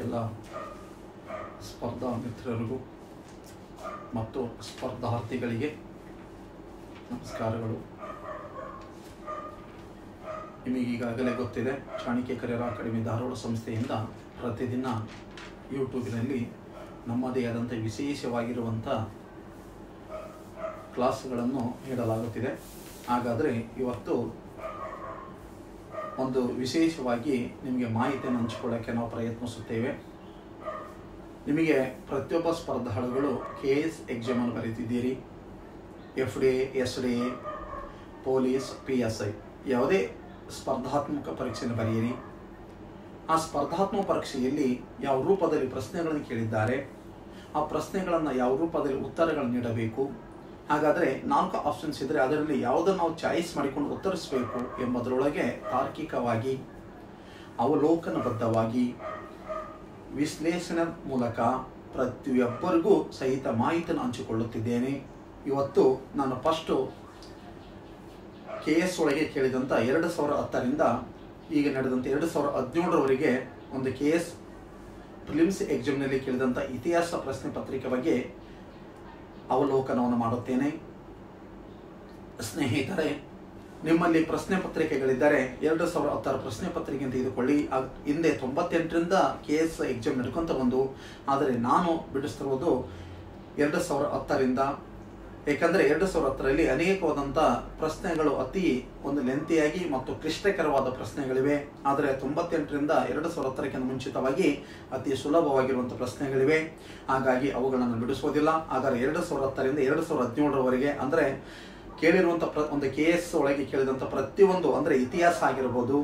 ಎಲ್ಲ ಸ್ಪರ್ಧಾ ಮಿತ್ರರಿಗೂ ಮತ್ತು ಸ್ಪರ್ಧಾರ್ಥಿಗಳಿಗೆ ನಮಸ್ಕಾರಗಳು. ನಿಮಗೀಗಾಗಲೇ ಗೊತ್ತಿದೆ, ಚಾಣಕ್ಯ ಕರಿಯರ್ ಅಕಾಡೆಮಿ ಧಾರವಾಡ ಸಂಸ್ಥೆಯಿಂದ ಪ್ರತಿದಿನ ಯೂಟ್ಯೂಬಿನಲ್ಲಿ ನಮ್ಮದೇ ಆದಂಥ ವಿಶೇಷವಾಗಿರುವಂಥ ಕ್ಲಾಸ್ಗಳನ್ನು ನೀಡಲಾಗುತ್ತಿದೆ. ಹಾಗಾದರೆ ಇವತ್ತು ಒಂದು ವಿಶೇಷವಾಗಿ ನಿಮಗೆ ಮಾಹಿತಿಯನ್ನು ಹಂಚಿಕೊಳ್ಳೋಕ್ಕೆ ನಾವು ಪ್ರಯತ್ನಿಸುತ್ತೇವೆ. ನಿಮಗೆ ಪ್ರತಿಯೊಬ್ಬ ಸ್ಪರ್ಧಾಳುಗಳು KS ಎಕ್ಸಾಮನ್ನು ಬರೀತಿದ್ದೀರಿ, FDA, SDA, police, PSI ಯಾವುದೇ ಸ್ಪರ್ಧಾತ್ಮಕ ಪರೀಕ್ಷೆಯನ್ನು ಬರೆಯಿರಿ. ಆ ಸ್ಪರ್ಧಾತ್ಮಕ ಪರೀಕ್ಷೆಯಲ್ಲಿ ಯಾವ ರೂಪದಲ್ಲಿ ಪ್ರಶ್ನೆಗಳನ್ನು ಕೇಳಿದ್ದಾರೆ, ಆ ಪ್ರಶ್ನೆಗಳನ್ನು ಯಾವ ರೂಪದಲ್ಲಿ ಉತ್ತರಗಳನ್ನು ನೀಡಬೇಕು. ಹಾಗಾದರೆ 4 ಆಪ್ಷನ್ಸ್ ಇದ್ದರೆ ಅದರಲ್ಲಿ ಯಾವುದನ್ನು ನಾವು ಚಾಯ್ಸ್ ಮಾಡಿಕೊಂಡು ಉತ್ತರಿಸಬೇಕು ಎಂಬುದರೊಳಗೆ ತಾರ್ಕಿಕವಾಗಿ, ಅವಲೋಕನಬದ್ಧವಾಗಿ, ವಿಶ್ಲೇಷಣೆ ಮೂಲಕ ಪ್ರತಿಯೊಬ್ಬರಿಗೂ ಸಹಿತ ಮಾಹಿತಿಯನ್ನು ಹಂಚಿಕೊಳ್ಳುತ್ತಿದ್ದೇನೆ. ಇವತ್ತು ನಾನು ಫಸ್ಟು KS ಒಳಗೆ ಕೇಳಿದಂಥ 2010ರಿಂದ ಈಗ ನಡೆದಂಥ 2017ರವರೆಗೆ ಒಂದು KS ಪ್ರಿಲಿಮ್ಸ್ ಎಕ್ಸಾಮ್ನಲ್ಲಿ ಕೇಳಿದಂಥ ಇತಿಹಾಸ ಪ್ರಶ್ನೆ ಪತ್ರಿಕೆ ಬಗ್ಗೆ ಅವಲೋಕನವನ್ನು ಮಾಡುತ್ತೇನೆ. ಸ್ನೇಹಿತರೆ, ನಿಮ್ಮಲ್ಲಿ ಪ್ರಶ್ನೆ ಪತ್ರಿಕೆಗಳಿದ್ದರೆ 2010 ಪ್ರಶ್ನೆ ಪತ್ರಿಕೆಯನ್ನು ತೆಗೆದುಕೊಳ್ಳಿ. ಹಿಂದೆ 98ರಿಂದ KS ಎಕ್ಸಾಮ್ ನಡ್ಕೊಂತ ಬಂದು, ಆದರೆ ನಾನು ಬಿಡಿಸ್ತಿರುವುದು 2010ರಿಂದ. ಏಕೆಂದರೆ 2010ರಲ್ಲಿ ಅನೇಕವಾದಂಥ ಪ್ರಶ್ನೆಗಳು ಅತಿ ಒಂದು ಲೆಂತಿಯಾಗಿ ಮತ್ತು ಕ್ಲಿಷ್ಟಕರವಾದ ಪ್ರಶ್ನೆಗಳಿವೆ. ಆದರೆ 98ರಿಂದ 2010ಕ್ಕಿಂತ ಮುಂಚಿತವಾಗಿ ಅತಿ ಸುಲಭವಾಗಿರುವಂಥ ಪ್ರಶ್ನೆಗಳಿವೆ. ಹಾಗಾಗಿ ಅವುಗಳನ್ನು ಬಿಡಿಸೋದಿಲ್ಲ. ಹಾಗಾದರೆ 2010ರಿಂದ 2017ರವರೆಗೆ ಅಂದರೆ ಕೇಳಿರುವಂಥ ಒಂದು KS ಒಳಗೆ ಕೇಳಿದಂಥ ಪ್ರತಿಯೊಂದು, ಅಂದರೆ ಇತಿಹಾಸ ಆಗಿರ್ಬೋದು,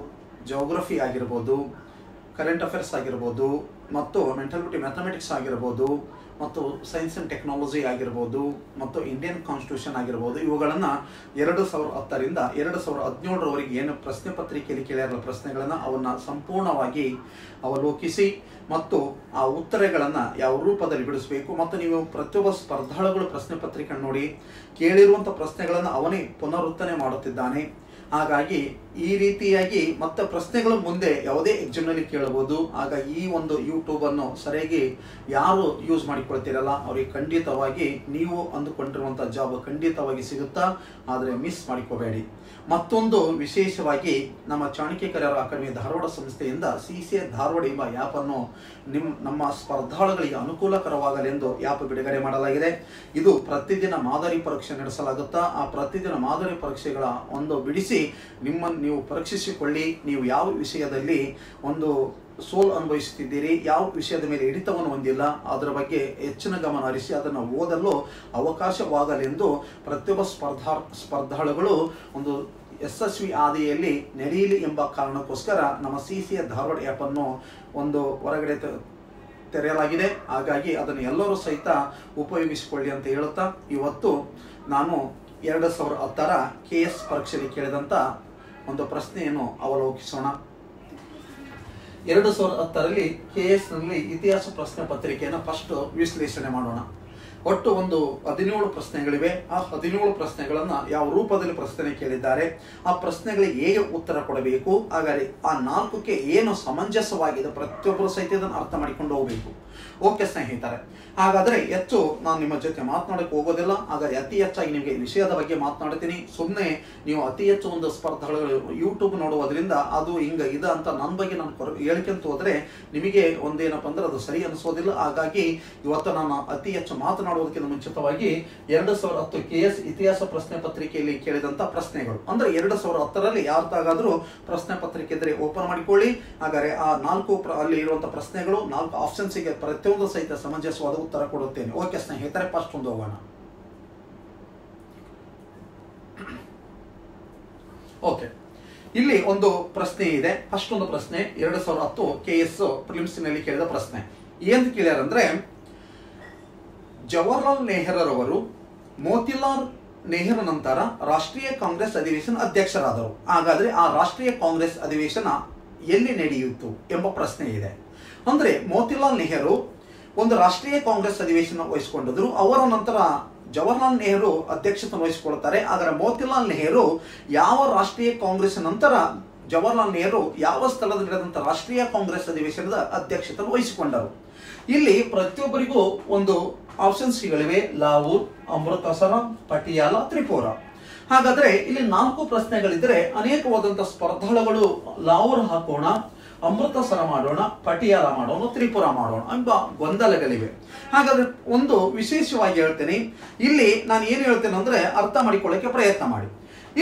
ಜೋಗ್ರಫಿ ಆಗಿರ್ಬೋದು, ಕರೆಂಟ್ ಅಫೇರ್ಸ್ ಆಗಿರ್ಬೋದು, ಮತ್ತು ಮೆಂಟಾಲಿಟಿ ಮ್ಯಾಥಮೆಟಿಕ್ಸ್ ಆಗಿರ್ಬೋದು, ಮತ್ತು ಸೈನ್ಸ್ ಆ್ಯಂಡ್ ಟೆಕ್ನಾಲಜಿ ಆಗಿರ್ಬೋದು, ಮತ್ತು ಇಂಡಿಯನ್ ಕಾನ್ಸ್ಟಿಟ್ಯೂಷನ್ ಆಗಿರ್ಬೋದು, ಇವುಗಳನ್ನು 2010ರಿಂದ 2017ರವರೆಗೆ ಏನು ಪ್ರಶ್ನೆ ಪತ್ರಿಕೆಯಲ್ಲಿ ಕೇಳಿರೋ ಪ್ರಶ್ನೆಗಳನ್ನು ಅವನ್ನು ಸಂಪೂರ್ಣವಾಗಿ ಅವಲೋಕಿಸಿ ಮತ್ತು ಆ ಉತ್ತರಗಳನ್ನು ಯಾವ ರೂಪದಲ್ಲಿ ಬಿಡಿಸಬೇಕು. ಮತ್ತು ನೀವು ಪ್ರತಿಯೊಬ್ಬ ಸ್ಪರ್ಧಾಳುಗಳು ಪ್ರಶ್ನೆ ಪತ್ರಿಕೆ ನೋಡಿ ಕೇಳಿರುವಂಥ ಪ್ರಶ್ನೆಗಳನ್ನು ಅವನೇ ಪುನರುತ್ತನೆ ಮಾಡುತ್ತಿದ್ದಾನೆ. ಹಾಗಾಗಿ ಈ ರೀತಿಯಾಗಿ ಮತ್ತೆ ಪ್ರಶ್ನೆಗಳು ಮುಂದೆ ಯಾವುದೇ ಎಕ್ಸಾಮ್ನಲ್ಲಿ ಕೇಳಬಹುದು. ಹಾಗಾಗಿ ಈ ಒಂದು ಯೂಟ್ಯೂಬನ್ನು ಸರಿಯಾಗಿ ಯಾರು ಯೂಸ್ ಮಾಡಿಕೊಳ್ತೀರಲ್ಲ ಅವರಿಗೆ ಖಂಡಿತವಾಗಿ ನೀವು ಅಂದುಕೊಂಡಿರುವಂಥ ಜಾಬ್ ಖಂಡಿತವಾಗಿ ಸಿಗುತ್ತಾ, ಆದರೆ ಮಿಸ್ ಮಾಡಿಕೋಬೇಡಿ. ಮತ್ತೊಂದು ವಿಶೇಷವಾಗಿ ನಮ್ಮ ಚಾಣಕ್ಯ ಕರಿಯರ್ ಅಕಾಡೆಮಿ ಧಾರವಾಡ ಸಂಸ್ಥೆಯಿಂದ CCA ಧಾರವಾಡ ಎಂಬ ಆ್ಯಪನ್ನು ನಮ್ಮ ಸ್ಪರ್ಧಾಳುಗಳಿಗೆ ಅನುಕೂಲಕರವಾಗಲೆಂದು ಆ್ಯಪ್ ಬಿಡುಗಡೆ ಮಾಡಲಾಗಿದೆ. ಇದು ಪ್ರತಿದಿನ ಮಾದರಿ ಪರೀಕ್ಷೆ ನಡೆಸಲಾಗುತ್ತಾ. ಆ ಪ್ರತಿದಿನ ಮಾದರಿ ಪರೀಕ್ಷೆಗಳ ಒಂದು ಬಿಡಿಸಿ ನಿಮ್ಮನ್ನು ನೀವು ಪರೀಕ್ಷಿಸಿಕೊಳ್ಳಿ. ನೀವು ಯಾವ ವಿಷಯದಲ್ಲಿ ಒಂದು ಸೋಲು ಅನುಭವಿಸುತ್ತಿದ್ದೀರಿ, ಯಾವ ವಿಷಯದ ಮೇಲೆ ಹಿಡಿತವನ್ನು ಹೊಂದಿಲ್ಲ, ಅದರ ಬಗ್ಗೆ ಹೆಚ್ಚಿನ ಗಮನ ಹರಿಸಿ ಅದನ್ನು ಓದಲು ಅವಕಾಶವಾಗಲೆಂದು ಪ್ರತಿಯೊಬ್ಬ ಸ್ಪರ್ಧಾಳುಗಳು ಒಂದು ಯಶಸ್ವಿ ಹಾದಿಯಲ್ಲಿ ನಡೆಯಲಿ ಎಂಬ ಕಾರಣಕ್ಕೋಸ್ಕರ ನಮ್ಮ CCA ಧಾರವಾಡ ಆ್ಯಪನ್ನು ಒಂದು ಹೊರಗಡೆ ತೆರೆಯಲಾಗಿದೆ. ಹಾಗಾಗಿ ಅದನ್ನು ಎಲ್ಲರೂ ಸಹಿತ ಉಪಯೋಗಿಸಿಕೊಳ್ಳಿ ಅಂತ ಹೇಳುತ್ತಾ ಇವತ್ತು ನಾನು 2010ರ KS ಪರೀಕ್ಷೆಯಲ್ಲಿ ಕೇಳಿದಂಥ ಒಂದು ಪ್ರಶ್ನೆಯನ್ನು ಅವಲೋಕಿಸೋಣ. 2010ರಲ್ಲಿ KSನಲ್ಲಿ ಇತಿಹಾಸ ಪ್ರಶ್ನೆ ಪತ್ರಿಕೆಯನ್ನು ಫಸ್ಟ್ ವಿಶ್ಲೇಷಣೆ ಮಾಡೋಣ. ಒಟ್ಟು ಒಂದು 17 ಪ್ರಶ್ನೆಗಳಿವೆ. ಆ 17 ಪ್ರಶ್ನೆಗಳನ್ನು ಯಾವ ರೂಪದಲ್ಲಿ ಪ್ರಶ್ನೆ ಕೇಳಿದ್ದಾರೆ, ಆ ಪ್ರಶ್ನೆಗಳಿಗೆ ಹೇಗೆ ಉತ್ತರ ಕೊಡಬೇಕು, ಹಾಗಾದರೆ ಆ 4ಕ್ಕೆ ಏನು ಸಮಂಜಸವಾಗಿದೆ ಪ್ರತಿಯೊಬ್ಬರು ಸಹಿತ ಇದನ್ನು ಅರ್ಥ ಮಾಡಿಕೊಂಡು ಹೋಗಬೇಕು. ಓಕೆ ಸ್ನೇಹಿತರೆ, ಹಾಗಾದರೆ ಹೆಚ್ಚು ನಾನು ನಿಮ್ಮ ಜೊತೆ ಮಾತನಾಡಕ್ಕೆ ಹೋಗೋದಿಲ್ಲ. ಹಾಗಾದರೆ ಅತಿ ಹೆಚ್ಚಾಗಿ ನಿಮಗೆ ವಿಷಯದ ಬಗ್ಗೆ ಮಾತನಾಡ್ತೀನಿ. ಸುಮ್ಮನೆ ನೀವು ಅತಿ ಹೆಚ್ಚು ಒಂದು ಸ್ಪರ್ಧಾಳುಗಳು ಯೂಟ್ಯೂಬ್ ನೋಡುವುದರಿಂದ ಅದು ಹಿಂಗೆ ಇದೆ ಅಂತ ನನ್ನ ಬಗ್ಗೆ ನಾನು ಹೇಳ್ಕೊಂತ ಹೋದರೆ ನಿಮಗೆ ಒಂದೇನಪ್ಪ ಅಂದ್ರೆ ಅದು ಸರಿ ಅನಿಸೋದಿಲ್ಲ. ಹಾಗಾಗಿ ಇವತ್ತು ನಾನು ಅತಿ ಹೆಚ್ಚು ಮಾತನಾಡುವುದಕ್ಕಿಂತ ಮುಂಚಿತವಾಗಿ 2010 KS ಇತಿಹಾಸ ಪ್ರಶ್ನೆ ಪತ್ರಿಕೆಯಲ್ಲಿ ಕೇಳಿದಂಥ ಪ್ರಶ್ನೆಗಳು, ಅಂದರೆ 2010ರಲ್ಲಿ ಯಾರ್ದಾಗಾದರೂ ಪ್ರಶ್ನೆ ಪತ್ರಿಕೆ ಇದ್ದರೆ ಓಪನ್ ಮಾಡಿಕೊಳ್ಳಿ. ಹಾಗಾದರೆ ಆ 4 ಅಲ್ಲಿ ಇರುವಂಥ ಪ್ರಶ್ನೆಗಳು 4 ಆಪ್ಷನ್ಸಿಗೆ ಪ್ರತಿಯೊಂದು ಸಹಿತ ಸಮಂಜಸವಾದ ಉತ್ತರ ಕೊಡುತ್ತೇನೆ. ಓಕೆ ಸ್ನೇಹಿತರೆ, ಫಸ್ಟ್ ಒಂದು ಹೋಗೋಣ. ಓಕೆ, ಇಲ್ಲಿ ಒಂದು ಪ್ರಶ್ನೆ ಇದೆ. ಫಸ್ಟ್ ಒಂದು ಪ್ರಶ್ನೆ 2010 KS ಪ್ರಿಲಿಮ್ಸ್ನಲ್ಲಿ ಕೇಳಿದ ಪ್ರಶ್ನೆ ಏನು ಕೇಳ್ಯಾರಂದ್ರೆ, ಜವಾಹರ್ಲಾಲ್ ನೆಹರೂರವರು ಮೋತಿಲಾಲ್ ನೆಹರು ನಂತರ ರಾಷ್ಟ್ರೀಯ ಕಾಂಗ್ರೆಸ್ ಅಧಿವೇಶನ ಅಧ್ಯಕ್ಷರಾದರು. ಹಾಗಾದ್ರೆ ಆ ರಾಷ್ಟ್ರೀಯ ಕಾಂಗ್ರೆಸ್ ಅಧಿವೇಶನ ಎಲ್ಲಿ ನಡೆಯಿತು ಎಂಬ ಪ್ರಶ್ನೆ ಇದೆ. ಅಂದ್ರೆ ಮೋತಿಲಾಲ್ ನೆಹರು ಒಂದು ರಾಷ್ಟ್ರೀಯ ಕಾಂಗ್ರೆಸ್ ಅಧಿವೇಶನ ವಹಿಸಿಕೊಂಡಿದ್ರು. ಅವರ ನಂತರ ಜವಾಹರ್ಲಾಲ್ ನೆಹರು ಅಧ್ಯಕ್ಷತೆ ವಹಿಸಿಕೊಳ್ತಾರೆ. ಆದರೆ ಮೋತಿಲಾಲ್ ನೆಹರು ಯಾವ ರಾಷ್ಟ್ರೀಯ ಕಾಂಗ್ರೆಸ್ ನಂತರ ಜವಾಹರ್ಲಾಲ್ ನೆಹರು ಯಾವ ಸ್ಥಳದಲ್ಲಿ ನಡೆದಂತಹ ರಾಷ್ಟ್ರೀಯ ಕಾಂಗ್ರೆಸ್ ಅಧಿವೇಶನದ ಅಧ್ಯಕ್ಷತೆ ವಹಿಸಿಕೊಂಡರು? ಇಲ್ಲಿ ಪ್ರತಿಯೊಬ್ಬರಿಗೂ ಒಂದು ಆಪ್ಷನ್ಸ್ಗಳಿವೆ: ಲಾಹೋರ್, ಅಮೃತಸರ, ಪಟಿಯಾಲ, ತ್ರಿಪುರ. ಹಾಗಾದ್ರೆ ಇಲ್ಲಿ 4 ಪ್ರಶ್ನೆಗಳಿದ್ರೆ ಅನೇಕವಾದಂತಹ ಸ್ಪರ್ಧಾಳುಗಳು ಲಾಹೋರ್ ಹಾಕೋಣ, ಅಮೃತಸರ ಮಾಡೋಣ, ಪಟಿಯಾಲ ಮಾಡೋಣ, ತ್ರಿಪುರ ಮಾಡೋಣ ಎಂಬ ಗೊಂದಲಗಳಿವೆ. ಹಾಗಾದ್ರೆ ಒಂದು ವಿಶೇಷವಾಗಿ ಹೇಳ್ತೇನೆ, ಇಲ್ಲಿ ನಾನು ಏನು ಹೇಳ್ತೇನೆ ಅಂದ್ರೆ ಅರ್ಥ ಮಾಡಿಕೊಳ್ಳಕ್ಕೆ ಪ್ರಯತ್ನ ಮಾಡಿ.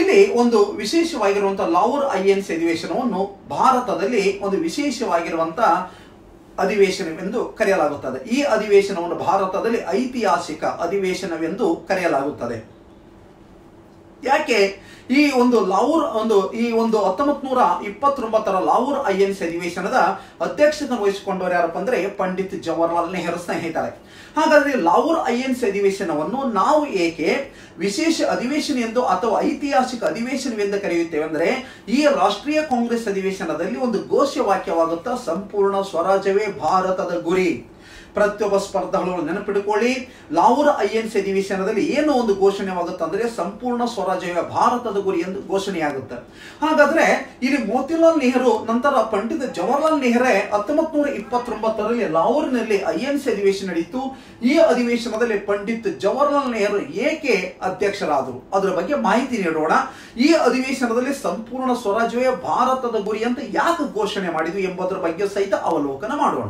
ಇಲ್ಲಿ ಒಂದು ವಿಶೇಷವಾಗಿರುವಂತಹ ಲಾಹೋರ್ INC ಅಧಿವೇಶನವನ್ನು ಭಾರತದಲ್ಲಿ ಒಂದು ವಿಶೇಷವಾಗಿರುವಂತಹ ಅಧಿವೇಶನವೆಂದು ಕರೆಯಲಾಗುತ್ತದೆ. ಈ ಅಧಿವೇಶನವನ್ನು ಭಾರತದಲ್ಲಿ ಐತಿಹಾಸಿಕ ಅಧಿವೇಶನವೆಂದು ಕರೆಯಲಾಗುತ್ತದೆ. ಯಾಕೆ ಈ ಒಂದು ಲಾಹೋರ್ ಈ 1929 ಲಾಹೋರ್ INC ಅಧಿವೇಶನದ ಅಧ್ಯಕ್ಷತೆ ವಹಿಸಿಕೊಂಡವರು ಯಾರಪ್ಪ ಅಂದ್ರೆ ಪಂಡಿತ್ ಜವಾಹರ್ಲಾಲ್ ನೆಹರು ಸ್ನೇಹಿತರೆ. ಹಾಗಾದ್ರೆ ಲಾಹೋರ್ INC ಅಧಿವೇಶನವನ್ನು ನಾವು ಏಕೆ ವಿಶೇಷ ಅಧಿವೇಶನ ಎಂದು ಅಥವಾ ಐತಿಹಾಸಿಕ ಅಧಿವೇಶನವೆಂದು ಕರೆಯುತ್ತೇವೆ ಅಂದ್ರೆ, ಈ ರಾಷ್ಟ್ರೀಯ ಕಾಂಗ್ರೆಸ್ ಅಧಿವೇಶನದಲ್ಲಿ ಒಂದು ಘೋಷವಾಕ್ಯವಾಗುತ್ತಾ ಸಂಪೂರ್ಣ ಸ್ವರಾಜ್ಯವೇ ಭಾರತದ ಗುರಿ. ಪ್ರತಿಯೊಬ್ಬ ಸ್ಪರ್ಧಾಳುಗಳು ನೆನಪಿಟ್ಟುಕೊಳ್ಳಿ, ಲಾಹೋರ್ INC ಅಧಿವೇಶನದಲ್ಲಿ ಏನು ಒಂದು ಘೋಷಣೆಯಾಗುತ್ತೆ ಅಂದ್ರೆ ಸಂಪೂರ್ಣ ಸ್ವರಾಜ್ಯವೇ ಭಾರತದ ಗುರಿ ಎಂದು ಘೋಷಣೆಯಾಗುತ್ತೆ. ಹಾಗಾದ್ರೆ ಇಲ್ಲಿ ಮೋತಿಲಾಲ್ ನೆಹರು ನಂತರ ಪಂಡಿತ್ ಜವಾಹರ್ಲಾಲ್ ನೆಹರು 1929 ಲಾಹೋರ್ನಲ್ಲಿ INC ಅಧಿವೇಶನ ನಡೆಯಿತು. ಈ ಅಧಿವೇಶನದಲ್ಲಿ ಪಂಡಿತ್ ಜವಾಹರ್ಲಾಲ್ ನೆಹರು ಏಕೆ ಅಧ್ಯಕ್ಷರಾದರು ಅದರ ಬಗ್ಗೆ ಮಾಹಿತಿ ನೀಡೋಣ. ಈ ಅಧಿವೇಶನದಲ್ಲಿ ಸಂಪೂರ್ಣ ಸ್ವರಾಜ್ಯವೇ ಭಾರತದ ಗುರಿ ಅಂತ ಯಾಕೆ ಘೋಷಣೆ ಮಾಡಿದ್ವಿ ಎಂಬುದರ ಬಗ್ಗೆ ಸಹಿತ ಅವಲೋಕನ ಮಾಡೋಣ.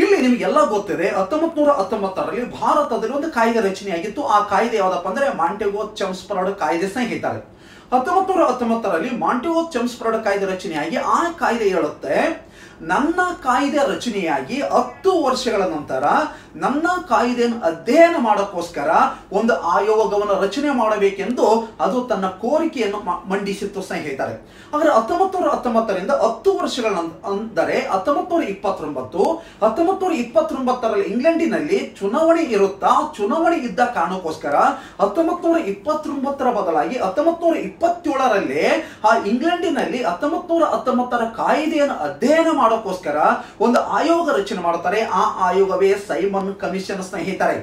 ಇಲ್ಲಿ ನಿಮಗೆಲ್ಲ ಗೊತ್ತಿದೆ, 1919 ಭಾರತದಲ್ಲಿ ಒಂದು ಕಾಯ್ದೆ ರಚನೆಯಾಗಿತ್ತು. ಆ ಕಾಯ್ದೆ ಯಾವ್ದಪ್ಪ ಅಂದ್ರೆ ಮಾಂಟೆಗೊ ಚೆಮ್ಸ್ಫರ್ಡ್ ಕಾಯ್ದೆ ಸ್ನೇಹಿತರೆ. 1919 ಮಾಂಟೆಗೊ ಚೆಮ್ಸ್ಫರ್ಡ್ ಕಾಯ್ದೆ ರಚನೆಯಾಗಿ ಆ ಕಾಯ್ದೆ ಹೇಳುತ್ತೆ, ನನ್ನ ಕಾಯ್ದೆ ರಚನೆಯಾಗಿ 10 ವರ್ಷಗಳ ನಂತರ ನನ್ನ ಕಾಯ್ದೆಯನ್ನು ಅಧ್ಯಯನ ಮಾಡೋಕ್ಕೋಸ್ಕರ ಒಂದು ಆಯೋಗವನ್ನು ರಚನೆ ಮಾಡಬೇಕೆಂದು ಅದು ತನ್ನ ಕೋರಿಕೆಯನ್ನು ಮಂಡಿಸಿತ್ತು ಸ್ನೇಹಿತರೆ. ಆದರೆ 1919 10 ವರ್ಷಗಳ ಅಂದರೆ 1929 ಇಂಗ್ಲೆಂಡಿನಲ್ಲಿ ಚುನಾವಣೆ ಇರುತ್ತಾ, ಚುನಾವಣೆ ಇದ್ದ ಕಾರಣಕ್ಕೋಸ್ಕರ 1929 ಬದಲಾಗಿ 1927 ಆ ಇಂಗ್ಲೆಂಡಿನಲ್ಲಿ 1919 ಕಾಯ್ದೆಯನ್ನು ಅಧ್ಯಯನ ಮಾಡೋಕ್ಕೋಸ್ಕರ ಒಂದು ಆಯೋಗ ರಚನೆ ಮಾಡುತ್ತಾರೆ. ಆ ಆಯೋಗವೇ ಸೈಮನ್ ಕಮಿಷನ್ ಸ್ನೇಹಿತರೆ.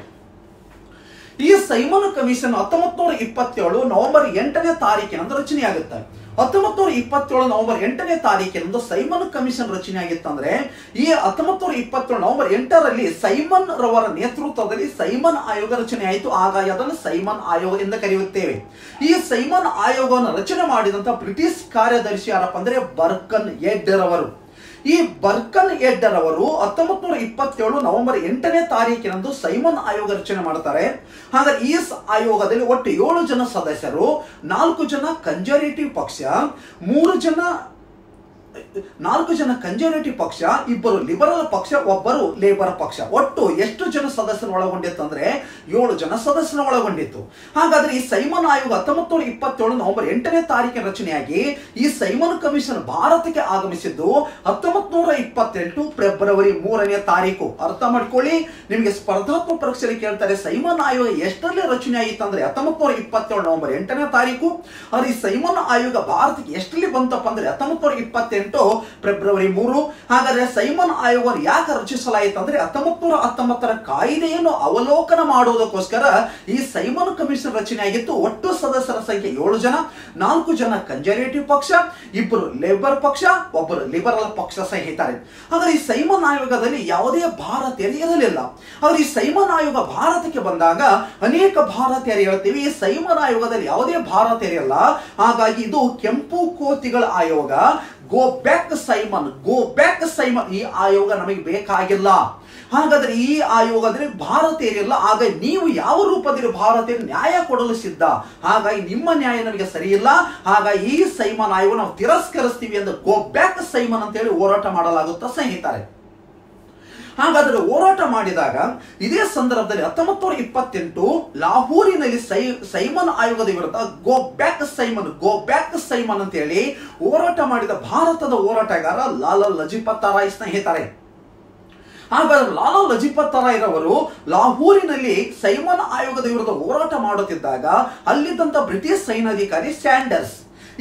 ಈ ಸೈಮನ್ ಕಮಿಷನ್ 1927 ನವೆಂಬರ್ 8ನೇ ತಾರೀಕಿನಂದು ರಚನೆಯಾಗುತ್ತೆ. 1927 ನವೆಂಬರ್ 8ನೇ ತಾರೀಕಿನಂದು ಸೈಮನ್ ಕಮಿಷನ್ ರಚನೆ ಆಗಿತ್ತಂದ್ರೆ, ಈ 1927 ನವೆಂಬರ್ 8ರಲ್ಲಿ ಸೈಮನ್ ರವರ ನೇತೃತ್ವದಲ್ಲಿ ಸೈಮನ್ ಆಯೋಗ ರಚನೆ ಆಯಿತು. ಹಾಗಾಗಿ ಅದನ್ನು ಸೈಮನ್ ಆಯೋಗ ಎಂದು ಕರೆಯುತ್ತೇವೆ. ಈ ಸೈಮನ್ ಆಯೋಗವನ್ನು ರಚನೆ ಮಾಡಿದಂತ ಬ್ರಿಟಿಷ್ ಕಾರ್ಯದರ್ಶಿ ಯಾರಪ್ಪ ಅಂದ್ರೆ ಬರ್ಕನ್ ಎಡ್ ರವರು. ಈ ಬರ್ಕನ್ ಎಡ್ ರವರು 1927 ನವೆಂಬರ್ 8ನೇ ತಾರೀಕಿನಂದು ಸೈಮನ್ ಆಯೋಗ ರಚನೆ ಮಾಡ್ತಾರೆ. ಹಾಗಾದ್ರೆ ಈ ಆಯೋಗದಲ್ಲಿ ಒಟ್ಟು 7 ಜನ ಸದಸ್ಯರು, 4 ಜನ ಕನ್ಸರ್ವೇಟಿವ್ ಪಕ್ಷ, 4 ಜನ ಕನ್ಸರ್ವೇಟಿವ್ ಪಕ್ಷ, 2 ಲಿಬರಲ್ ಪಕ್ಷ, 1 ಲೇಬರ್ ಪಕ್ಷ. ಒಟ್ಟು ಎಷ್ಟು ಜನ ಸದಸ್ಯರು ಒಳಗೊಂಡಿತ್ತು ಅಂದ್ರೆ 7 ಜನ ಸದಸ್ಯರು ಒಳಗೊಂಡಿತ್ತು. ಹಾಗಾದ್ರೆ ಈ ಸೈಮನ್ ಆಯೋಗ 1927 ನವೆಂಬರ್ 8ನೇ ತಾರೀಕಿನ ರಚನೆಯಾಗಿ ಈ ಸೈಮನ್ ಕಮಿಷನ್ ಭಾರತಕ್ಕೆ ಆಗಮಿಸಿದ್ದು 1928 ಫೆಬ್ರವರಿ 3ನೇ ತಾರೀಕು. ಅರ್ಥ ಮಾಡ್ಕೊಳ್ಳಿ, ನಿಮಗೆ ಸ್ಪರ್ಧಾತ್ಮಕ ಪರೀಕ್ಷೆಯಲ್ಲಿ ಕೇಳ್ತಾರೆ ಸೈಮನ್ ಆಯೋಗ ಎಷ್ಟರಲ್ಲಿ ರಚನೆ ಆಗಿತ್ತು ಅಂದ್ರೆ 1927 ನವೆಂಬರ್ 8ನೇ ತಾರೀಕು. ಆದ್ರೆ ಈ ಸೈಮನ್ ಆಯೋಗ ಭಾರತಕ್ಕೆ ಎಷ್ಟರಲ್ಲಿ ಬಂತಪ್ಪ ಅಂದ್ರೆ 1928 ಫೆಬ್ರವರಿ 3. ಹಾಗಾದ್ರೆ ಸೈಮನ್ ಆಯೋಗವನ್ನು ಯಾಕೆ ರಚಿಸಲಾಯಿತು ಅಂದ್ರೆ 1919 ಕಾಯ್ದೆಯನ್ನು ಅವಲೋಕನ ಮಾಡುವುದಕ್ಕೋಸ್ಕರ ಈ ಸೈಮನ್ ಕಮಿಷನ್ ರಚನೆ ಆಗಿತ್ತು. ಒಟ್ಟು ಸದಸ್ಯರ ಸಂಖ್ಯೆ 7 ಜನ, 4 ಜನ ಕನ್ಸರ್ವೇಟಿವ್ ಪಕ್ಷ, 2 ಲೇಬರ್ ಪಕ್ಷ, 1 ಲಿಬರಲ್ ಪಕ್ಷ ಸ್ನೇಹಿತರೆ. ಹಾಗಾದ್ರೆ ಈ ಸೈಮನ್ ಆಯೋಗದಲ್ಲಿ ಯಾವುದೇ ಭಾರತೀಯರು ಇರಲಿಲ್ಲ. ಆದ್ರೆ ಈ ಸೈಮನ್ ಆಯೋಗ ಭಾರತಕ್ಕೆ ಬಂದಾಗ ಅನೇಕ ಭಾರತೀಯರು ಹೇಳ್ತೀವಿ, ಈ ಸೈಮನ್ ಆಯೋಗದಲ್ಲಿ ಯಾವುದೇ ಭಾರತೀಯರಿಲ್ಲ. ಹಾಗಾಗಿ ಇದು ಕೆಂಪು ಕೋತಿಗಳ ಆಯೋಗ. ಗೋ ಬ್ಯಾಕ್ ಸೈಮನ್, ಈ ಆಯೋಗ ನಮಗೆ ಬೇಕಾಗಿಲ್ಲ. ಹಾಗಾದ್ರೆ ಈ ಆಯೋಗದಲ್ಲಿ ಭಾರತೀಯರಿಲ್ಲ. ಆಗ ನೀವು ಯಾವ ರೂಪದಲ್ಲಿ ಭಾರತೀಯರು ನ್ಯಾಯ ಕೊಡಲು ಸಿದ್ಧ? ಹಾಗಾಗಿ ನಿಮ್ಮ ನ್ಯಾಯ ನಮಗೆ ಸರಿಯಿಲ್ಲ. ಹಾಗಾಗಿ ಈ ಸೈಮನ್ ಆಯೋಗ ನಾವು ತಿರಸ್ಕರಿಸ್ತೀವಿ ಎಂದು ಗೋ ಬ್ಯಾಕ್ ಸೈಮನ್ ಅಂತ ಹೇಳಿ ಹೋರಾಟ ಮಾಡಲಾಗುತ್ತಾ ಸ್ನೇಹಿತರೆ. ಹಾಗಾದ್ರೆ ಹೋರಾಟ ಮಾಡಿದಾಗ ಇದೇ ಸಂದರ್ಭದಲ್ಲಿ 1928 ಲಾಹೋರಿನಲ್ಲಿ ಸೈಮನ್ ಆಯೋಗದ ವಿರುದ್ಧ ಗೋ ಬ್ಯಾಕ್ ಸೈಮನ್ ಅಂತ ಹೇಳಿ ಹೋರಾಟ ಮಾಡಿದ ಭಾರತದ ಹೋರಾಟಗಾರ ಲಾಲಾ ಲಜಪತ್ ರಾಯ್ ಸ್ನೇಹಿತರೆ. ಹಾಗಾದ್ರೆ ಲಾಲಾ ಲಜಪತ್ ರಾಯ್ ರವರು ಲಾಹೋರಿನಲ್ಲಿ ಸೈಮನ್ ಆಯೋಗದ ವಿರುದ್ಧ ಹೋರಾಟ ಮಾಡುತ್ತಿದ್ದಾಗ ಅಲ್ಲಿದ್ದಂತ ಬ್ರಿಟಿಷ್ ಸೈನ್ಯಾಧಿಕಾರಿ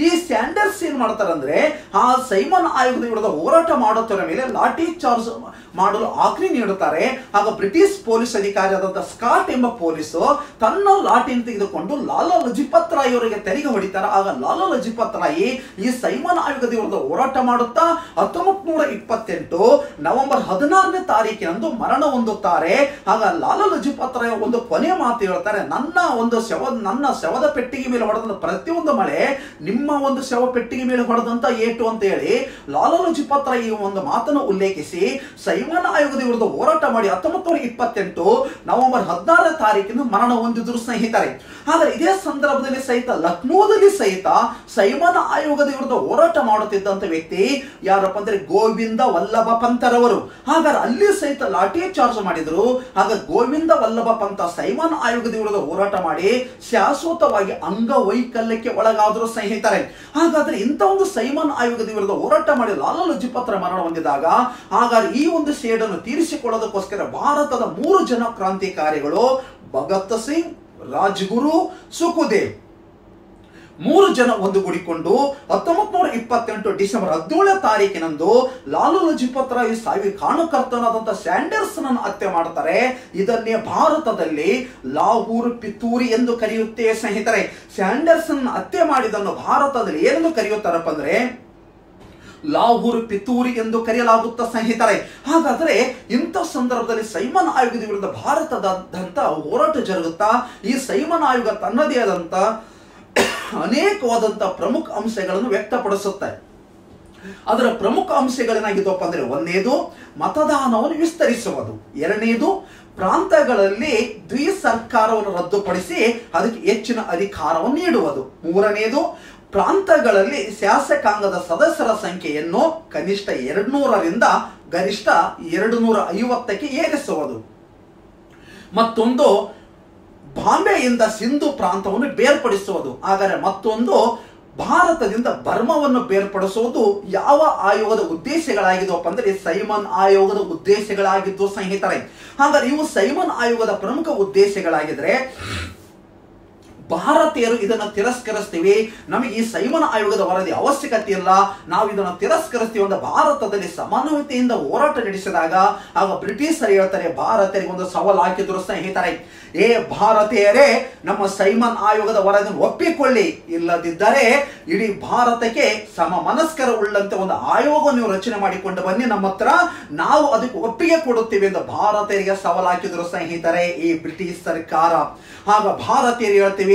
ಈ ಸ್ಯಾಂಡರ್ಸ್ ಏನ್ ಮಾಡ್ತಾರೆ ಅಂದ್ರೆ ಆ ಸೈಮನ್ ಆಯೋಗದ ವಿರುದ್ಧ ಹೋರಾಟ ಮಾಡುತ್ತಿರುವ ಮೇಲೆ ಲಾಠಿ ಚಾರ್ಜ್ ಮಾಡಲು ಆಜ್ಞೆ ನೀಡುತ್ತಾರೆ. ಆಗ ಬ್ರಿಟಿಷ್ ಪೊಲೀಸ್ ಅಧಿಕಾರಿಯಾದಂತಹ ಸ್ಕಾಟ್ ಎಂಬ ಪೊಲೀಸು ತನ್ನ ಲಾಠಿಯನ್ನು ತೆಗೆದುಕೊಂಡು ಲಾಲಾ ಲಜಪತ್ ರಾಯ್ ಅವರಿಗೆ ತೆರಿಗೆ ಹೊಡಿತಾರೆ. ಆಗ ಲಾಲಾ ಲಜಪತ್ ರಾಯ್ ಈ ಸೈಮನ್ ಆಯೋಗದ ವಿರುದ್ಧ ಹೋರಾಟ ಮಾಡುತ್ತಾ 1928 ನವೆಂಬರ್ 16ನೇ ತಾರೀಕಿನಂದು ಮರಣ ಹೊಂದುತ್ತಾರೆ. ಆಗ ಲಾಲಾ ಲಜಪತ್ ರಾಯ್ ಒಂದು ಕೊನೆ ಮಾತು ಹೇಳ್ತಾರೆ, ನನ್ನ ಶವದ ಪೆಟ್ಟಿಗೆ ಮೇಲೆ ಹೊಡೆದ ಪ್ರತಿಯೊಂದು ಮಳೆ ನಿಮ್ಮ ಒಂದು ಶವ ಪೆಟ್ಟಿಗೆ ಮೇಲೆ ಹೊಡೆದಂತ ಏಟು ಅಂತ ಹೇಳಿ ಲಾಲಾ ಲಜಪತ್ ರಾಯ್ ಈ ಒಂದು ಮಾತನ್ನು ಉಲ್ಲೇಖಿಸಿ ಸೈಮನ್ ಆಯೋಗದ ವಿರುದ್ಧ ಹೋರಾಟ ಮಾಡಿ 1928 ನವೆಂಬರ್ 16ನೇ ತಾರೀಕಿನ ಮರಣ ಹೊಂದಿದ್ರು ಸ್ನೇಹಿತರೆ. ಆದರೆ ಇದೇ ಸಂದರ್ಭದಲ್ಲಿ ಸಹಿತ ಲಕ್ನೋದಲ್ಲಿ ಸಹಿತ ಸೈಮನ್ ಆಯೋಗದ ವಿರುದ್ಧ ಹೋರಾಟ ಮಾಡುತ್ತಿದ್ದಂತ ವ್ಯಕ್ತಿ ಯಾರಪ್ಪ ಅಂದ್ರೆ ಗೋವಿಂದ ವಲ್ಲಭ ಪಂತರವರು. ಹಾಗಾದ್ರೆ ಅಲ್ಲಿ ಸಹಿತ ಲಾಠಿ ಚಾರ್ಜ್ ಮಾಡಿದ್ರು. ಆಗ ಗೋವಿಂದ ವಲ್ಲಭ ಪಂತ ಸೈಮನ್ ಆಯೋಗದ ವಿರುದ್ಧ ಹೋರಾಟ ಮಾಡಿ ಶಾಶ್ವತವಾಗಿ ಅಂಗವೈಕಲ್ಯಕ್ಕೆ ಒಳಗಾದ್ರು ಸ್ನೇಹಿತರೆ. ಹಾಗಾದ್ರೆ ಇಂಥ ಒಂದು ಸೈಮನ್ ಆಯೋಗದ ವಿರುದ್ಧ ಹೋರಾಟ ಮಾಡಿ ಲಾಲಾ ಲಜಪತ್ ರಾಯ್ ಮರಣ ಹೊಂದಿದಾಗ ಹಾಗಾದ್ರೆ ಈ ಒಂದು ಸೇಡನ್ನು ತೀರಿಸಿಕೊಳ್ಳೋದಕ್ಕೋಸ್ಕರ ಭಾರತದ 3 ಜನ ಕ್ರಾಂತಿಕಾರಿಗಳು ಭಗತ್ ಸಿಂಗ್, ರಾಜ್ಗುರು, ಸುಖದೇವ್ 3 ಜನ ಒಂದುಗೂಡಿಕೊಂಡು 1928 ಡಿಸೆಂಬರ್ 17ನೇ ತಾರೀಕಿನಂದು ಲಾಲಾ ಲಜಪತ್ ರಾಯ್ ಸಾವಿಗೆ ಕಾರಣಕರ್ತನಾದಂತಹ ಸ್ಯಾಂಡರ್ಸ್ ನನ್ನು ಹತ್ಯೆ ಮಾಡ್ತಾರೆ. ಇದನ್ನೇ ಭಾರತದಲ್ಲಿ ಲಾಹೋರ್ ಪಿತೂರಿ ಎಂದು ಕರೆಯುತ್ತೇವೆ ಸ್ನೇಹಿತರೆ. ಸ್ಯಾಂಡರ್ಸ್ ಹತ್ಯೆ ಮಾಡಿದನ್ನು ಭಾರತದಲ್ಲಿ ಏನೆಂದು ಕರೆಯುತ್ತಾರಪ್ಪ ಅಂದ್ರೆ ಲಾಹೋರ್ ಪಿತೂರಿ ಎಂದು ಕರೆಯಲಾಗುತ್ತ ಸ್ನೇಹಿತರೆ. ಹಾಗಾದ್ರೆ ಇಂಥ ಸಂದರ್ಭದಲ್ಲಿ ಸೈಮನ್ ಆಯೋಗದ ವಿರುದ್ಧ ಭಾರತದಾದ್ಯಂತ ಹೋರಾಟ ಜರುಗುತ್ತಾ ಈ ಸೈಮನ್ ಆಯೋಗ ತನ್ನದೇ ಆದಂತ ಅನೇಕವಾದಂತಹ ಪ್ರಮುಖ ಅಂಶಗಳನ್ನು ವ್ಯಕ್ತಪಡಿಸುತ್ತೆ. ಅದರ ಪ್ರಮುಖ ಅಂಶಗಳೇನಾಗಿದ್ದಪ್ಪ ಅಂದ್ರೆ ಒಂದನೇದು ಮತದಾನವನ್ನು ವಿಸ್ತರಿಸುವುದು, ಎರಡನೇದು ಪ್ರಾಂತಗಳಲ್ಲಿ ದ್ವಿ ಸರ್ಕಾರವನ್ನು ರದ್ದುಪಡಿಸಿ ಅದಕ್ಕೆ ಹೆಚ್ಚಿನ ಅಧಿಕಾರವನ್ನು ನೀಡುವುದು, ಮೂರನೇದು ಪ್ರಾಂತಗಳಲ್ಲಿ ಶಾಸಕಾಂಗದ ಸದಸ್ಯರ ಸಂಖ್ಯೆಯನ್ನು ಕನಿಷ್ಠ 200ರಿಂದ ಗರಿಷ್ಠ 250ಕ್ಕೆ ಏರಿಸುವುದು, ಮತ್ತೊಂದು ಬಾಂಬೆಯಿಂದ ಸಿಂಧು ಪ್ರಾಂತವನ್ನು ಬೇರ್ಪಡಿಸುವುದು. ಹಾಗಾದರೆ ಮತ್ತೊಂದು ಭಾರತದಿಂದ ಬರ್ಮಾವನ್ನು ಬೇರ್ಪಡಿಸುವುದು ಯಾವ ಆಯೋಗದ ಉದ್ದೇಶಗಳಾಗಿದ್ದವಪ್ಪ ಅಂದ್ರೆ ಸೈಮನ್ ಆಯೋಗದ ಉದ್ದೇಶಗಳಾಗಿದ್ದು ಸ್ನೇಹಿತರೆ. ಹಾಗಾದ್ರೆ ಇವು ಸೈಮನ್ ಆಯೋಗದ ಪ್ರಮುಖ ಉದ್ದೇಶಗಳಾಗಿದ್ರೆ ಭಾರತೀಯರು ಇದನ್ನು ತಿರಸ್ಕರಿಸ್ತೀವಿ, ನಮಗೆ ಈ ಸೈಮನ್ ಆಯೋಗದ ವರದಿ ಅವಶ್ಯಕತೆ ಇಲ್ಲ, ನಾವು ಇದನ್ನು ತಿರಸ್ಕರಿಸ್ತೀವಿ ಅಂತ ಭಾರತದಲ್ಲಿ ಸಮಾನತೆಯಿಂದ ಹೋರಾಟ ನಡೆಸಿದಾಗ ಆಗ ಬ್ರಿಟಿಷರು ಹೇಳ್ತಾರೆ, ಭಾರತೀಯರಿಗೆ ಒಂದು ಸವಾಲು ಹಾಕಿದ್ರು ಸ್ನೇಹಿತರೆ, ಏ ಭಾರತೀಯರೇ ನಮ್ಮ ಸೈಮನ್ ಆಯೋಗದ ವರದಿಯನ್ನು ಒಪ್ಪಿಕೊಳ್ಳಿ, ಇಲ್ಲದಿದ್ದರೆ ಇಡೀ ಭಾರತಕ್ಕೆ ಸಮ ಮನಸ್ಕರ ಉಳ್ಳಂತೆ ಒಂದು ಆಯೋಗವನ್ನು ನೀವು ರಚನೆ ಮಾಡಿಕೊಂಡು ಬನ್ನಿ ನಮ್ಮ ಹತ್ರ, ನಾವು ಅದಕ್ಕೆ ಒಪ್ಪಿಗೆ ಕೊಡುತ್ತೀವಿ ಎಂದು ಭಾರತೀಯರಿಗೆ ಸವಾಲು ಹಾಕಿದ್ರು ಸ್ನೇಹಿತರೆ ಈ ಬ್ರಿಟಿಷ್ ಸರ್ಕಾರ. ಆಗ ಭಾರತೀಯರು ಹೇಳ್ತೀವಿ,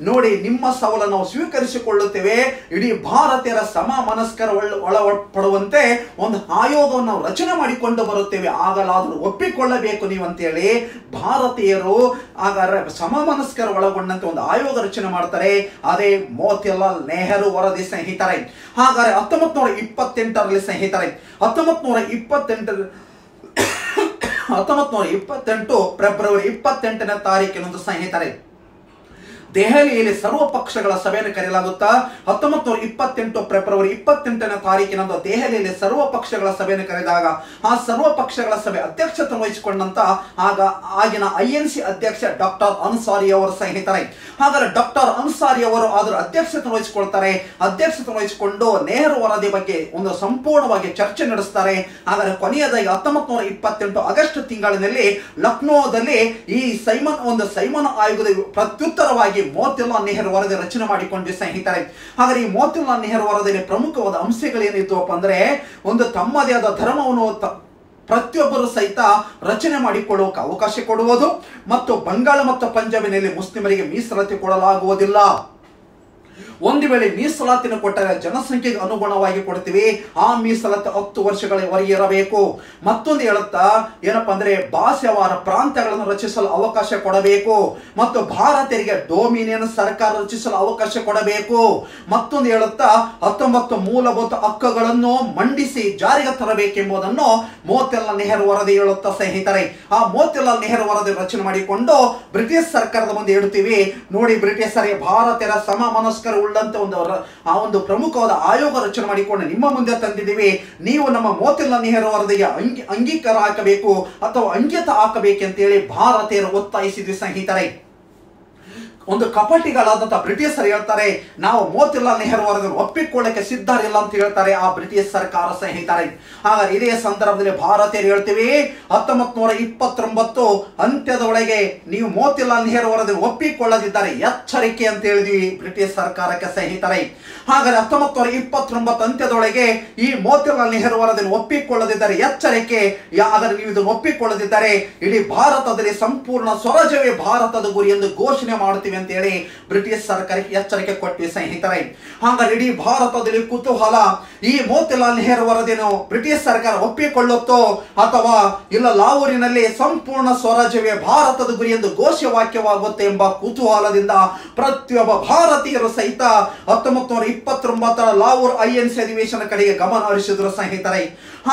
ನೋಡಿ ನಿಮ್ಮ ಸವಾಲನ್ನು ನಾವು ಸ್ವೀಕರಿಸಿಕೊಳ್ಳುತ್ತೇವೆ, ಇಡೀ ಭಾರತೀಯರ ಸಮ ಮನಸ್ಕರ ಒಳಪಡುವಂತೆ ಒಂದು ಆಯೋಗವನ್ನು ನಾವು ರಚನೆ ಮಾಡಿಕೊಂಡು ಬರುತ್ತೇವೆ, ಆಗಲಾದರೂ ಒಪ್ಪಿಕೊಳ್ಳಬೇಕು ನೀವು ಅಂತೇಳಿ ಭಾರತೀಯರು ಆಗ ಸಮ ಮನಸ್ಕರ ಒಳಗೊಂಡಂತೆ ಒಂದು ಆಯೋಗ ರಚನೆ ಮಾಡ್ತಾರೆ. ಅದೇ ಮೋತಿಲಾಲ್ ನೆಹರು ವರದಿ ಸ್ನೇಹಿತರೆ. ಹಾಗಾದ್ರೆ 1928ರಲ್ಲಿ ಸ್ನೇಹಿತರೆ 1928 ಫೆಬ್ರವರಿ 28ನೇ ತಾರೀಕಿನಂದು ಸ್ನೇಹಿತರೆ ದೆಹಲಿಯಲ್ಲಿ ಸರ್ವ ಪಕ್ಷಗಳ ಸಭೆಯನ್ನು ಕರೆಯಲಾಗುತ್ತಾ. 1928 ಫೆಬ್ರವರಿ 28ನೇ ತಾರೀಕಿನಂದು ದೆಹಲಿಯಲ್ಲಿ ಸರ್ವ ಪಕ್ಷಗಳ ಸಭೆಯನ್ನು ಕರೆದಾಗ ಆ ಸರ್ವ ಪಕ್ಷಗಳ ಸಭೆ ಅಧ್ಯಕ್ಷತೆ ವಹಿಸಿಕೊಂಡಂತ ಆಗಿನ INC ಅಧ್ಯಕ್ಷ ಡಾಕ್ಟರ್ ಅನ್ಸಾರಿ ಅವರು ಸ್ನೇಹಿತರೆ. ಹಾಗಾದ್ರೆ ಡಾಕ್ಟರ್ ಅನ್ಸಾರಿ ಅವರು ಅದರ ಅಧ್ಯಕ್ಷತೆ ವಹಿಸಿಕೊಳ್ತಾರೆ. ಅಧ್ಯಕ್ಷತೆ ವಹಿಸಿಕೊಂಡು ನೆಹರು ವರದಿ ಬಗ್ಗೆ ಒಂದು ಸಂಪೂರ್ಣವಾಗಿ ಚರ್ಚೆ ನಡೆಸ್ತಾರೆ. ಹಾಗಾದ್ರೆ ಕೊನೆಯದಾಗಿ 1928 ಆಗಸ್ಟ್ ತಿಂಗಳಿನಲ್ಲಿ ಲಕ್ನೋದಲ್ಲಿ ಈ ಸೈಮನ್ ಆಯೋಗದ ಪ್ರತ್ಯುತ್ತರವಾಗಿ ಮೋತಿಲಾಲ್ ನೆಹರು ವರದಿ ರಚನೆ ಮಾಡಿಕೊಂಡ್ವಿ ಸ್ನೇಹಿತರೆ. ಹಾಗಾದ್ರೆ ಈ ಮೋತಿಲಾಲ್ ನೆಹರು ವರದಿಯಲ್ಲಿ ಪ್ರಮುಖವಾದ ಅಂಶಗಳೇನಿದ್ವಪ್ಪ ಅಂದ್ರೆ ಒಂದು ತಮ್ಮದೇ ಆದ ಧರ್ಮವನ್ನು ಪ್ರತಿಯೊಬ್ಬರು ಸಹಿತ ರಚನೆ ಮಾಡಿಕೊಳ್ಳುವ ಅವಕಾಶ ಕೊಡುವುದು ಮತ್ತು ಬಂಗಾಳ ಮತ್ತು ಪಂಜಾಬಿನಲ್ಲಿ ಮುಸ್ಲಿಮರಿಗೆ ಮೀಸಲಾತಿ ಕೊಡಲಾಗುವುದಿಲ್ಲ. ಒಂದು ವೇಳೆ ಮೀಸಲಾತಿನ ಕೊಟ್ಟರೆ ಜನಸಂಖ್ಯೆಗೆ ಅನುಗುಣವಾಗಿ ಕೊಡ್ತೀವಿ, ಆ ಮೀಸಲಾತಿ 10 ವರ್ಷಗಳವರೆಗೆ ಇರಬೇಕು. ಮತ್ತೊಂದು ಹೇಳುತ್ತಾ ಏನಪ್ಪಾ ಅಂದ್ರೆ ಭಾಷಾವಾರ ಪ್ರಾಂತ್ಯಗಳನ್ನು ರಚಿಸಲು ಅವಕಾಶ ಕೊಡಬೇಕು ಮತ್ತು ಭಾರತೀಯರಿಗೆ ಡೊಮಿನಿಯನ್ ಸರ್ಕಾರ ರಚಿಸಲು ಅವಕಾಶ ಕೊಡಬೇಕು. ಮತ್ತೊಂದು ಹೇಳುತ್ತಾ 19 ಮೂಲಭೂತ ಹಕ್ಕುಗಳನ್ನು ಮಂಡಿಸಿ ಜಾರಿಗೆ ತರಬೇಕೆಂಬುದನ್ನು ಮೋತಿಲಾಲ್ ನೆಹರು ವರದಿ ಹೇಳುತ್ತಾ ಸ್ನೇಹಿತರೆ. ಆ ಮೋತಿಲಾಲ್ ನೆಹರು ವರದಿ ರಚನೆ ಮಾಡಿಕೊಂಡು ಬ್ರಿಟಿಷ್ ಸರ್ಕಾರದ ಮುಂದೆ ಇಡ್ತೀವಿ, ನೋಡಿ ಬ್ರಿಟಿಷರಿಗೆ ಭಾರತೀಯರ ಸಮ ಮನಸ್ಕರ ಉಳ್ಳಂತೆ ಒಂದು ಪ್ರಮುಖವಾದ ಆಯೋಗ ರಚನೆ ಮಾಡಿಕೊಂಡು ನಿಮ್ಮ ಮುಂದೆ ತಂದಿದ್ದೀವಿ, ನೀವು ನಮ್ಮ ಮೋತಿಲಾಲ್ ನೆಹರು ವರದಿಗೆ ಅಂಗೀಕಾರ ಹಾಕಬೇಕು ಅಥವಾ ಅಂಕಿತ ಹಾಕಬೇಕಂತೇಳಿ ಭಾರತೀಯರು ಒತ್ತಾಯಿಸಿದ್ವಿ ಸ್ನೇಹಿತರೆ. ಒಂದು ಕಪಟಿಗಳಾದಂತಹ ಬ್ರಿಟಿಷರು ಹೇಳ್ತಾರೆ, ನಾವು ಮೋತಿಲಾಲ್ ನೆಹರು ಅವರನ್ನು ಒಪ್ಪಿಕೊಳ್ಳಕ್ಕೆ ಸಿದ್ಧರಿಲ್ಲ ಅಂತ ಹೇಳ್ತಾರೆ ಆ ಬ್ರಿಟಿಷ್ ಸರ್ಕಾರ ಸ್ನೇಹಿತರೆ. ಹಾಗಾದ್ರೆ ಇದೇ ಸಂದರ್ಭದಲ್ಲಿ ಭಾರತೀಯರು ಹೇಳ್ತೀವಿ 1929 ಅಂತ್ಯದ ಒಳಗೆ ನೀವು ಮೋತಿಲಾಲ್ ನೆಹರು ಅವರನ್ನು ಒಪ್ಪಿಕೊಳ್ಳದಿದ್ದಾರೆ ಎಚ್ಚರಿಕೆ ಅಂತ ಹೇಳಿದ್ವಿ ಬ್ರಿಟಿಷ್ ಸರ್ಕಾರಕ್ಕೆ ಸ್ನೇಹಿತರೆ. ಹಾಗಾದ್ರೆ 1929 ಅಂತ್ಯದೊಳಗೆ ಈ ಮೋತಿಲಾಲ್ ನೆಹರು ಅವರನ್ನು ಒಪ್ಪಿಕೊಳ್ಳದಿದ್ದಾರೆ ಎಚ್ಚರಿಕೆ. ಆದರೆ ನೀವು ಇದನ್ನು ಒಪ್ಪಿಕೊಳ್ಳದಿದ್ದರೆ ಇಡೀ ಭಾರತದಲ್ಲಿ ಸಂಪೂರ್ಣ ಸ್ವರಾಜ್ಯವೇ ಭಾರತದ ಗುರಿ ಎಂದು ಘೋಷಣೆ ಮಾಡುತ್ತೀವಿ ಅಂತ ಹೇಳಿ ಬ್ರಿಟಿಷ್ ಸರ್ಕಾರಕ್ಕೆ ಎಚ್ಚರಿಕೆ ಕೊಟ್ವಿ ಸ್ನೇಹಿತರೆ. ಹಾಗಾದ್ರೆ ಇಡೀ ಭಾರತದಲ್ಲಿ ಕುತೂಹಲ, ಈ ಮೋತಿಲಾಲ್ ನೆಹರು ವರದಿಯನ್ನು ಬ್ರಿಟಿಷ್ ಸರ್ಕಾರ ಒಪ್ಪಿಕೊಳ್ಳುತ್ತೋ ಅಥವಾ ಇಲ್ಲ ಲಾಹೋರಿನಲ್ಲಿ ಸಂಪೂರ್ಣ ಸ್ವರಾಜ್ಯವೇ ಭಾರತದ ಗುರಿ ಎಂದು ಘೋಷವಾಕ್ಯವಾಗುತ್ತೆ ಎಂಬ ಕುತೂಹಲದಿಂದ ಪ್ರತಿಯೊಬ್ಬ ಭಾರತೀಯರು ಸಹಿತ 1929 ಲಾಹೋರ್ INC ಅಧಿವೇಶನ ಕಡೆಗೆ ಗಮನ ಹರಿಸಿದ್ರು ಸ್ನೇಹಿತರೆ.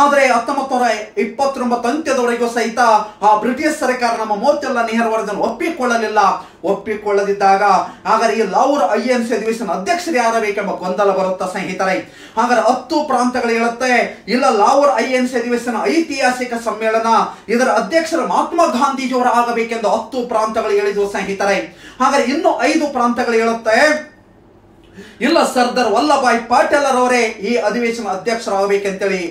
ಆದರೆ 1929 ಅಂತ್ಯದವರೆಗೂ ಸಹಿತ ಆ ಬ್ರಿಟಿಷ್ ಸರ್ಕಾರ ನಮ್ಮ ಮೋತಿಲಾಲ್ ನೆಹರು ವರದಿಯನ್ನು ಒಪ್ಪಿಕೊಳ್ಳದಿದ್ದಾಗ ಹಾಗಾದ್ರೆ ಈ ಲಾಹೋರ್ INC ಅಧಿವೇಶನ ಅಧ್ಯಕ್ಷರು ಯಾರಬೇಕೆಂಬ ಗೊಂದಲ ಬರುತ್ತಾ ಸ್ನೇಹಿತರೆ. ಹಾಗಾದ್ರೆ 10 ಪ್ರಾಂತಗಳು ಹೇಳುತ್ತೆ ಇಲ್ಲ ಲಾಹೋರ್ INC ಅಧಿವೇಶನ ಐತಿಹಾಸಿಕ ಸಮ್ಮೇಳನ, ಇದರ ಅಧ್ಯಕ್ಷರು ಮಹಾತ್ಮ ಗಾಂಧೀಜಿಯವರು ಆಗಬೇಕೆಂದು 10 ಪ್ರಾಂತಗಳು ಹೇಳಿದ್ವು ಸ್ನೇಹಿತರೆ. ಹಾಗಾದ್ರೆ ಇನ್ನು 5 ಪ್ರಾಂತಗಳು ಹೇಳುತ್ತೆ ಇಲ್ಲ ಸರ್ದಾರ್ ವಲ್ಲಭಾಯ್ ಪಟೇಲ್ ಅವರೇ ಈ ಅಧಿವೇಶನ ಅಧ್ಯಕ್ಷರಾಗಬೇಕಂತೇಳಿ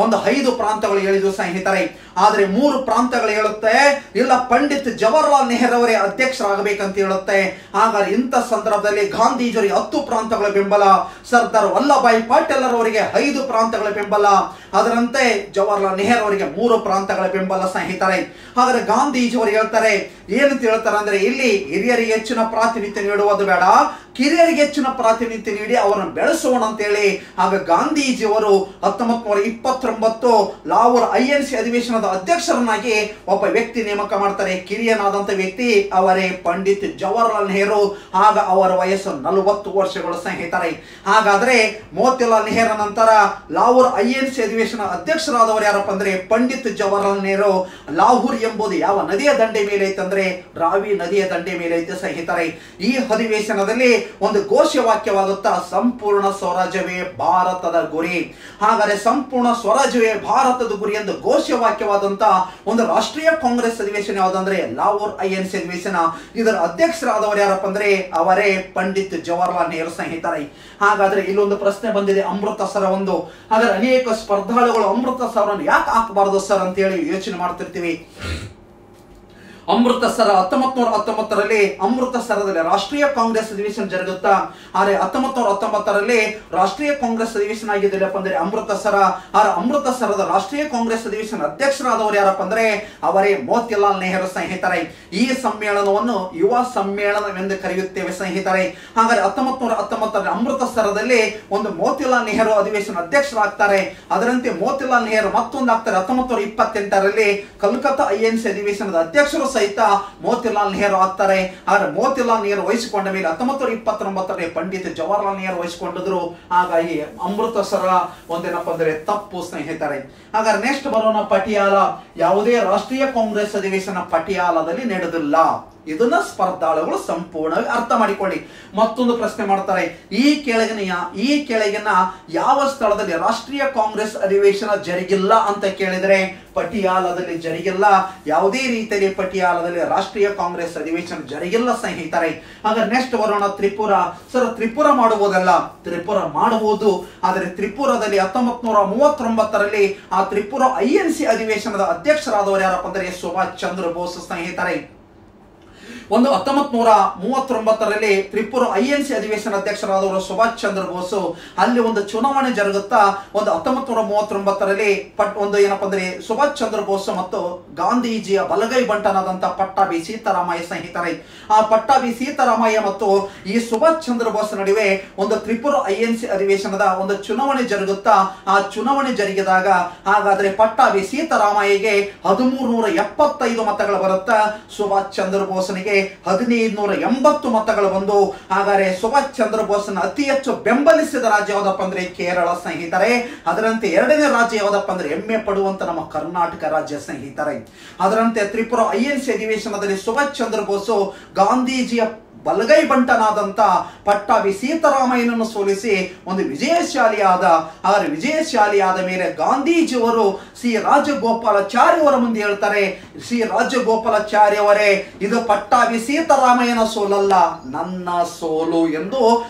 ಒಂದು 5 ಪ್ರಾಂತಗಳು ಹೇಳಿದ್ವು ಸ್ನೇಹಿತರೆ. ಆದ್ರೆ 3 ಪ್ರಾಂತಗಳು ಹೇಳುತ್ತೆ ಇಲ್ಲ ಪಂಡಿತ್ ಜವಾಹರ್ಲಾಲ್ ನೆಹರು ಅವರೇ ಅಧ್ಯಕ್ಷರಾಗಬೇಕಂತ ಹೇಳುತ್ತೆ. ಹಾಗಾದ್ರೆ ಇಂಥ ಸಂದರ್ಭದಲ್ಲಿ ಗಾಂಧೀಜಿಯವರಿಗೆ 10 ಪ್ರಾಂತಗಳ ಬೆಂಬಲ, ಸರ್ದಾರ್ ವಲ್ಲಭಾಯ್ ಪಟೇಲ್ ಅವರಿಗೆ 5 ಪ್ರಾಂತಗಳ ಬೆಂಬಲ, ಅದರಂತೆ ಜವಾಹರ್ಲಾಲ್ ನೆಹರು ಅವರಿಗೆ 3 ಪ್ರಾಂತಗಳ ಬೆಂಬಲ ಸ್ನೇಹಿತರೆ. ಹಾಗಾದ್ರೆ ಗಾಂಧೀಜಿಯವರು ಹೇಳ್ತಾರೆ ಏನಂತ ಹೇಳ್ತಾರೆ ಅಂದ್ರೆ ಇಲ್ಲಿ ಹಿರಿಯರಿಗೆ ಹೆಚ್ಚಿನ ಪ್ರಾತಿನಿಧ್ಯ ನೀಡುವುದು ಬೇಡ, ಕಿರಿಯರಿಗೆ ಹೆಚ್ಚಿನ ಪ್ರಾತಿನಿಧ್ಯ ನೀಡಿ ಅವರನ್ನು ಬೆಳೆಸೋಣ ಅಂತ ಹೇಳಿ ಆಗ ಗಾಂಧೀಜಿಯವರು 1929 ಲಾಹೋರ್ INC ಅಧಿವೇಶನದ ಅಧ್ಯಕ್ಷರನ್ನಾಗಿ ಒಬ್ಬ ವ್ಯಕ್ತಿ ನೇಮಕ ಮಾಡ್ತಾರೆ. ಕಿರಿಯನಾದಂತ ವ್ಯಕ್ತಿ ಅವರೇ ಪಂಡಿತ್ ಜವಾಹರ್ಲಾಲ್ ನೆಹರು. ಆಗ ಅವರ ವಯಸ್ಸು 40 ವರ್ಷಗಳು ಸ್ನೇಹಿತರೆ. ಹಾಗಾದ್ರೆ ಮೋತಿಲಾಲ್ ನೆಹರು ನಂತರ ಲಾಹೋರ್ INC ಅಧಿವೇಶನ ಅಧ್ಯಕ್ಷರಾದವರು ಯಾರಪ್ಪ ಅಂದ್ರೆ ಪಂಡಿತ್ ಜವಾಹರ್ಲಾಲ್ ನೆಹರು. ಲಾಹೋರ್ ಎಂಬುದು ಯಾವ ನದಿಯ ದಂಡೆ ಮೇಲೆ ಐತೆ ಅಂದ್ರೆ ರಾವಿ ನದಿಯ ದಂಡೆ ಮೇಲೆ ಐತೆ ಸ್ನೇಹಿತರೆ. ಈ ಅಧಿವೇಶನದಲ್ಲಿ ಒಂದು ಘೋಷವಾಕ್ಯವಾಗುತ್ತಾ ಸಂಪೂರ್ಣ ಸ್ವರಾಜ್ಯವೇ ಭಾರತದ ಗುರಿ. ಹಾಗಾದ್ರೆ ಸಂಪೂರ್ಣ ಸ್ವರಾಜ್ಯವೇ ಭಾರತದ ಗುರಿ ಎಂದು ಘೋಷವಾಕ್ಯವಾದಂತ ಒಂದು ರಾಷ್ಟ್ರೀಯ ಕಾಂಗ್ರೆಸ್ ಅಧಿವೇಶನ ಯಾವುದಂದ್ರೆ ಲಾಹೋರ್ INC ಅಧಿವೇಶನ. ಇದರ ಅಧ್ಯಕ್ಷರಾದವರು ಯಾರಪ್ಪ ಅಂದ್ರೆ ಅವರೇ ಪಂಡಿತ್ ಜವಾಹರ್ಲಾಲ್ ನೆಹರು ಸ್ನೇಹಿತರೆ. ಹಾಗಾದ್ರೆ ಇಲ್ಲೊಂದು ಪ್ರಶ್ನೆ ಬಂದಿದೆ ಅಮೃತಸರ ಒಂದು. ಹಾಗಾದ್ರೆ ಅನೇಕ ಸ್ಪರ್ಧಾಳುಗಳು ಅಮೃತಸರವನ್ನು ಯಾಕೆ ಹಾಕಬಾರದು ಸರ್ ಅಂತ ಹೇಳಿ ಯೋಚನೆ ಮಾಡ್ತಿರ್ತೀವಿ. ಅಮೃತಸರ 1919ರಲ್ಲಿ ಅಮೃತಸರದಲ್ಲಿ ರಾಷ್ಟ್ರೀಯ ಕಾಂಗ್ರೆಸ್ ಅಧಿವೇಶನ ಜರುಗುತ್ತಾ. ಆದರೆ 1919ರಲ್ಲಿ ರಾಷ್ಟ್ರೀಯ ಕಾಂಗ್ರೆಸ್ ಅಧಿವೇಶನ ಆಗಿದ್ದಲ್ಲಪ್ಪ ಅಂದ್ರೆ ಅಮೃತಸರ. ಅಮೃತಸರದ ರಾಷ್ಟ್ರೀಯ ಕಾಂಗ್ರೆಸ್ ಅಧಿವೇಶನ ಅಧ್ಯಕ್ಷರಾದವರು ಯಾರಪ್ಪ ಅಂದ್ರೆ ಅವರೇ ಮೋತಿಲಾಲ್ ನೆಹರು ಸ್ನೇಹಿತರೆ. ಈ ಸಮ್ಮೇಳನವನ್ನು ಯುವ ಸಮ್ಮೇಳನವೆಂದು ಕರೆಯುತ್ತೇವೆ ಸ್ನೇಹಿತರೆ. ಹಾಗಾದ್ರೆ 1919ರಲ್ಲಿ ಅಮೃತಸರದಲ್ಲಿ ಒಂದು ಮೋತಿಲಾಲ್ ನೆಹರು ಅಧಿವೇಶನ ಅಧ್ಯಕ್ಷರಾಗ್ತಾರೆ. ಅದರಂತೆ ಮೋತಿಲಾಲ್ ನೆಹರು ಮತ್ತೊಂದು ಆಗ್ತಾರೆ 1928ರಲ್ಲಿ ಕಲ್ಕತ್ತಾ INC ಅಧಿವೇಶನದ ಅಧ್ಯಕ್ಷರು ಸಹಿತ ಮೋತಿಲಾಲ್ ನೆಹರು ಆಗ್ತಾರೆ. ಆದ್ರೆ ಮೋತಿಲಾಲ್ ನೆಹರು ವಹಿಸಿಕೊಂಡ ಮೇಲೆ 1929ರಲ್ಲಿ ಪಂಡಿತ್ ಜವಾಹರ್ಲಾಲ್ ನೆಹರು ವಹಿಸಿಕೊಂಡಿದ್ರು. ಹಾಗಾಗಿ ಅಮೃತಸರ ಒಂದೇನಪ್ಪ ಅಂದ್ರೆ ತಪ್ಪು ಸ್ನೇಹಿತರೆ. ಹಾಗಾದ್ರೆ ನೆಕ್ಸ್ಟ್ ಬರೋಣ ಪಟಿಯಾಲ. ಯಾವುದೇ ರಾಷ್ಟ್ರೀಯ ಕಾಂಗ್ರೆಸ್ ಅಧಿವೇಶನ ಪಟಿಯಾಲದಲ್ಲಿ ನಡೆದಿಲ್ಲ. ಇದನ್ನ ಸ್ಪರ್ಧಾಳುಗಳು ಸಂಪೂರ್ಣವಾಗಿ ಅರ್ಥ ಮಾಡಿಕೊಳ್ಳಿ. ಮತ್ತೊಂದು ಪ್ರಶ್ನೆ ಮಾಡ್ತಾರೆ, ಈ ಕೆಳಗಿನ ಯಾವ ಸ್ಥಳದಲ್ಲಿ ರಾಷ್ಟ್ರೀಯ ಕಾಂಗ್ರೆಸ್ ಅಧಿವೇಶನ ಜರುಗಿಲ್ಲ ಅಂತ ಕೇಳಿದ್ರೆ ಪಟಿಯಾಲದಲ್ಲಿ ಜರುಗಿಲ್ಲ. ಯಾವುದೇ ರೀತಿಯಲ್ಲಿ ಪಟಿಯಾಲದಲ್ಲಿ ರಾಷ್ಟ್ರೀಯ ಕಾಂಗ್ರೆಸ್ ಅಧಿವೇಶನ ಜರುಗಿಲ್ಲ ಸ್ನೇಹಿತರೆ. ಹಾಗಾದ್ರೆ ನೆಕ್ಸ್ಟ್ ಬರೋಣ ತ್ರಿಪುರ. ಸರ್ ತ್ರಿಪುರ ಮಾಡುವುದಲ್ಲ, ತ್ರಿಪುರ ಮಾಡಬಹುದು. ಆದರೆ ತ್ರಿಪುರದಲ್ಲಿ 1939ರಲ್ಲಿ ಆ ತ್ರಿಪುರ INC ಅಧಿವೇಶನದ ಅಧ್ಯಕ್ಷರಾದವರು ಯಾರಪ್ಪ ಅಂದ್ರೆ ಸುಭಾಷ್ ಚಂದ್ರ ಬೋಸ್ ಸ್ನೇಹಿತರೆ. ಒಂದು 1939ರಲ್ಲಿ ತ್ರಿಪುರ INC ಅಧಿವೇಶನ ಅಧ್ಯಕ್ಷರಾದವರು ಸುಭಾಷ್ ಚಂದ್ರ ಬೋಸ್. ಅಲ್ಲಿ ಒಂದು ಚುನಾವಣೆ ಜರುಗುತ್ತಾ. ಒಂದು 1939ರಲ್ಲಿ ಒಂದು ಏನಪ್ಪ ಅಂದ್ರೆ ಸುಭಾಷ್ ಚಂದ್ರ ಬೋಸ್ ಮತ್ತು ಗಾಂಧೀಜಿಯ ಬಲಗೈ ಬಂಟನಾದಂತ ಪಟ್ಟಾಭಿ ಸೀತಾರಾಮಯ್ಯ ಸ್ನೇಹಿತರೆ. ಆ ಪಟ್ಟಾಭಿ ಸೀತಾರಾಮಯ್ಯ ಮತ್ತು ಈ ಸುಭಾಷ್ ಚಂದ್ರ ಬೋಸ್ ನಡುವೆ ಒಂದು ತ್ರಿಪುರ INC ಅಧಿವೇಶನದ ಒಂದು ಚುನಾವಣೆ ಜರುಗುತ್ತಾ. ಆ ಚುನಾವಣೆ ಜರುಗಿದಾಗ ಹಾಗಾದ್ರೆ ಪಟ್ಟಾಭಿ ಸೀತಾರಾಮಯ್ಯಗೆ 1375 ಮತಗಳು ಬರುತ್ತಾ. ಸುಭಾಷ್ ಚಂದ್ರ ಬೋಸ್ನಿಗೆ 1580 ಮತಗಳು ಬಂದು. ಹಾಗಾದ್ರೆ ಸುಭಾಷ್ ಚಂದ್ರ ಬೋಸ್ನ ಅತಿ ಹೆಚ್ಚು ಬೆಂಬಲಿಸಿದ ರಾಜ್ಯ ಯಾವ್ದಪ್ಪ ಅಂದ್ರೆ ಕೇರಳ ಸ್ನೇಹಿತರೆ. ಅದರಂತೆ ಎರಡನೇ ರಾಜ್ಯ ಯಾವ್ದಪ್ಪ ಅಂದ್ರೆ ಹೆಮ್ಮೆ ಪಡುವಂತ ನಮ್ಮ ಕರ್ನಾಟಕ ರಾಜ್ಯ ಸ್ನೇಹಿತರೆ. ಅದರಂತೆ ತ್ರಿಪುರ INC ಅಧಿವೇಶನದಲ್ಲಿ ಸುಭಾಷ್ ಚಂದ್ರ ಬೋಸ್ ಗಾಂಧೀಜಿಯ ಬಲಗೈ ಬಂಟನಾದಂಥ ಪಟ್ಟಾಭಿ ಸೀತಾರಾಮಯ್ಯನನ್ನು ಸೋಲಿಸಿ ಒಂದು ವಿಜಯಶಾಲಿಯಾದ. ಆದರೆ ವಿಜಯಶಾಲಿಯಾದ ಮೇಲೆ ಗಾಂಧೀಜಿಯವರು ಸಿ ರಾಜಗೋಪಾಲಾಚಾರಿ ಅವರ ಮುಂದೆ ಹೇಳ್ತಾರೆ, ಸಿ ರಾಜಗೋಪಾಲಾಚಾರಿ ಅವರೇ, ಇದು ಪಟ್ಟಾಭಿ ಸೀತಾರಾಮಯ್ಯನ ಸೋಲಲ್ಲ, ನನ್ನ ಸೋಲು ಎಂದು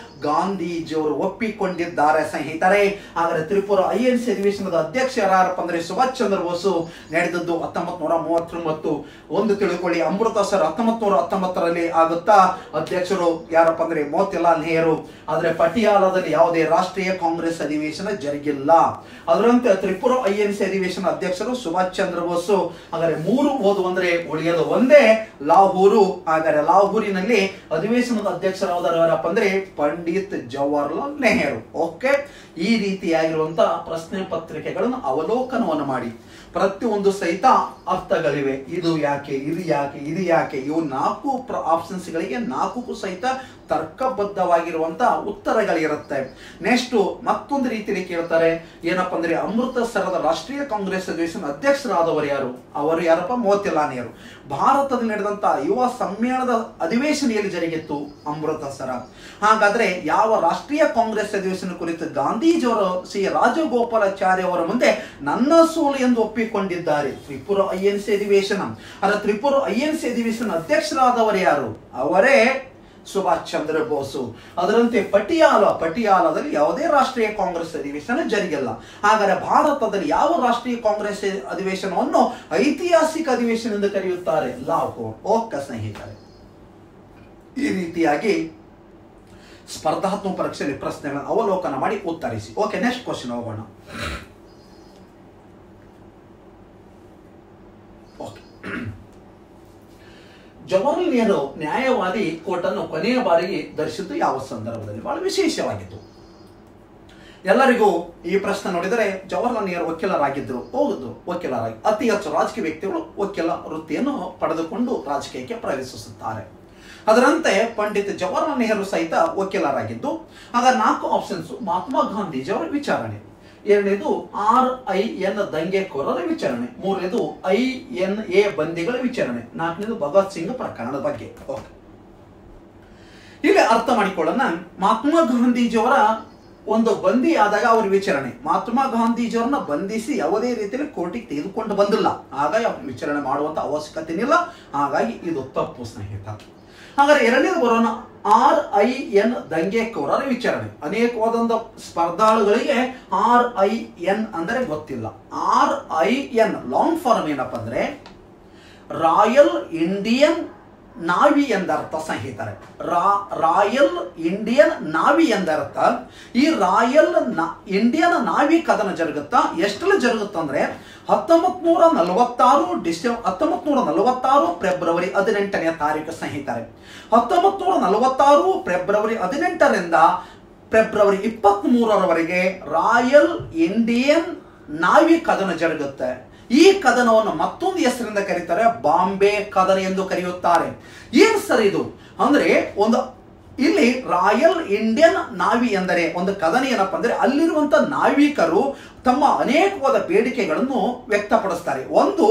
ಗಾಂಧೀಜಿಯವರು ಒಪ್ಪಿಕೊಂಡಿದ್ದಾರೆ ಸ್ನೇಹಿತರೆ. ಆದರೆ ತ್ರಿಪುರ INC ಅಧಿವೇಶನದ ಅಧ್ಯಕ್ಷ ಯಾರಪ್ಪ ಅಂದ್ರೆ ಸುಭಾಷ್ ಚಂದ್ರ ಬೋಸು. ನಡೆದದ್ದು 1939. ಒಂದು ತಿಳ್ಕೊಳ್ಳಿ, ಅಮೃತಸರ್ 1919ರಲ್ಲಿ ಆಗುತ್ತಾ. ಅಧ್ಯಕ್ಷರು ಯಾರಪ್ಪ ಅಂದ್ರೆ ಮೋತಿಲಾಲ್ ನೆಹರು. ಆದರೆ ಪಟಿಯಾಲದಲ್ಲಿ ಯಾವುದೇ ರಾಷ್ಟ್ರೀಯ ಕಾಂಗ್ರೆಸ್ ಅಧಿವೇಶನ ಜರುಗಿಲ್ಲ. ಅದರಂತೆ ತ್ರಿಪುರ INC ಅಧಿವೇಶನ ಅಧ್ಯಕ್ಷರು ಸುಭಾಷ್ ಚಂದ್ರ ಬೋಸು. ಹಾಗಾದ್ರೆ 3 ಓದು ಅಂದ್ರೆ ಉಳಿಯೋದು ಒಂದೇ, ಲಾಹೂರು. ಹಾಗಾದ್ರೆ ಲಾಹೂರಿನಲ್ಲಿ ಅಧಿವೇಶನದ ಅಧ್ಯಕ್ಷರಾದವರು ಯಾರಪ್ಪ ಅಂದ್ರೆ ಪಂಡಿತ್ ಜವಾಹರ್ಲಾಲ್ ನೆಹರು. ಓಕೆ, ಈ ರೀತಿಯಾಗಿರುವಂತಹ ಪ್ರಶ್ನೆ ಪತ್ರಿಕೆಗಳನ್ನು ಅವಲೋಕನವನ್ನು ಮಾಡಿ. ಪ್ರತಿಯೊಂದು ಸಹಿತ ಅರ್ಥಗಳಿವೆ. ಇದು ಯಾಕೆ, ಇದು ಯಾಕೆ, ಇದು ಯಾಕೆ, ಇವು 4 ಆಪ್ಷನ್ಸ್ಗಳಿಗೆ 4ಕ್ಕೂ ಸಹಿತ ತರ್ಕಬದ್ಧವಾಗಿರುವಂತಹ ಉತ್ತರಗಳಿರುತ್ತೆ. ನೆಕ್ಸ್ಟ್ ಮತ್ತೊಂದು ರೀತಿಯಲ್ಲಿ ಕೇಳ್ತಾರೆ, ಏನಪ್ಪಾ ಅಂದ್ರೆ ಅಮೃತಸರದ ರಾಷ್ಟ್ರೀಯ ಕಾಂಗ್ರೆಸ್ ಅಧಿವೇಶನ ಅಧ್ಯಕ್ಷರಾದವರು ಯಾರು? ಅವರು ಯಾರಪ್ಪ? ಮೋತಿಲಾಲ್ ನೆಹರು. ಭಾರತದಲ್ಲಿ ನಡೆದಂತಹ ಯುವ ಸಮ್ಮೇಳನದ ಅಧಿವೇಶನೆಯಲ್ಲಿ ಜರುಗಿತ್ತು ಅಮೃತಸರ. ಹಾಗಾದ್ರೆ ಯಾವ ರಾಷ್ಟ್ರೀಯ ಕಾಂಗ್ರೆಸ್ ಅಧಿವೇಶನ ಕುರಿತು ಗಾಂಧೀಜಿಯವರು ಸಿ ರಾಜಗೋಪಾಲಾಚಾರಿ ಅವರ ಮುಂದೆ ನನ್ನ ಸೋಲು ಎಂದು ಒಪ್ಪಿಕೊಂಡಿದ್ದಾರೆ? ತ್ರಿಪುರ INC ಅಧಿವೇಶನ. ಅದರ ತ್ರಿಪುರ INC ಅಧಿವೇಶನ ಅಧ್ಯಕ್ಷರಾದವರು ಯಾರು? ಅವರೇ ಸುಭಾಷ್ ಚಂದ್ರ ಬೋಸು. ಅದರಂತೆ ಪಟಿಯಾಲದಲ್ಲಿ ಯಾವುದೇ ರಾಷ್ಟ್ರೀಯ ಕಾಂಗ್ರೆಸ್ ಅಧಿವೇಶನ ಜರುಗಿಲ್ಲ. ಹಾಗಾದರೆ ಭಾರತದಲ್ಲಿ ಯಾವ ರಾಷ್ಟ್ರೀಯ ಕಾಂಗ್ರೆಸ್ ಅಧಿವೇಶನವನ್ನು ಐತಿಹಾಸಿಕ ಅಧಿವೇಶನ ಎಂದು ಕರೆಯುತ್ತಾರೆ? ಲಾಹೋರ್. ಓಕೆ ಸ್ನೇಹಿತರೆ, ಈ ರೀತಿಯಾಗಿ ಸ್ಪರ್ಧಾತ್ಮಕ ಪರೀಕ್ಷೆಯಲ್ಲಿ ಪ್ರಶ್ನೆಗಳನ್ನು ಅವಲೋಕನ ಮಾಡಿ ಉತ್ತರಿಸಿ. ಓಕೆ, ನೆಕ್ಸ್ಟ್ ಕ್ವಶನ್ ಹೋಗೋಣ. ಜವಾಹರ್ಲಾಲ್ ನೆಹರು ನ್ಯಾಯವಾದಿ ಕೋಟ್ ಅನ್ನು ಕೊನೆಯ ಬಾರಿಗೆ ಧರಿಸಿದ್ದು ಯಾವ ಸಂದರ್ಭದಲ್ಲಿ? ಬಹಳ ವಿಶೇಷವಾಗಿತ್ತು. ಎಲ್ಲರಿಗೂ ಈ ಪ್ರಶ್ನೆ ನೋಡಿದರೆ ಜವಾಹರ್ಲಾಲ್ ನೆಹರು ವಕೀಲರಾಗಿದ್ದರು. ಹೌದು, ವಕೀಲರಾಗಿ ಅತಿ ಹೆಚ್ಚು ರಾಜಕೀಯ ವ್ಯಕ್ತಿಗಳು ವಕೀಲ ವೃತ್ತಿಯನ್ನು ಪಡೆದುಕೊಂಡು ರಾಜಕೀಯಕ್ಕೆ ಪ್ರವೇಶಿಸುತ್ತಾರೆ. ಅದರಂತೆ ಪಂಡಿತ್ ಜವಾಹರ್ಲಾಲ್ ನೆಹರು ಸಹಿತ ವಕೀಲರಾಗಿದ್ದು. ಆಗ 4 ಆಪ್ಷನ್ಸ್: ಮಹಾತ್ಮ ಗಾಂಧೀಜಿಯವರ ವಿಚಾರಣೆ, ಎರಡನೇದು RIN ದಂಗೆಕೋರರ ವಿಚಾರಣೆ, ಮೂರನೇದು INA ಬಂದಿಗಳ ವಿಚಾರಣೆ, ನಾಲ್ಕನೇದು ಭಗತ್ ಸಿಂಗ್ ಪ್ರಕರಣದ ಬಗ್ಗೆ. ಓಕೆ, ಇಲ್ಲಿ ಅರ್ಥ ಮಾಡಿಕೊಳ್ಳೋಣ. ಮಹಾತ್ಮ ಗಾಂಧೀಜಿಯವರ ಒಂದು ಬಂದಿ ಆದಾಗ ಅವರ ವಿಚಾರಣೆ, ಮಹಾತ್ಮ ಗಾಂಧೀಜಿಯವರನ್ನ ಬಂಧಿಸಿ ಯಾವುದೇ ರೀತಿಯಲ್ಲಿ ಕೋರ್ಟಿಗೆ ತೆಗೆದುಕೊಂಡು ಬಂದಿಲ್ಲ, ಹಾಗಾಗಿ ಅವ್ರ ವಿಚಾರಣೆ ಮಾಡುವಂತ ಅವಶ್ಯಕತೆ ಇಲ್ಲ. ಹಾಗಾಗಿ ಇದು ತಪ್ಪು ಸ್ನೇಹಿತ. ಹಾಗಾದ್ರೆ ಎರಡನೇದು ಬರೋಣ, RIN ದಂಗೆಕೋರರ ವಿಚಾರಣೆ. ಅನೇಕವಾದ ಸ್ಪರ್ಧಾಳುಗಳಿಗೆ RIN ಅಂದ್ರೆ ಗೊತ್ತಿಲ್ಲ. RIN ಲಾಂಗ್ ಫಾರ್ಮ್ ಏನಪ್ಪ ಅಂದ್ರೆ ರಾಯಲ್ ಇಂಡಿಯನ್ ನಾವಿ ಎಂದರ್ಥ ಸ್ನೇಹಿತರೆ. ರಾಯಲ್ ಇಂಡಿಯನ್ ನಾವಿ ಎಂದರ್ಥ. ಈ ರಾಯಲ್ ಇಂಡಿಯನ್ ನಾವಿ ಕದನ ಜರುಗುತ್ತಾ ಎಷ್ಟರಲ್ಲಿ ಜರುಗುತ್ತಂದ್ರೆ 1946 ಫೆಬ್ರವರಿ 18ನೇ ತಾರೀಕು ಸ್ನೇಹಿತರೆ. 1946 ಫೆಬ್ರವರಿ 18ರಿಂದ ಫೆಬ್ರವರಿ 23ರವರೆಗೆ ರಾಯಲ್ ಇಂಡಿಯನ್ ನಾವಿ ಕದನ ಜರುಗುತ್ತೆ. ಈ ಕದನವನ್ನು ಮತ್ತೊಂದು ಹೆಸರಿಂದ ಕರೀತಾರೆ, ಬಾಂಬೆ ಕದನ ಎಂದು ಕರೆಯುತ್ತಾರೆ. ಏನ್ ಸರ್ ಇದು ಅಂದ್ರೆ, ಇಲ್ಲಿ ರಾಯಲ್ ಇಂಡಿಯನ್ ನಾವಿ ಎಂದರೆ ಒಂದು ಕದನ ಏನಪ್ಪ ಅಂದ್ರೆ ಅಲ್ಲಿರುವಂತ ನಾವಿಕರು ತಮ್ಮ ಅನೇಕವಾದ ಬೇಡಿಕೆಗಳನ್ನು ವ್ಯಕ್ತಪಡಿಸ್ತಾರೆ. ಒಂದು,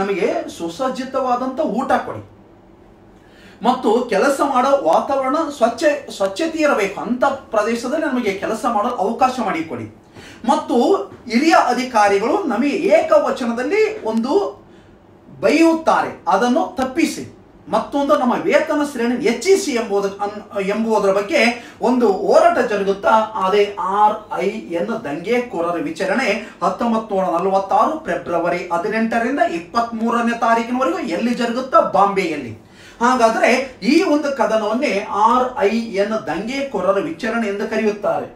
ನಮಗೆ ಸುಸಜ್ಜಿತವಾದಂತ ಊಟ ಕೊಡಿ, ಮತ್ತು ಕೆಲಸ ಮಾಡೋ ವಾತಾವರಣ ಸ್ವಚ್ಛತೆ ಇರಬೇಕು, ಅಂತ ಪ್ರದೇಶದಲ್ಲಿ ನಮಗೆ ಕೆಲಸ ಮಾಡೋ ಅವಕಾಶ ಮಾಡಿಕೊಡಿ, ಮತ್ತು ಹಿರಿಯ ಅಧಿಕಾರಿಗಳು ನಮಗೆ ಏಕವಚನದಲ್ಲಿ ಒಂದು ಬೈಯುತ್ತಾರೆ, ಅದನ್ನು ತಪ್ಪಿಸಿ, ಮತ್ತೊಂದು ನಮ್ಮ ವೇತನ ಶ್ರೇಣಿ ಹೆಚ್ಚಿಸಿ ಎಂಬುದರ ಬಗ್ಗೆ ಒಂದು ಹೋರಾಟ ಜರುಗುತ್ತಾ. ಅದೇ RIN ದಂಗೆಕೋರರ ವಿಚಾರಣೆ 1946 ಫೆಬ್ರವರಿ 18ರಿಂದ 23ನೇ ತಾರೀಕಿನವರೆಗೂ ಎಲ್ಲಿ ಜರುಗುತ್ತಾ? ಬಾಂಬೆಯಲ್ಲಿ. ಹಾಗಾದ್ರೆ ಈ ಒಂದು ಕದನವನ್ನೇ RIN ದಂಗೆಕೋರರ ವಿಚಾರಣೆ ಎಂದು ಕರೆಯುತ್ತಾರೆ.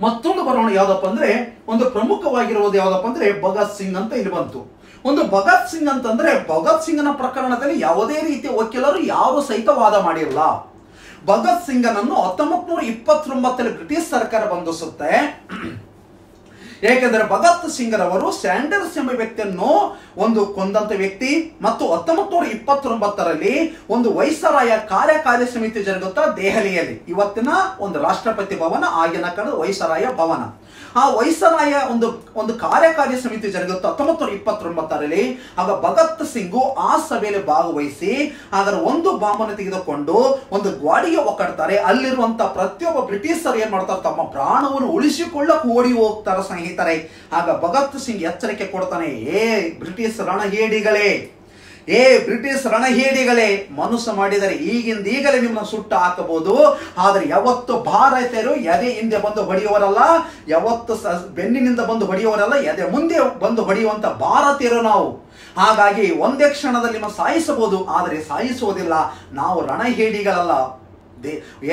ಮತ್ತೊಂದು ಬರೋಣ, ಯಾವ್ದಪ್ಪ ಅಂದ್ರೆ ಒಂದು ಪ್ರಮುಖವಾಗಿರುವುದು ಯಾವ್ದಪ್ಪ ಅಂದ್ರೆ ಭಗತ್ ಸಿಂಗ್ ಅಂತ ಇಲ್ಲಿ ಬಂತು. ಒಂದು ಭಗತ್ ಸಿಂಗ್ ಅಂತಂದ್ರೆ ಭಗತ್ ಸಿಂಗ್ನ ಪ್ರಕರಣದಲ್ಲಿ ಯಾವುದೇ ರೀತಿಯ ವಕೀಲರು ಯಾರು ಸಹಿತ ವಾದ ಮಾಡಿರಲ್ಲ. ಭಗತ್ ಸಿಂಗನನ್ನು 1929ರಲ್ಲಿ ಬ್ರಿಟಿಷ್ ಸರ್ಕಾರ ಬಂಧಿಸುತ್ತೆ. ಏಕೆಂದರೆ ಭಗತ್ ಸಿಂಗ್ ರವರು ಸ್ಯಾಂಡರ್ಸ್ ಎಂಬ ವ್ಯಕ್ತಿಯನ್ನು ಒಂದು ಕೊಂದಂತ ವ್ಯಕ್ತಿ, ಮತ್ತು 1929ರಲ್ಲಿ ಒಂದು ವೈಸರಾಯ ಕಾರ್ಯಕಾರಿ ಸಮಿತಿ ಜರುಗುತ್ತಾ ದೆಹಲಿಯಲ್ಲಿ, ಇವತ್ತಿನ ಒಂದು ರಾಷ್ಟ್ರಪತಿ ಭವನ, ಆಗಿನ ಕಾಲದ ವೈಸರಾಯ ಭವನ. ಆ ವೈಸರಾಯ ಒಂದು ಕಾರ್ಯಕಾರಿ ಸಮಿತಿ ಜರುಗಿತ್ತು 1929ರಲ್ಲಿ. ಆಗ ಭಗತ್ ಸಿಂಗು ಆ ಸಭೆಯಲ್ಲಿ ಭಾಗವಹಿಸಿ ಅದರ ಒಂದು ಬಾಂಬನ್ನು ತೆಗೆದುಕೊಂಡು ಒಂದು ಗಾಡಿಗೆ ಒಕ್ಕಡ್ತಾರೆ. ಅಲ್ಲಿರುವಂತ ಪ್ರತಿಯೊಬ್ಬ ಬ್ರಿಟಿಷರು ಏನ್ ಮಾಡ್ತಾರೆ, ತಮ್ಮ ಪ್ರಾಣವನ್ನು ಉಳಿಸಿಕೊಳ್ಳಕ್ಕೆ ಓಡಿ ಹೋಗ್ತಾರೆ ಸ್ನೇಹಿತರೆ. ಆಗ ಭಗತ್ ಸಿಂಗ್ ಎಚ್ಚರಿಕೆ ಕೊಡ್ತಾನೆ, ಬ್ರಿಟಿಷ್ ರಣಹೇಡಿಗಳೇ, ಮನಸ್ಸು ಮಾಡಿದರೆ ಈಗಲೇ ನಿಮ್ಮನ್ನ ಸುಟ್ಟು ಹಾಕಬಹುದು. ಆದ್ರೆ ಯಾವತ್ತು ಭಾರತೀಯರು ಎದೆ ಹಿಂದೆ ಬಂದು ಹೊಡೆಯುವರಲ್ಲ, ಯಾವತ್ತು ಬೆನ್ನಿನಿಂದ ಬಂದು ಹೊಡೆಯುವರಲ್ಲ, ಎದೆ ಮುಂದೆ ಬಂದು ಹೊಡೆಯುವಂತ ಭಾರತೀಯರು ನಾವು. ಹಾಗಾಗಿ ಒಂದೇ ಕ್ಷಣದಲ್ಲಿ ನಿಮ್ಮ ಸಾಯಿಸಬಹುದು, ಆದರೆ ಸಾಯಿಸುವುದಿಲ್ಲ. ನಾವು ರಣಹೇಡಿಗಳಲ್ಲ,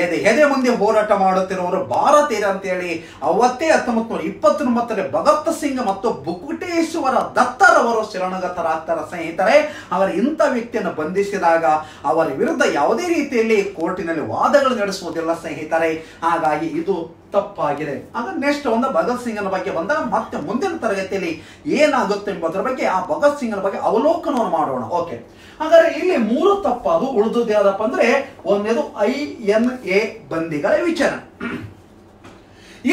ಎದೆ ಮುಂದೆ ಹೋರಾಟ ಮಾಡುತ್ತಿರುವವರು ಭಾರತೀಯರು ಅಂತೇಳಿ ಅವತ್ತೇ 1929ರಲ್ಲಿ ಭಗತ್ ಸಿಂಗ್ ಮತ್ತು ಬುಕುಟೇಶ್ವರ ದತ್ತರವರು ಶರಣಾಗತರಾಗ್ತಾರೆ ಸ್ನೇಹಿತರೆ. ಅವರು ಇಂಥ ವ್ಯಕ್ತಿಯನ್ನು ಬಂಧಿಸಿದಾಗ ಅವರ ವಿರುದ್ಧ ಯಾವುದೇ ರೀತಿಯಲ್ಲಿ ಕೋರ್ಟಿನಲ್ಲಿ ವಾದಗಳು ನಡೆಸುವುದಿಲ್ಲ ಸ್ನೇಹಿತರೆ. ಹಾಗಾಗಿ ಇದು ತಪ್ಪಾಗಿದೆ. ಆಗ ನೆಕ್ಸ್ಟ್ ಒಂದು ಭಗತ್ ಸಿಂಗನ ಬಗ್ಗೆ ಬಂದಾಗ ಮತ್ತೆ ಮುಂದಿನ ತರಗತಿಯಲ್ಲಿ ಏನಾಗುತ್ತೆ ಎಂಬುದರ ಬಗ್ಗೆ ಆ ಭಗತ್ ಸಿಂಗನ ಬಗ್ಗೆ ಅವಲೋಕನವನ್ನು ಮಾಡೋಣ. ಓಕೆ, ಹಾಗಾದ್ರೆ ಇಲ್ಲಿ 3 ತಪ್ಪಾದು. ಉಳಿದುದು ಯಾವ್ದಪ್ಪ ಅಂದ್ರೆ, ಒಂದೇದು INA ಬಂದಿಗಳ ವಿಚಾರಣೆ.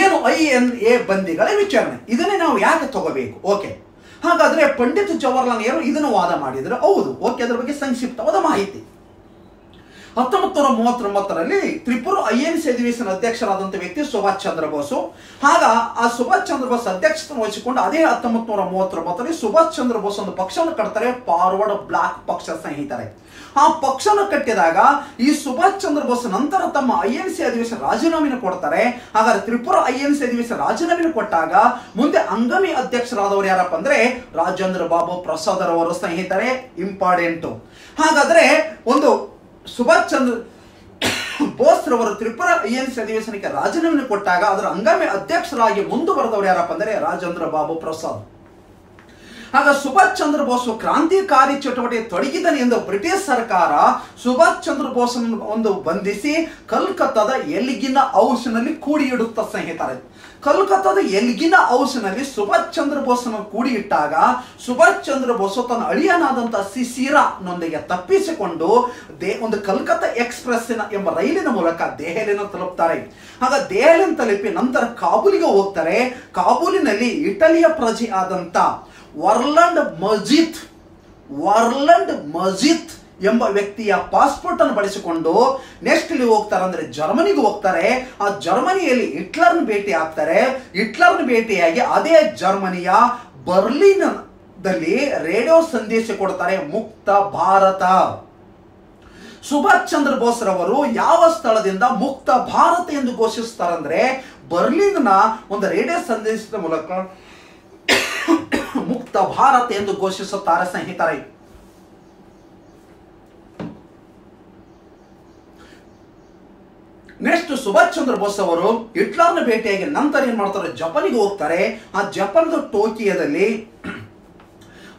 ಏನು INA ಬಂದಿಗಳ ವಿಚಾರಣೆ, ಇದನ್ನೇ ನಾವು ಯಾಕೆ ತಗೋಬೇಕು? ಓಕೆ, ಹಾಗಾದ್ರೆ ಪಂಡಿತ್ ಜವಾಹರ್ಲಾಲ್ ನೆಹರು ಇದನ್ನು ವಾದ ಮಾಡಿದ್ರು. ಹೌದು, ಓಕೆ, ಅದರ ಬಗ್ಗೆ ಸಂಕ್ಷಿಪ್ತವಾದ ಮಾಹಿತಿ. 1939ರಲ್ಲಿ ತ್ರಿಪುರ INC ಅಧಿವೇಶನ ಅಧ್ಯಕ್ಷರಾದಂಥ ವ್ಯಕ್ತಿ ಸುಭಾಷ್ ಚಂದ್ರ ಬೋಸು. ಆಗ ಆ ಸುಭಾಷ್ ಚಂದ್ರ ಬೋಸ್ ಅಧ್ಯಕ್ಷತೆ ವಹಿಸಿಕೊಂಡು ಅದೇ 1939ರಲ್ಲಿ ಸುಭಾಷ್ ಚಂದ್ರ ಬೋಸ್ ಒಂದು ಪಕ್ಷವನ್ನು ಕಟ್ತಾರೆ, ಫಾರ್ವರ್ಡ್ ಬ್ಲಾಕ್ ಪಕ್ಷ ಸ್ನೇಹಿತರೆ. ಆ ಪಕ್ಷವನ್ನು ಕಟ್ಟಿದಾಗ ಈ ಸುಭಾಷ್ ಚಂದ್ರ ಬೋಸ್ ನಂತರ ತಮ್ಮ INC ಅಧಿವೇಶನ ರಾಜೀನಾಮೆಯನ್ನು ಕೊಡ್ತಾರೆ. ಹಾಗಾದ್ರೆ ತ್ರಿಪುರ INC ಅಧಿವೇಶನ ರಾಜೀನಾಮೆಯನ್ನು ಕೊಟ್ಟಾಗ ಮುಂದೆ ಹಂಗಾಮಿ ಅಧ್ಯಕ್ಷರಾದವರು ಯಾರಪ್ಪ ಅಂದ್ರೆ ರಾಜೇಂದ್ರ ಬಾಬು ಪ್ರಸಾದ್ ರವರು ಸ್ನೇಹಿತರೆ. ಇಂಪಾರ್ಟೆಂಟ್. ಹಾಗಾದ್ರೆ ಒಂದು ಸುಭಾಷ್ ಚಂದ್ರ ಬೋಸ್ ರವರು ತ್ರಿಪುರ INC ಅಧಿವೇಶನಕ್ಕೆ ರಾಜೀನಾಮೆ ಕೊಟ್ಟಾಗ ಅದರ ಹಂಗಾಮಿ ಅಧ್ಯಕ್ಷರಾಗಿ ಮುಂದುವರೆದವರು ಯಾರಪ್ಪ ಅಂದರೆ ರಾಜೇಂದ್ರ ಬಾಬು ಪ್ರಸಾದ್. ಆಗ ಸುಭಾಷ್ ಚಂದ್ರ ಬೋಸ್ ಕ್ರಾಂತಿಕಾರಿ ಚಟುವಟಿಕೆ ತೊಡಗಿದನು ಎಂದು ಬ್ರಿಟಿಷ್ ಸರ್ಕಾರ ಸುಭಾಷ್ ಚಂದ್ರ ಬೋಸ್ ಒಂದು ಬಂಧಿಸಿ ಕಲ್ಕತ್ತಾದ ಎಲ್ಗಿನ್ ಹೌಸ್ನಲ್ಲಿ ಕೂಡಿ ಇಡುತ್ತ ಸ್ನೇಹಿತರೆ. ಕಲ್ಕತ್ತಾದ ಎಲ್ಗಿನ್ ಹೌಸ್ನಲ್ಲಿ ಸುಭಾಷ್ ಚಂದ್ರ ಬೋಸ್ನ ಕೂಡಿ ಇಟ್ಟಾಗ ಸುಭಾಷ್ ಚಂದ್ರ ಬೋಸ್ ತನ್ನ ಅಳಿಯನಾದಂತಹ ಸಿಸಿರಾನೊಂದಿಗೆ ತಪ್ಪಿಸಿಕೊಂಡು ಒಂದು ಕಲ್ಕತ್ತಾ ಎಕ್ಸ್ಪ್ರೆಸ್ ಎಂಬ ರೈಲಿನ ಮೂಲಕ ದೆಹಲಿಯನ್ನು ತಲುಪ್ತಾರೆ. ಆಗ ದೆಹಲಿಯನ್ನು ತಲುಪಿ ನಂತರ ಕಾಬೂಲಿಗೆ ಹೋಗ್ತಾರೆ. ಕಾಬೂಲಿನಲ್ಲಿ ಇಟಲಿಯ ಪ್ರಜೆ ಆದಂತ ವರ್ಲ್ಯಾಂಡ್ ಮಜಿತ್ ಎಂಬ ವ್ಯಕ್ತಿಯ ಪಾಸ್ಪೋರ್ಟ್ ಅನ್ನು ಬಳಸಿಕೊಂಡು ನೆಕ್ಸ್ಟ್ ಇಲ್ಲಿ ಹೋಗ್ತಾರೆ ಅಂದ್ರೆ ಜರ್ಮನಿಗೆ ಹೋಗ್ತಾರೆ. ಆ ಜರ್ಮನಿಯಲ್ಲಿ ಹಿಟ್ಲರ್ನ ಭೇಟಿ ಆಗ್ತಾರೆ. ಹಿಟ್ಲರ್ನ ಭೇಟಿಯಾಗಿ ಅದೇ ಜರ್ಮನಿಯ ಬರ್ಲಿನ್ ದಲ್ಲಿ ರೇಡಿಯೋ ಸಂದೇಶ ಕೊಡ್ತಾರೆ, ಮುಕ್ತ ಭಾರತ. ಸುಭಾಷ್ ಚಂದ್ರ ಬೋಸ್ ರವರು ಯಾವ ಸ್ಥಳದಿಂದ ಮುಕ್ತ ಭಾರತ ಎಂದು ಘೋಷಿಸ್ತಾರಂದ್ರೆ ಬರ್ಲಿನ್ನ ಒಂದು ರೇಡಿಯೋ ಸಂದೇಶದ ಮೂಲಕ ಮುಕ್ತ ಭಾರತ ಎಂದು ಘೋಷಿಸುತ್ತಾರೆ ಸ್ನೇಹಿತರೆ. ನೆಕ್ಸ್ಟ್ ಸುಭಾಷ್ ಚಂದ್ರ ಬೋಸ್ ಅವರು ಹಿಟ್ಲರ್ನ ಭೇಟಿಯಾಗಿ ನಂತರ ಏನ್ ಮಾಡ್ತಾರೆ, ಜಪಾನಿಗೆ ಹೋಗ್ತಾರೆ. ಆ ಜಪಾನ್ದ ಟೋಕಿಯೋದಲ್ಲಿ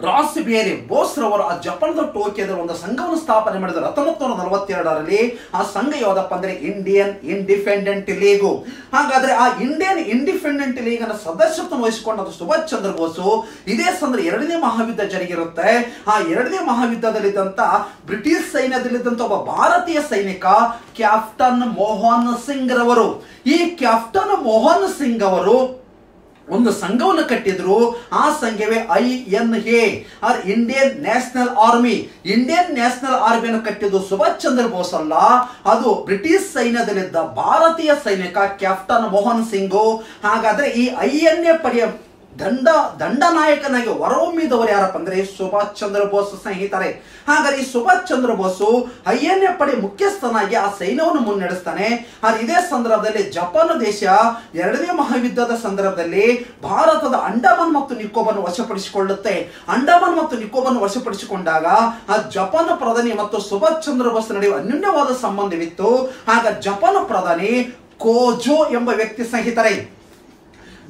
ರಾಸ್ಬಿಯರಿ ಬೋಸ್ ರವರು ಆ ಜಪಾನ್ದ ಟೋಕಿಯೋದಲ್ಲಿ ಒಂದು ಸಂಘವನ್ನು ಸ್ಥಾಪನೆ ಮಾಡಿದರು 1942ರಲ್ಲಿ. ಆ ಸಂಘ ಯಾವ್ದಪ್ಪ ಅಂದ್ರೆ ಇಂಡಿಯನ್ ಇಂಡಿಪೆಂಡೆಂಟ್ ಲೀಗು. ಹಾಗಾದ್ರೆ ಆ ಇಂಡಿಯನ್ ಇಂಡಿಪೆಂಡೆಂಟ್ ಲೀಗ್ ಅನ್ನ ಸದಸ್ಯತ್ವ ವಹಿಸಿಕೊಂಡ ಸುಭಾಷ್ ಚಂದ್ರ ಬೋಸು ಇದೇ ಸಂದರ್ಭ 2ನೇ ಮಹಾಯುದ್ಧ ಜರುಗಿರುತ್ತೆ. ಆ 2ನೇ ಮಹಾಯುದ್ಧದಲ್ಲಿದ್ದಂತ ಬ್ರಿಟಿಷ್ ಸೈನ್ಯದಲ್ಲಿದ್ದಂತ ಒಬ್ಬ ಭಾರತೀಯ ಸೈನಿಕ ಕ್ಯಾಪ್ಟನ್ ಮೋಹನ್ ಸಿಂಗ್ ರವರು. ಈ ಕ್ಯಾಪ್ಟನ್ ಮೋಹನ್ ಸಿಂಗ್ ಅವರು ಒಂದು ಸಂಘವನ್ನು ಕಟ್ಟಿದ್ರು. ಆ ಸಂಘವೇ INA or Indian National Army. Indian National ಆರ್ಮಿಯನ್ನು ಕಟ್ಟಿದ್ದು ಸುಭಾಷ್ ಚಂದ್ರ ಬೋಸ್ ಅಲ್ಲ, ಅದು ಬ್ರಿಟಿಷ್ ಸೈನ್ಯದಲ್ಲಿದ್ದ ಭಾರತೀಯ ಸೈನಿಕ ಕ್ಯಾಪ್ಟನ್ ಮೋಹನ್ ಸಿಂಗ್. ಹಾಗಾದ್ರೆ ಈ INA ಪಡೆಯ ದಂಡನಾಯಕನಾಗಿ ಹೊರಹೊಮ್ಮಿದವರು ಯಾರಪ್ಪ ಅಂದ್ರೆ ಸುಭಾಷ್ ಚಂದ್ರ ಬೋಸ್ ಸ್ನೇಹಿತರೆ. ಹಾಗಾದ್ರೆ ಈ ಸುಭಾಷ್ ಚಂದ್ರ ಬೋಸು INA ಪಡೆ ಮುಖ್ಯಸ್ಥನಾಗಿ ಆ ಸೈನ್ಯವನ್ನು ಮುನ್ನಡೆಸ್ತಾನೆ. ಆದ್ರೆ ಇದೇ ಸಂದರ್ಭದಲ್ಲಿ ಜಪಾನ್ ದೇಶ 2ನೇ ಮಹಾಯುದ್ಧದ ಸಂದರ್ಭದಲ್ಲಿ ಭಾರತದ ಅಂಡಮಾನ್ ಮತ್ತು ನಿಕೋಬಾರ್ ವಶಪಡಿಸಿಕೊಳ್ಳುತ್ತೆ. ಅಂಡಮಾನ್ ಮತ್ತು ನಿಕೋಬಾರ್ ವಶಪಡಿಸಿಕೊಂಡಾಗ ಆ ಜಪಾನ್ ಪ್ರಧಾನಿ ಮತ್ತು ಸುಭಾಷ್ ಚಂದ್ರ ಬೋಸ್ ನಡುವೆ ಅನ್ಯೋನ್ಯವಾದ ಸಂಬಂಧವಿತ್ತು. ಆಗ ಜಪಾನ್ ಪ್ರಧಾನಿ ಕೋಜೋ ಎಂಬ ವ್ಯಕ್ತಿ ಸ್ನೇಹಿತರೆ,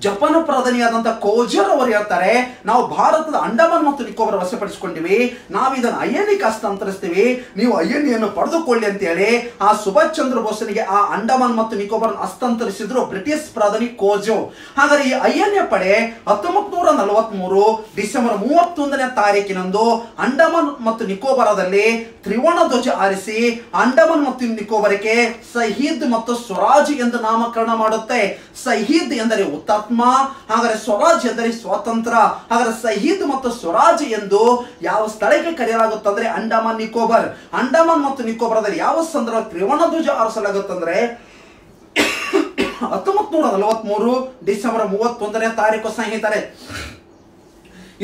ಜಪಾನ್ ಪ್ರಧಾನಿಯಾದಂತಹ ಕೋಜರ್ ಅವರು ಹೇಳ್ತಾರೆ, ನಾವು ಭಾರತದ ಅಂಡಮಾನ್ ಮತ್ತು ನಿಕೋಬಾರ್ ವಶಪಡಿಸಿಕೊಂಡಿವಿ, ನಾವು ಇದನ್ನು INAಗೆ ಹಸ್ತಾಂತರಿಸ್ತೀವಿ, ನೀವು INAಯನ್ನು ಪಡೆದುಕೊಳ್ಳಿ ಅಂತ ಹೇಳಿ ಆ ಸುಭಾಷ್ ಚಂದ್ರ ಬೋಸ್ನಿಗೆ ಆ ಅಂಡಮಾನ್ ಮತ್ತು ನಿಕೋಬಾರ್ ಹಸ್ತಾಂತರಿಸಿದ್ರು ಬ್ರಿಟಿಷ್ ಪ್ರಧಾನಿ ಕೋಜೋ. ಹಾಗಾದ್ರೆ ಈ INA ಪಡೆ 1943 ಡಿಸೆಂಬರ್ 31ನೇ ತಾರೀಕಿನಂದು ಅಂಡಮಾನ್ ಮತ್ತು ನಿಕೋಬಾರದಲ್ಲಿ ತ್ರಿವರ್ಣ ಧ್ವಜ ಹಾರಿಸಿ ಅಂಡಮಾನ್ ಮತ್ತು ನಿಕೋಬಾರಕ್ಕೆ ಶಹೀದ್ ಮತ್ತು ಸ್ವರಾಜ್ ಎಂದು ನಾಮಕರಣ ಮಾಡುತ್ತೆ. ಶಹೀದ್ ಎಂದರೆ ಹುತಾತ್ಮ ಆತ್ಮ, ಹಾಗಾದ್ರೆ ಸ್ವರಾಜ್ ಎಂದರೆ ಸ್ವಾತಂತ್ರ್ಯ. ಹಾಗಾದ್ರೆ ಶಹೀದ್ ಮತ್ತು ಸ್ವರಾಜ್ ಎಂದು ಯಾವ ಸ್ಥಳಕ್ಕೆ ಕರೆಯಲಾಗುತ್ತಂದ್ರೆ ಅಂಡಮಾನ್ ನಿಕೋಬಾರ್. ಅಂಡಮಾನ್ ಮತ್ತು ನಿಕೋಬಾರದಲ್ಲಿ ಯಾವ ಸಂದರ್ಭ ತ್ರಿವರ್ಣ ಧ್ವಜ ಹಾರಿಸಲಾಗುತ್ತಂದ್ರೆ 1943 ಡಿಸೆಂಬರ್ 31ನೇ ತಾರೀಕು ಸ್ನೇಹಿತರೆ.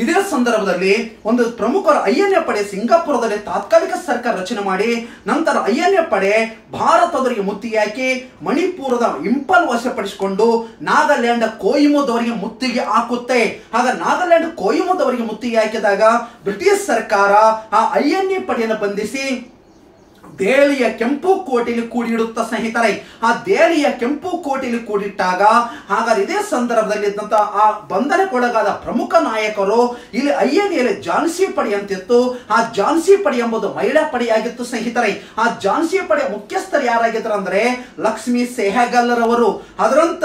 ಇದೇ ಸಂದರ್ಭದಲ್ಲಿ ಒಂದು ಪ್ರಮುಖ ಐಎನ್ಎ ಪಡೆ ಸಿಂಗಾಪುರದಲ್ಲಿ ತಾತ್ಕಾಲಿಕ ಸರ್ಕಾರ ರಚನೆ ಮಾಡಿ ನಂತರ ಐಎನ್ಎ ಪಡೆ ಭಾರತದವರಿಗೆ ಮುತ್ತಿಗೆ ಹಾಕಿ ಮಣಿಪುರದ ಇಂಪಾಲ್ ವಶಪಡಿಸಿಕೊಂಡು ನಾಗಾಲ್ಯಾಂಡ್ ಕೋಹಿಮಾದವರಿಗೆ ಮುತ್ತಿಗೆ ಹಾಕುತ್ತೆ. ಆಗ ನಾಗಾಲ್ಯಾಂಡ್ ಕೋಹಿಮಾದವರಿಗೆ ಮುತ್ತಿಗೆ ಹಾಕಿದಾಗ ಬ್ರಿಟಿಷ್ ಸರ್ಕಾರ ಆ ಐಎನ್ಎ ಪಡೆಯನ್ನು ಬಂಧಿಸಿ ದೆಹಲಿಯ ಕೆಂಪು ಕೋಟೆಯಲ್ಲಿ ಕೂಡಿಡುತ್ತ ಸ್ನೇಹಿತರೆ. ಆ ದೆಹಲಿಯ ಕೆಂಪು ಕೋಟೆಯಲ್ಲಿ ಕೂಡಿಟ್ಟಾಗ ಹಾಗಾದ್ರೆ ಇದೇ ಸಂದರ್ಭದಲ್ಲಿ ಇದ್ದಂತ ಆ ಬಂಧನಕ್ಕೊಳಗಾದ ಪ್ರಮುಖ ನಾಯಕರು ಇಲ್ಲಿ ಐಎನ್ಎ ಝಾನ್ಸಿ ಪಡೆ ಅಂತಿತ್ತು. ಆ ಝಾನ್ಸಿ ಪಡೆ ಎಂಬುದು ಮಹಿಳಾ ಪಡೆಯಾಗಿತ್ತು ಸ್ನೇಹಿತರೆ. ಆ ಝಾನ್ಸಿ ಪಡೆಯ ಮುಖ್ಯಸ್ಥರು ಯಾರಾಗಿದ್ರು ಅಂದ್ರೆ ಲಕ್ಷ್ಮೀ ಸೆಹಗಲ್ ರವರು. ಅದರಂತ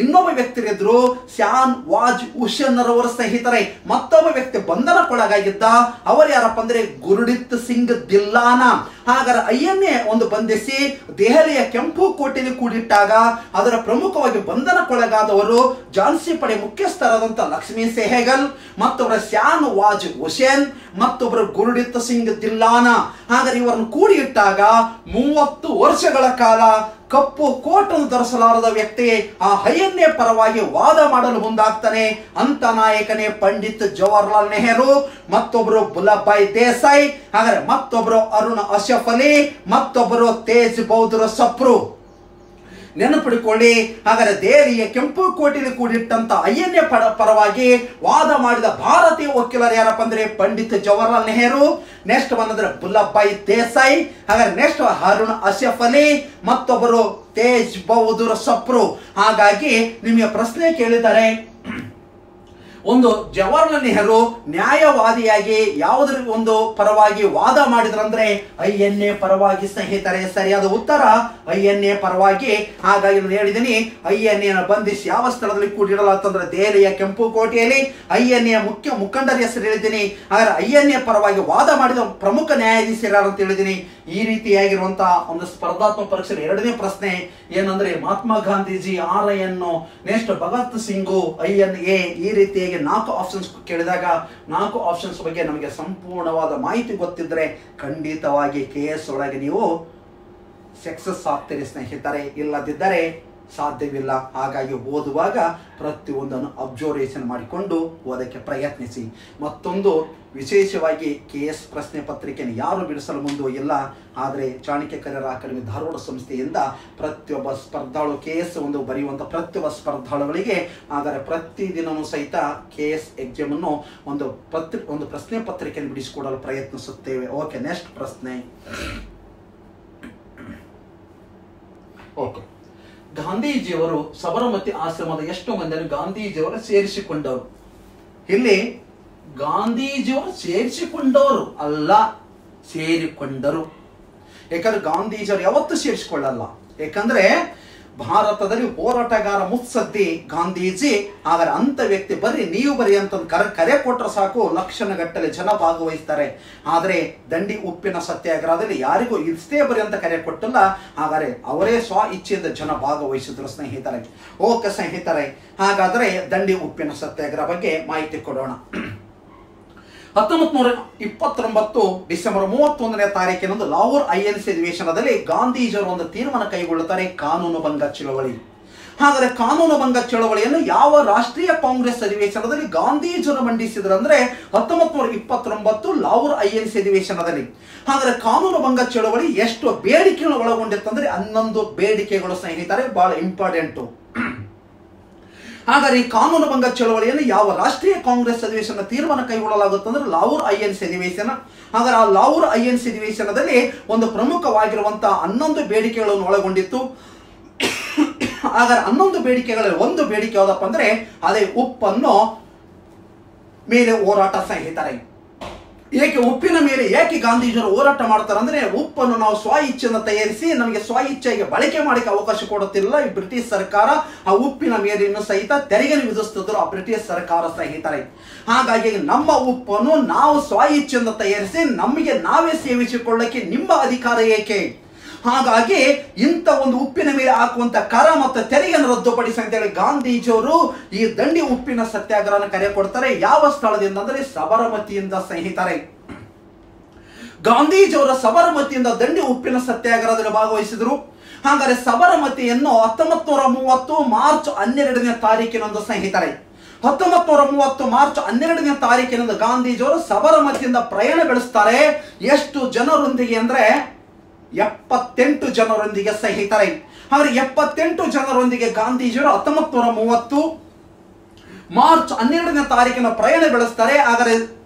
ಇನ್ನೊಬ್ಬ ವ್ಯಕ್ತಿರಿದ್ರು ಶಾನ್ ವಾಜ್ ಹುಸೇನ್ ರವರು ಸ್ನೇಹಿತರೆ. ಮತ್ತೊಬ್ಬ ವ್ಯಕ್ತಿ ಬಂಧನಕ್ಕೊಳಗಾಗಿದ್ದ ಅವರು ಯಾರಪ್ಪ ಅಂದ್ರೆ ಗುರುಡಿತ್ ಸಿಂಗ್ ದಿಲ್ಲಾನ. ಹಾಗಾದ್ರೆ ಐಎನ್ಎ ಒಂದು ಬಂಧಿಸಿ ದೆಹಲಿಯ ಕೆಂಪು ಕೋಟೆಯಲ್ಲಿ ಕೂಡಿಟ್ಟಾಗ ಅದರ ಪ್ರಮುಖವಾಗಿ ಬಂಧನಕ್ಕೊಳಗಾದವರು ಝಾನ್ಸಿ ಪಡೆ ಮುಖ್ಯಸ್ಥರಾದಂತ ಲಕ್ಷ್ಮೀ ಸೆಹಗಲ್, ಮತ್ತೊಬ್ಬರ ಶಾನ್ ವಾಜ್ ಹುಸೇನ್, ಮತ್ತೊಬ್ಬರು ಗುರುಡಿತ್ ಸಿಂಗ್ ದಿಲ್ಲಾನ. ಹಾಗಾದ್ರೆ ಇವರನ್ನು ಕೂಡಿ ಇಟ್ಟಾಗ 30 ವರ್ಷಗಳ ಕಾಲ ಕಪ್ಪು ಕೋಟನ್ನು ಧರಿಸಲಾರದ ವ್ಯಕ್ತಿ ಆ ಐಎನ್ಎ ಪರವಾಗಿ ವಾದ ಮಾಡಲು ಮುಂದಾಗ್ತಾನೆ. ಅಂತ ನಾಯಕನೇ ಪಂಡಿತ್ ಜವಾಹರ್ಲಾಲ್ ನೆಹರು, ಮತ್ತೊಬ್ಬರು ಬುಲ್ಲಭಾಯ್ ದೇಸಾಯಿ, ಹಾಗಾದ್ರೆ ಮತ್ತೊಬ್ಬರು ಅರುಣ್ ಅಶ್ರಫ್ ಅಲಿ, ಮತ್ತೊಬ್ಬರು ತೇಜ್ ಬಹದ್ದೂರ್ ಸಪ್ರು. ನೆನಪಿಡಿಕೊಳ್ಳಿ. ಹಾಗಾದ್ರೆ ದೆಹಲಿಯ ಕೆಂಪು ಕೋಟೆಯಲ್ಲಿ ಕೂಡಿಟ್ಟಂತ ಐಎನ್ಎ ಪರವಾಗಿ ವಾದ ಮಾಡಿದ ಭಾರತೀಯ ವಕೀಲರು ಯಾರಪ್ಪ ಅಂದ್ರೆ ಪಂಡಿತ್ ಜವಾಹರ್ಲಾಲ್ ನೆಹರು, ನೆಕ್ಸ್ಟ್ ಬಂದ್ರೆ ಬುಲ್ಲಭಾಯ್ ದೇಸಾಯಿ, ಹಾಗಾದ್ರೆ ನೆಕ್ಸ್ಟ್ ಅರುಣ್ ಅಶ್ರಫ್ ಅಲಿ, ಮತ್ತೊಬ್ಬರು ತೇಜ್ ಬಹದ್ದೂರ್ ಸಪ್ರು. ಹಾಗಾಗಿ ನಿಮಗೆ ಪ್ರಶ್ನೆ ಕೇಳಿದ್ದಾರೆ, ಒಂದು ಜವಾಹರ್ಲಾಲ್ ನೆಹರು ನ್ಯಾಯವಾದಿಯಾಗಿ ಯಾವುದ್ರ ಒಂದು ಪರವಾಗಿ ವಾದ ಮಾಡಿದ್ರಂದ್ರೆ ಐಎನ್ಎ ಪರವಾಗಿ ಸ್ನೇಹಿತರೆ. ಸರಿಯಾದ ಉತ್ತರ ಐಎನ್ಎ ಪರವಾಗಿ. ಹಾಗಾಗಿ ನಾನು ಹೇಳಿದ್ದೀನಿ ಐಎನ್ಎ ಬಂಧಿಸಿ ಯಾವ ಸ್ಥಳದಲ್ಲಿ ಕೂಡಿಡಲಾಗ್ತಂದ್ರೆ ದೆಹಲಿಯ ಕೆಂಪು ಕೋಟೆಯಲ್ಲಿ. ಐಎನ್ಎ ಮುಖ್ಯ ಮುಖಂಡರ ಹೆಸರು ಹೇಳಿದ್ದೀನಿ. ಹಾಗಾದ್ರೆ ಐಎನ್ಎ ಪರವಾಗಿ ವಾದ ಮಾಡಿದ ಪ್ರಮುಖ ನ್ಯಾಯಾಧೀಶರು ಯಾರು ಅಂತ ಹೇಳಿದ್ದೀನಿ. ಈ ರೀತಿಯಾಗಿರುವಂತಹ ಒಂದು ಸ್ಪರ್ಧಾತ್ಮಕ ಪರೀಕ್ಷೆ 2ನೇ ಪ್ರಶ್ನೆ ಏನಂದ್ರೆ Mahatma Gandhiji RIN, next Bhagat Singh INA. ಈ ರೀತಿಯಾಗಿ 4 ಆಪ್ಷನ್ಸ್ ಕೇಳಿದಾಗ 4 ಆಪ್ಷನ್ಸ್ ಬಗ್ಗೆ ನಮಗೆ ಸಂಪೂರ್ಣವಾದ ಮಾಹಿತಿ ಗೊತ್ತಿದ್ರೆ ಖಂಡಿತವಾಗಿ KS ಒಳಗೆ ನೀವು ಸಕ್ಸಸ್ ಆಗ್ತೀರಿ ಸ್ನೇಹಿತರೆ. ಇಲ್ಲದಿದ್ದರೆ ಸಾಧ್ಯವಿಲ್ಲ. ಹಾಗಾಗಿ ಓದುವಾಗ ಪ್ರತಿಯೊಂದನ್ನು ಅಬ್ಸರ್ವೇಷನ್ ಮಾಡಿಕೊಂಡು ಓದಕ್ಕೆ ಪ್ರಯತ್ನಿಸಿ. ಮತ್ತೊಂದು ವಿಶೇಷವಾಗಿ KS ಪ್ರಶ್ನೆ ಪತ್ರಿಕೆಯನ್ನು ಯಾರು ಬಿಡಿಸಲು ಮುಂದುವರಿಲ್ಲ. ಆದರೆ ಚಾಣಕ್ಯ ಕರಿಯರ್ ಅಕಾಡೆಮಿ ಧಾರವಾಡ ಸಂಸ್ಥೆಯಿಂದ ಪ್ರತಿಯೊಬ್ಬ ಸ್ಪರ್ಧಾಳು KS ಒಂದು ಬರೆಯುವಂಥ ಪ್ರತಿಯೊಬ್ಬ ಸ್ಪರ್ಧಾಳುಗಳಿಗೆ ಆದರೆ ಪ್ರತಿದಿನವೂ ಸಹಿತ KS ಎಕ್ಸಾಮ್ ಅನ್ನು ಒಂದು ಪ್ರಶ್ನೆ ಪತ್ರಿಕೆಯನ್ನು ಬಿಡಿಸಿಕೊಡಲು ಪ್ರಯತ್ನಿಸುತ್ತೇವೆ. ಓಕೆ, ನೆಕ್ಸ್ಟ್ ಪ್ರಶ್ನೆ. ಓಕೆ, ಗಾಂಧೀಜಿಯವರು ಸಬರಮತಿ ಆಶ್ರಮದ ಎಷ್ಟು ಮಂದಿಯನ್ನು ಗಾಂಧೀಜಿಯವರು ಸೇರಿಸಿಕೊಂಡವರು? ಇಲ್ಲಿ ಗಾಂಧೀಜಿಯವರು ಸೇರಿಸಿಕೊಂಡವರು ಅಲ್ಲ, ಸೇರಿಕೊಂಡರು. ಯಾಕಂದ್ರೆ ಗಾಂಧೀಜಿಯವರು ಯಾವತ್ತೂ ಸೇರಿಸಿಕೊಳ್ಳಲ್ಲ. ಯಾಕಂದ್ರೆ ಭಾರತದಲ್ಲಿ ಹೋರಾಟಗಾರ ಮುತ್ಸದ್ದಿ ಗಾಂಧೀಜಿ. ಹಾಗಾದ್ರೆ ಅಂತ ವ್ಯಕ್ತಿ ಬರ್ರಿ ನೀವು ಬರ್ರಿ ಅಂತ ಕರೆ ಕೊಟ್ಟರೆ ಸಾಕು, ಲಕ್ಷಣಗಟ್ಟಲೆ ಜನ ಭಾಗವಹಿಸ್ತಾರೆ. ಆದರೆ ದಂಡಿ ಉಪ್ಪಿನ ಸತ್ಯಾಗ್ರಹದಲ್ಲಿ ಯಾರಿಗೂ ಇಷ್ಟೇ ಬರ್ರಿ ಅಂತ ಕರೆ ಕೊಟ್ಟಿಲ್ಲ. ಹಾಗಾದ್ರೆ ಅವರೇ ಸ್ವ ಇಚ್ಛೆಯಿಂದ ಜನ ಭಾಗವಹಿಸಿದ್ರು ಸ್ನೇಹಿತರೆ. ಓಕೆ ಸ್ನೇಹಿತರೆ, ಹಾಗಾದ್ರೆ ದಂಡಿ ಉಪ್ಪಿನ ಸತ್ಯಾಗ್ರಹ ಬಗ್ಗೆ ಮಾಹಿತಿ ಕೊಡೋಣ. 1929 ಡಿಸೆಂಬರ್ 31ನೇ ತಾರೀಕಿನಂದು ಲಾಹೋರ್ INC ಅಧಿವೇಶನದಲ್ಲಿ ಗಾಂಧೀಜಿಯವರು ಒಂದು ತೀರ್ಮಾನ ಕೈಗೊಳ್ಳುತ್ತಾರೆ, ಕಾನೂನು ಭಂಗ ಚಳವಳಿ. ಹಾಗಾದ್ರೆ ಕಾನೂನು ಭಂಗ ಚಳವಳಿಯನ್ನು ಯಾವ ರಾಷ್ಟ್ರೀಯ ಕಾಂಗ್ರೆಸ್ ಅಧಿವೇಶನದಲ್ಲಿ ಗಾಂಧೀಜಿಯವರು ಮಂಡಿಸಿದ್ರು ಅಂದ್ರೆ 1929 ಲಾಹೋರ್ INC ಅಧಿವೇಶನದಲ್ಲಿ. ಹಾಗಾದ್ರೆ ಕಾನೂನು ಭಂಗ ಚಳವಳಿ ಎಷ್ಟು ಬೇಡಿಕೆಗಳು ಒಳಗೊಂಡಿತ್ತಂದ್ರೆ 11 ಬೇಡಿಕೆಗಳು ಸ್ನೇಹಿತರೆ, ಬಹಳ ಇಂಪಾರ್ಟೆಂಟು. ಹಾಗಾದ್ರೆ ಈ ಕಾನೂನು ಭಂಗ ಚಳವಳಿಯನ್ನು ಯಾವ ರಾಷ್ಟ್ರೀಯ ಕಾಂಗ್ರೆಸ್ ಅಧಿವೇಶನ ತೀರ್ಮಾನ ಕೈಗೊಳ್ಳಲಾಗುತ್ತಂದ್ರೆ ಲಾಹೋರ್ INC ಅಧಿವೇಶನ. ಹಾಗಾದ್ರೆ ಆ ಲಾಹೋರ್ INC ಅಧಿವೇಶನದಲ್ಲಿ ಒಂದು ಪ್ರಮುಖವಾಗಿರುವಂತಹ 11 ಬೇಡಿಕೆಗಳನ್ನು ಒಳಗೊಂಡಿತ್ತು. ಹಾಗಾದ್ರೆ 11 ಬೇಡಿಕೆಗಳಲ್ಲಿ ಒಂದು ಬೇಡಿಕೆ ಯಾವುದಪ್ಪ ಅಂದ್ರೆ ಅದೇ ಉಪ್ಪನ್ನು ಮೇಲೆ ಹೋರಾಟ ಸ್ನೇಹಿತರೆ. ಏಕೆ ಉಪ್ಪಿನ ಮೇಲೆ ಏಕೆ ಗಾಂಧೀಜಿಯವರು ಹೋರಾಟ ಮಾಡ್ತಾರೆ ಅಂದ್ರೆ ಉಪ್ಪನ್ನು ನಾವು ಸ್ವ ಇಚ್ಛೆಯಿಂದ ತಯಾರಿಸಿ ನಮಗೆ ಸ್ವ ಇಚ್ಛೆಗೆ ಬಳಕೆ ಮಾಡಲಿಕ್ಕೆ ಅವಕಾಶ ಕೊಡುತ್ತಿಲ್ಲ ಈ ಬ್ರಿಟಿಷ್ ಸರ್ಕಾರ. ಆ ಉಪ್ಪಿನ ಮೇಲಿನ ಸಹಿತ ತೆರಿಗೆ ವಿಧಿಸುತ್ತಿದ್ರು ಆ ಬ್ರಿಟಿಷ್ ಸರ್ಕಾರ ಸ್ನೇಹಿತರೆ. ಹಾಗಾಗಿ ನಮ್ಮ ಉಪ್ಪನ್ನು ನಾವು ಸ್ವ ಇಚ್ಛೆಯಿಂದ ತಯಾರಿಸಿ ನಮಗೆ ನಾವೇ ಸೇವಿಸಿಕೊಳ್ಳಕ್ಕೆ ನಿಮ್ಮ ಅಧಿಕಾರ ಏಕೆ? ಹಾಗಾಗಿ ಇಂಥ ಒಂದು ಉಪ್ಪಿನ ಮೇಲೆ ಹಾಕುವಂತ ಕರ ಮತ್ತು ತೆರಿಗೆಯನ್ನು ರದ್ದುಪಡಿಸಿ ಅಂತೇಳಿ ಗಾಂಧೀಜಿಯವರು ಈ ದಂಡಿ ಉಪ್ಪಿನ ಸತ್ಯಾಗ್ರಹನ ಕರೆ ಕೊಡ್ತಾರೆ. ಯಾವ ಸ್ಥಳದಿಂದ ಅಂದ್ರೆ ಸಬರಮತಿಯಿಂದ ಸ್ನೇಹಿತರೆ. ಗಾಂಧೀಜಿಯವರ ಸಬರಮತಿಯಿಂದ ದಂಡಿ ಉಪ್ಪಿನ ಸತ್ಯಾಗ್ರಹದಲ್ಲಿ ಭಾಗವಹಿಸಿದ್ರು. ಹಾಗಾದ್ರೆ ಸಬರಮತಿಯನ್ನು 1930 ಮಾರ್ಚ್ 12ನೇ ತಾರೀಕಿನಂದು ಸ್ನೇಹಿತರೆ, 1930 ಮಾರ್ಚ್ 12ನೇ ತಾರೀಕಿನಂದು ಗಾಂಧೀಜಿಯವರು ಸಬರಮತಿಯಿಂದ ಪ್ರಯಾಣ ಬೆಳೆಸ್ತಾರೆ. ಎಷ್ಟು ಜನರೊಂದಿಗೆ ಅಂದ್ರೆ 78 ಜನರೊಂದಿಗೆ ಸ್ನೇಹಿತರೆ. ಹಾಗಾದ್ರೆ 78 ಜನರೊಂದಿಗೆ ಗಾಂಧೀಜಿಯವರು 1930 ಮಾರ್ಚ್ 12ನೇ ತಾರೀಕಿನ ಪ್ರಯಾಣ ಬೆಳೆಸ್ತಾರೆ. ಹಾಗಾದ್ರೆ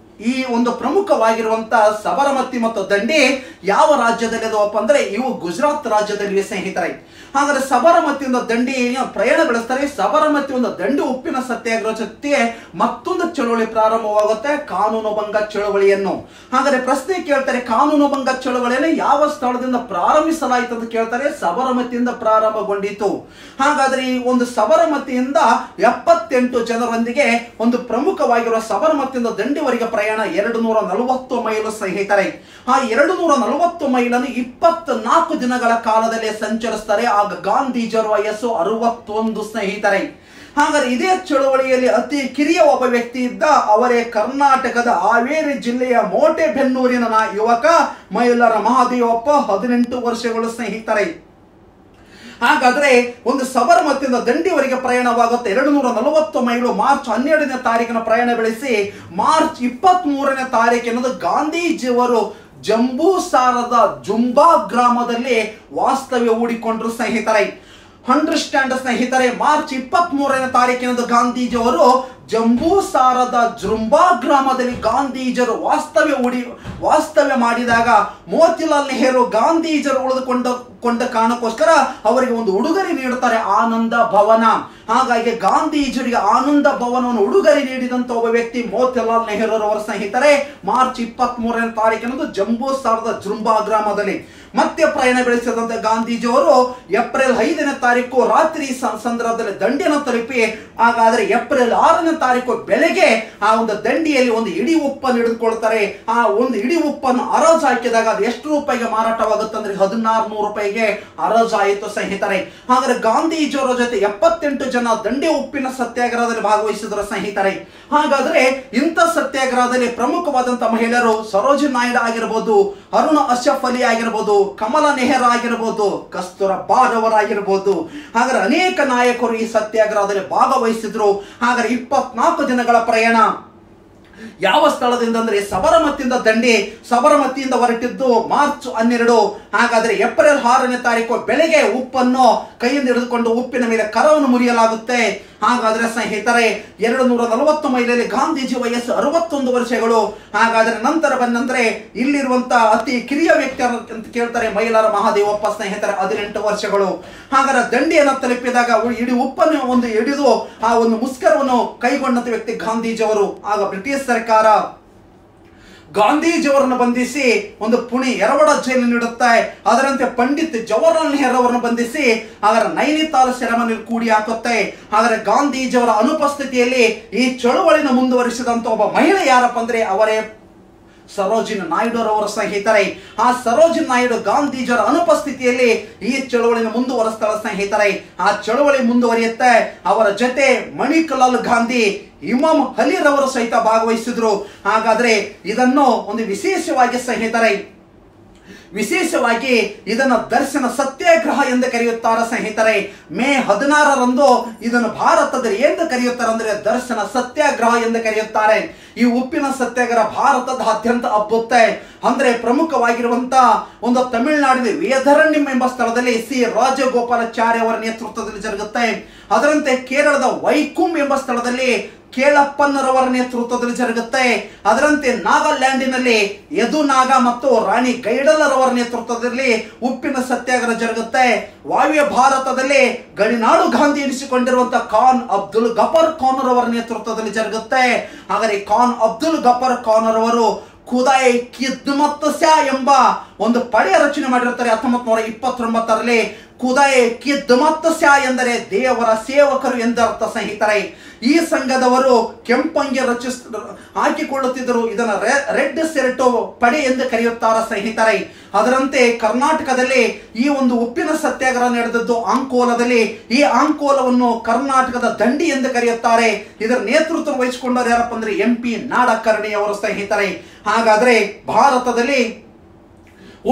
ಈ ಒಂದು ಪ್ರಮುಖವಾಗಿರುವಂತಹ ಸಬರಮತಿ ಮತ್ತು ದಂಡಿ ಯಾವ ರಾಜ್ಯದಲ್ಲಿ ಅದವಪ್ಪ ಅಂದ್ರೆ ಇವು ಗುಜರಾತ್ ರಾಜ್ಯದಲ್ಲಿ ಸ್ನೇಹಿತರೆ. ಹಾಗಾದ್ರೆ ಸಬರಮತಿಯಿಂದ ದಂಡಿ ಪ್ರಯಾಣ ಬೆಳೆಸ್ತಾರೆ. ಸಬರಮತಿ ಒಂದು ದಂಡಿ ಉಪ್ಪಿನ ಸತ್ಯಾಗ್ರಹ ಜೊತೆಗೆ ಮತ್ತೊಂದು ಚಳವಳಿ ಪ್ರಾರಂಭವಾಗುತ್ತೆ, ಕಾನೂನು ಭಂಗ ಚಳವಳಿಯನ್ನು. ಹಾಗಾದ್ರೆ ಪ್ರಶ್ನೆ ಕೇಳ್ತಾರೆ, ಕಾನೂನು ಭಂಗ ಚಳವಳಿಯನ್ನು ಯಾವ ಸ್ಥಳದಿಂದ ಪ್ರಾರಂಭಿಸಲಾಯಿತು ಅಂತ ಕೇಳ್ತಾರೆ. ಸಬರಮತಿಯಿಂದ ಪ್ರಾರಂಭಗೊಂಡಿತು. ಹಾಗಾದ್ರೆ ಈ ಒಂದು ಸಬರಮತಿಯಿಂದ 78 ಜನರೊಂದಿಗೆ ಒಂದು ಪ್ರಮುಖವಾಗಿರುವ ಸಬರಮತಿಯಿಂದ ದಂಡಿವರೆಗೆ ಪ್ರಯಾಣ 240 ಮೈಲು ಸ್ನೇಹಿತರೆ. ಆ 240 ಮೈಲನ್ನು 24 ದಿನಗಳ ಕಾಲದಲ್ಲಿ ಸಂಚರಿಸ್ತಾರೆ. ಆಗ ಗಾಂಧೀಜಿಯವರ ವಯಸ್ಸು 61 ಸ್ನೇಹಿತರೆ. ಹಾಗಾದ್ರೆ ಇದೇ ಚಳವಳಿಯಲ್ಲಿ ಅತಿ ಕಿರಿಯ ಒಬ್ಬ ವ್ಯಕ್ತಿ ಇದ್ದ, ಅವರೇ ಕರ್ನಾಟಕದ ಹಾವೇರಿ ಜಿಲ್ಲೆಯ ಮೋಟೆಬೆನ್ನೂರಿನ ಯುವಕ ಮೈಲಾರ ಮಹಾದೇವಪ್ಪ, 18 ವರ್ಷಗಳು ಸ್ನೇಹಿತರೆ. ಹಾಗಾದ್ರೆ ಒಂದು ಸಬರಮತಿಯಿಂದ ದಂಡಿವರೆಗೆ ಪ್ರಯಾಣವಾಗುತ್ತೆ. 240 ಮೈಲು ಮಾರ್ಚ್ 12ನೇ ತಾರೀಕಿನ ಪ್ರಯಾಣ ಬೆಳೆಸಿ ಮಾರ್ಚ್ 23ನೇ ತಾರೀಕಿನದು ಗಾಂಧೀಜಿಯವರು ಜಂಬೂಸಾರದ ಜುಂಬಾ ಗ್ರಾಮದಲ್ಲಿ ವಾಸ್ತವ್ಯ ಹೂಡಿಕೊಂಡ್ರು ಸ್ನೇಹಿತರೆ. ಅಂಡರ್ಸ್ಟ್ಯಾಂಡ್ ಸ್ನೇಹಿತರೆ, ಮಾರ್ಚ್ 23ನೇ ತಾರೀಕಿನದು ಗಾಂಧೀಜಿಯವರು ಜಂಬೂಸಾರದ ಜುಂಬಾ ಗ್ರಾಮದಲ್ಲಿ ಗಾಂಧೀಜಿಯವರು ವಾಸ್ತವ್ಯ ಮಾಡಿದಾಗ ಮೋತಿಲಾಲ್ ನೆಹರು ಗಾಂಧೀಜಿಯವರು ಉಳಿದುಕೊಂಡ ಕಾರಣಕ್ಕೋಸ್ಕರ ಅವರಿಗೆ ಒಂದು ಉಡುಗೊರೆ ನೀಡುತ್ತಾರೆ, ಆನಂದ ಭವನ. ಹಾಗಾಗಿ ಗಾಂಧೀಜಿಯವರಿಗೆ ಆನಂದ ಭವನವನ್ನು ಉಡುಗೊರೆ ನೀಡಿದಂತ ಒಬ್ಬ ವ್ಯಕ್ತಿ ಮೋತಿಲಾಲ್ ನೆಹರು ಅವರ ಸ್ನೇಹಿತರೆ. ಮಾರ್ಚ್ 23ನೇ ತಾರೀಕಿನದು ಜಂಬೂಸಾರದ ಜುಂಬಾ ಗ್ರಾಮದಲ್ಲಿ ಮತ್ತೆ ಪ್ರಯಾಣ ಬೆಳೆಸಿದಂತ ಗಾಂಧೀಜಿಯವರು ಏಪ್ರಿಲ್ 5ನೇ ತಾರೀಕು ರಾತ್ರಿ ಸಂದರ್ಭದಲ್ಲಿ ದಂಡಿಯನ್ನು ತಲುಪಿ, ಹಾಗಾದ್ರೆ ಏಪ್ರಿಲ್ 6ನೇ ತಾರೀಕು ಬೆಳಗ್ಗೆ ಆ ಒಂದು ದಂಡಿಯಲ್ಲಿ ಒಂದು ಇಡೀ ಉಪ್ಪನ್ನು ಹಿಡಿದುಕೊಳ್ತಾರೆ. ಆ ಒಂದು ಇಡೀ ಉಪ್ಪನ್ನು ಹರಾಜು ಹಾಕಿದಾಗ ಅದು ಎಷ್ಟು ರೂಪಾಯಿಗೆ ಮಾರಾಟವಾಗುತ್ತೆ ಅಂದ್ರೆ 1600 ರೂಪಾಯಿಗೆ ಹರಾಜು ಆಯಿತು ಸ್ನೇಹಿತರೆ. ಹಾಗಾದ್ರೆ ಗಾಂಧೀಜಿಯವರ ಜೊತೆ 78 ಜನ ದಂಡಿ ಉಪ್ಪಿನ ಸತ್ಯಾಗ್ರಹದಲ್ಲಿ ಭಾಗವಹಿಸಿದ್ರು ಸ್ನೇಹಿತರೆ. ಹಾಗಾದ್ರೆ ಇಂಥ ಸತ್ಯಾಗ್ರಹದಲ್ಲಿ ಪ್ರಮುಖವಾದಂತ ಮಹಿಳೆಯರು ಸರೋಜಿನಿ ನಾಯ್ಡು ಆಗಿರಬಹುದು, ಅರುಣ್ ಅಶ್ರಫ್ ಅಲಿ ಆಗಿರಬಹುದು, ಕಮಲಾ ನೆಹರು ಆಗಿರಬಹುದು, ಕಸ್ತೂರಬಾ ಅವರಾಗಿರಬಹುದು. ಹಾಗಾದ್ರೆ ಅನೇಕ ನಾಯಕರು ಈ ಸತ್ಯಾಗ್ರಹದಲ್ಲಿ ಭಾಗವಹಿಸಿದ್ರು. ಹಾಗಾದ್ರೆ 24 ದಿನಗಳ ಪ್ರಯಾಣ ಯಾವ ಸ್ಥಳದಿಂದ ಅಂದ್ರೆ ಸಬರಮತಿಯಿಂದ ದಂಡಿ. ಸಬರಮತಿಯಿಂದ ಹೊರಟಿದ್ದು ಮಾರ್ಚ್ 12. ಹಾಗಾದ್ರೆ ಏಪ್ರಿಲ್ 6ನೇ ತಾರೀಕು ಬೆಳಗ್ಗೆ ಉಪ್ಪನ್ನು ಕೈಯಿಂದ ಹಿಡಿದುಕೊಂಡು ಉಪ್ಪಿನ ಮೇಲೆ ಕರವನ್ನು ಮುರಿಯಲಾಗುತ್ತೆ. ಹಾಗಾದ್ರೆ ಸ್ನೇಹಿತರೆ 240 ಮೈಲಲ್ಲಿ ಗಾಂಧೀಜಿ ವಯಸ್ಸು 61 ವರ್ಷಗಳು. ಹಾಗಾದ್ರೆ ನಂತರ ಬಂದಂದ್ರೆ ಇಲ್ಲಿರುವಂತ ಅತಿ ಕಿರಿಯ ವ್ಯಕ್ತಿ ಅಂತ ಕೇಳ್ತಾರೆ, ಮೈಲಾರ ಮಹಾದೇವಪ್ಪ ಸ್ನೇಹಿತರೆ, 18 ವರ್ಷಗಳು. ಹಾಗಾದ್ರೆ ದಂಡಿಯನ್ನು ತಲುಪಿದಾಗ ಇಡೀ ಉಪ್ಪನ್ನು ಒಂದು ಹಿಡಿದು ಆ ಒಂದು ಮುಸ್ಕರವನ್ನು ಕೈಗೊಂಡಂತ ವ್ಯಕ್ತಿ ಗಾಂಧೀಜಿಯವರು. ಆಗ ಬ್ರಿಟಿಷ್ ಸರ್ಕಾರ ಗಾಂಧೀಜಿಯವರನ್ನು ಬಂಧಿಸಿ ಒಂದು ಪುಣೆ ಎರವಡ ಜೈಲು ನೀಡುತ್ತೆ. ಅದರಂತೆ ಪಂಡಿತ್ ಜವಾಹರ್ಲಾಲ್ ನೆಹರು ಅವರನ್ನು ಬಂಧಿಸಿ ಅವರ ನೈನಿತಾಲ್ ಸೆರೆಮನೆಯಲ್ಲಿ ಕೂಡಿ ಹಾಕುತ್ತೆ. ಆದರೆ ಗಾಂಧೀಜಿಯವರ ಅನುಪಸ್ಥಿತಿಯಲ್ಲಿ ಈ ಚಳುವಳಿನ ಮುಂದುವರಿಸಿದಂತ ಒಬ್ಬ ಮಹಿಳೆ ಯಾರಪ್ಪ ಅಂದ್ರೆ ಅವರೇ ಸರೋಜಿನಿ ನಾಯ್ಡು ಅವರ ಸ್ನೇಹಿತರೆ. ಆ ಸರೋಜಿನಿ ನಾಯ್ಡು ಗಾಂಧೀಜಿಯವರ ಅನುಪಸ್ಥಿತಿಯಲ್ಲಿ ಈ ಚಳುವಳಿನ ಮುಂದುವರಿಸ್ತಾಳೆ ಸ್ನೇಹಿತರೆ. ಆ ಚಳುವಳಿ ಮುಂದುವರಿಯುತ್ತೆ. ಅವರ ಜೊತೆ ಮಣಿಕಲಾಲ್ ಗಾಂಧಿ, ಇಮಾಮ್ ಅಲಿರವರು ಸಹಿತ ಭಾಗವಹಿಸಿದ್ರು. ಹಾಗಾದ್ರೆ ಇದನ್ನು ಒಂದು ವಿಶೇಷವಾಗಿ ಸ್ನೇಹಿತರೆ, ವಿಶೇಷವಾಗಿ ಇದನ್ನು ದರ್ಶನ ಸತ್ಯಾಗ್ರಹ ಎಂದು ಕರೆಯುತ್ತಾರೆ ಸ್ನೇಹಿತರೆ. ಮೇ 16ರಂದು ಇದನ್ನು ಭಾರತದಲ್ಲಿ ಎಂದು ಕರೆಯುತ್ತಾರೆ ಅಂದ್ರೆ ದರ್ಶನ ಸತ್ಯಾಗ್ರಹ ಎಂದು ಕರೆಯುತ್ತಾರೆ. ಈ ಉಪ್ಪಿನ ಸತ್ಯಾಗ್ರಹ ಭಾರತದಾದ್ಯಂತ ಹಬ್ಬುತ್ತೆ. ಅಂದ್ರೆ ಪ್ರಮುಖವಾಗಿರುವಂತ ಒಂದು ತಮಿಳುನಾಡಿನ ವೇದರಣ್ಯಂ ಎಂಬ ಸ್ಥಳದಲ್ಲಿ ಸಿ ರಾಜಗೋಪಾಲಾಚಾರ್ಯ ಅವರ ನೇತೃತ್ವದಲ್ಲಿ ಜರುಗುತ್ತೆ. ಅದರಂತೆ ಕೇರಳದ ವೈಕುಂ ಎಂಬ ಸ್ಥಳದಲ್ಲಿ ಕೇಳಪ್ಪನರವರ ನೇತೃತ್ವದಲ್ಲಿ ಜರುಗುತ್ತೆ. ಅದರಂತೆ ನಾಗಾಲ್ಯಾಂಡಿನಲ್ಲಿ ಯದುನಾಗ ಮತ್ತು ರಾಣಿ ಗೈಡಲರವರ ನೇತೃತ್ವದಲ್ಲಿ ಉಪ್ಪಿನ ಸತ್ಯಾಗ್ರಹ ಜರುಗುತ್ತೆ. ವಾಯುವ್ಯ ಭಾರತದಲ್ಲಿ ಗಡಿನಾಡು ಗಾಂಧಿ ಎನಿಸಿಕೊಂಡಿರುವಂತಹ ಖಾನ್ ಅಬ್ದುಲ್ ಗಫರ್ ಖಾನರವರ ನೇತೃತ್ವದಲ್ಲಿ ಜರುಗುತ್ತೆ. ಹಾಗಾದರೆ ಖಾನ್ ಅಬ್ದುಲ್ ಗಫರ್ ಖಾನರವರು ಖುದಾಯ್ ಖಿದ್ಮತ್ ಸ್ಯಾ ಎಂಬ ಒಂದು ಪಡೆ ರಚನೆ ಮಾಡಿರುತ್ತಾರೆ 1929ರಲ್ಲಿ. ಕುದಯ್ ಕಿದ್ ಮತ್ತು ಸ್ಯಾ ಎಂದರೆ ದೇವರ ಸೇವಕರು ಎಂದರ್ಥ ಸ್ನೇಹಿತರೆ. ಈ ಸಂಘದವರು ಕೆಂಪಂಗಿ ಹಾಕಿಕೊಳ್ಳುತ್ತಿದ್ದರು. ಇದನ್ನ ರೆಡ್ ಶರ್ಟ್ ಪಡೆ ಎಂದು ಕರೆಯುತ್ತಾರೆ ಸ್ನೇಹಿತರೆ. ಅದರಂತೆ ಕರ್ನಾಟಕದಲ್ಲಿ ಈ ಒಂದು ಉಪ್ಪಿನ ಸತ್ಯಾಗ್ರಹ ನಡೆದದ್ದು ಅಂಕೋಲದಲ್ಲಿ. ಈ ಅಂಕೋಲವನ್ನು ಕರ್ನಾಟಕದ ದಂಡಿ ಎಂದು ಕರೆಯುತ್ತಾರೆ. ಇದರ ನೇತೃತ್ವ ವಹಿಸಿಕೊಂಡವರು ಯಾರಪ್ಪ ಅಂದ್ರೆ MP ನಾಡಕರ್ಣಿ ಅವರು ಸ್ನೇಹಿತರೆ. ಹಾಗಾದ್ರೆ ಭಾರತದಲ್ಲಿ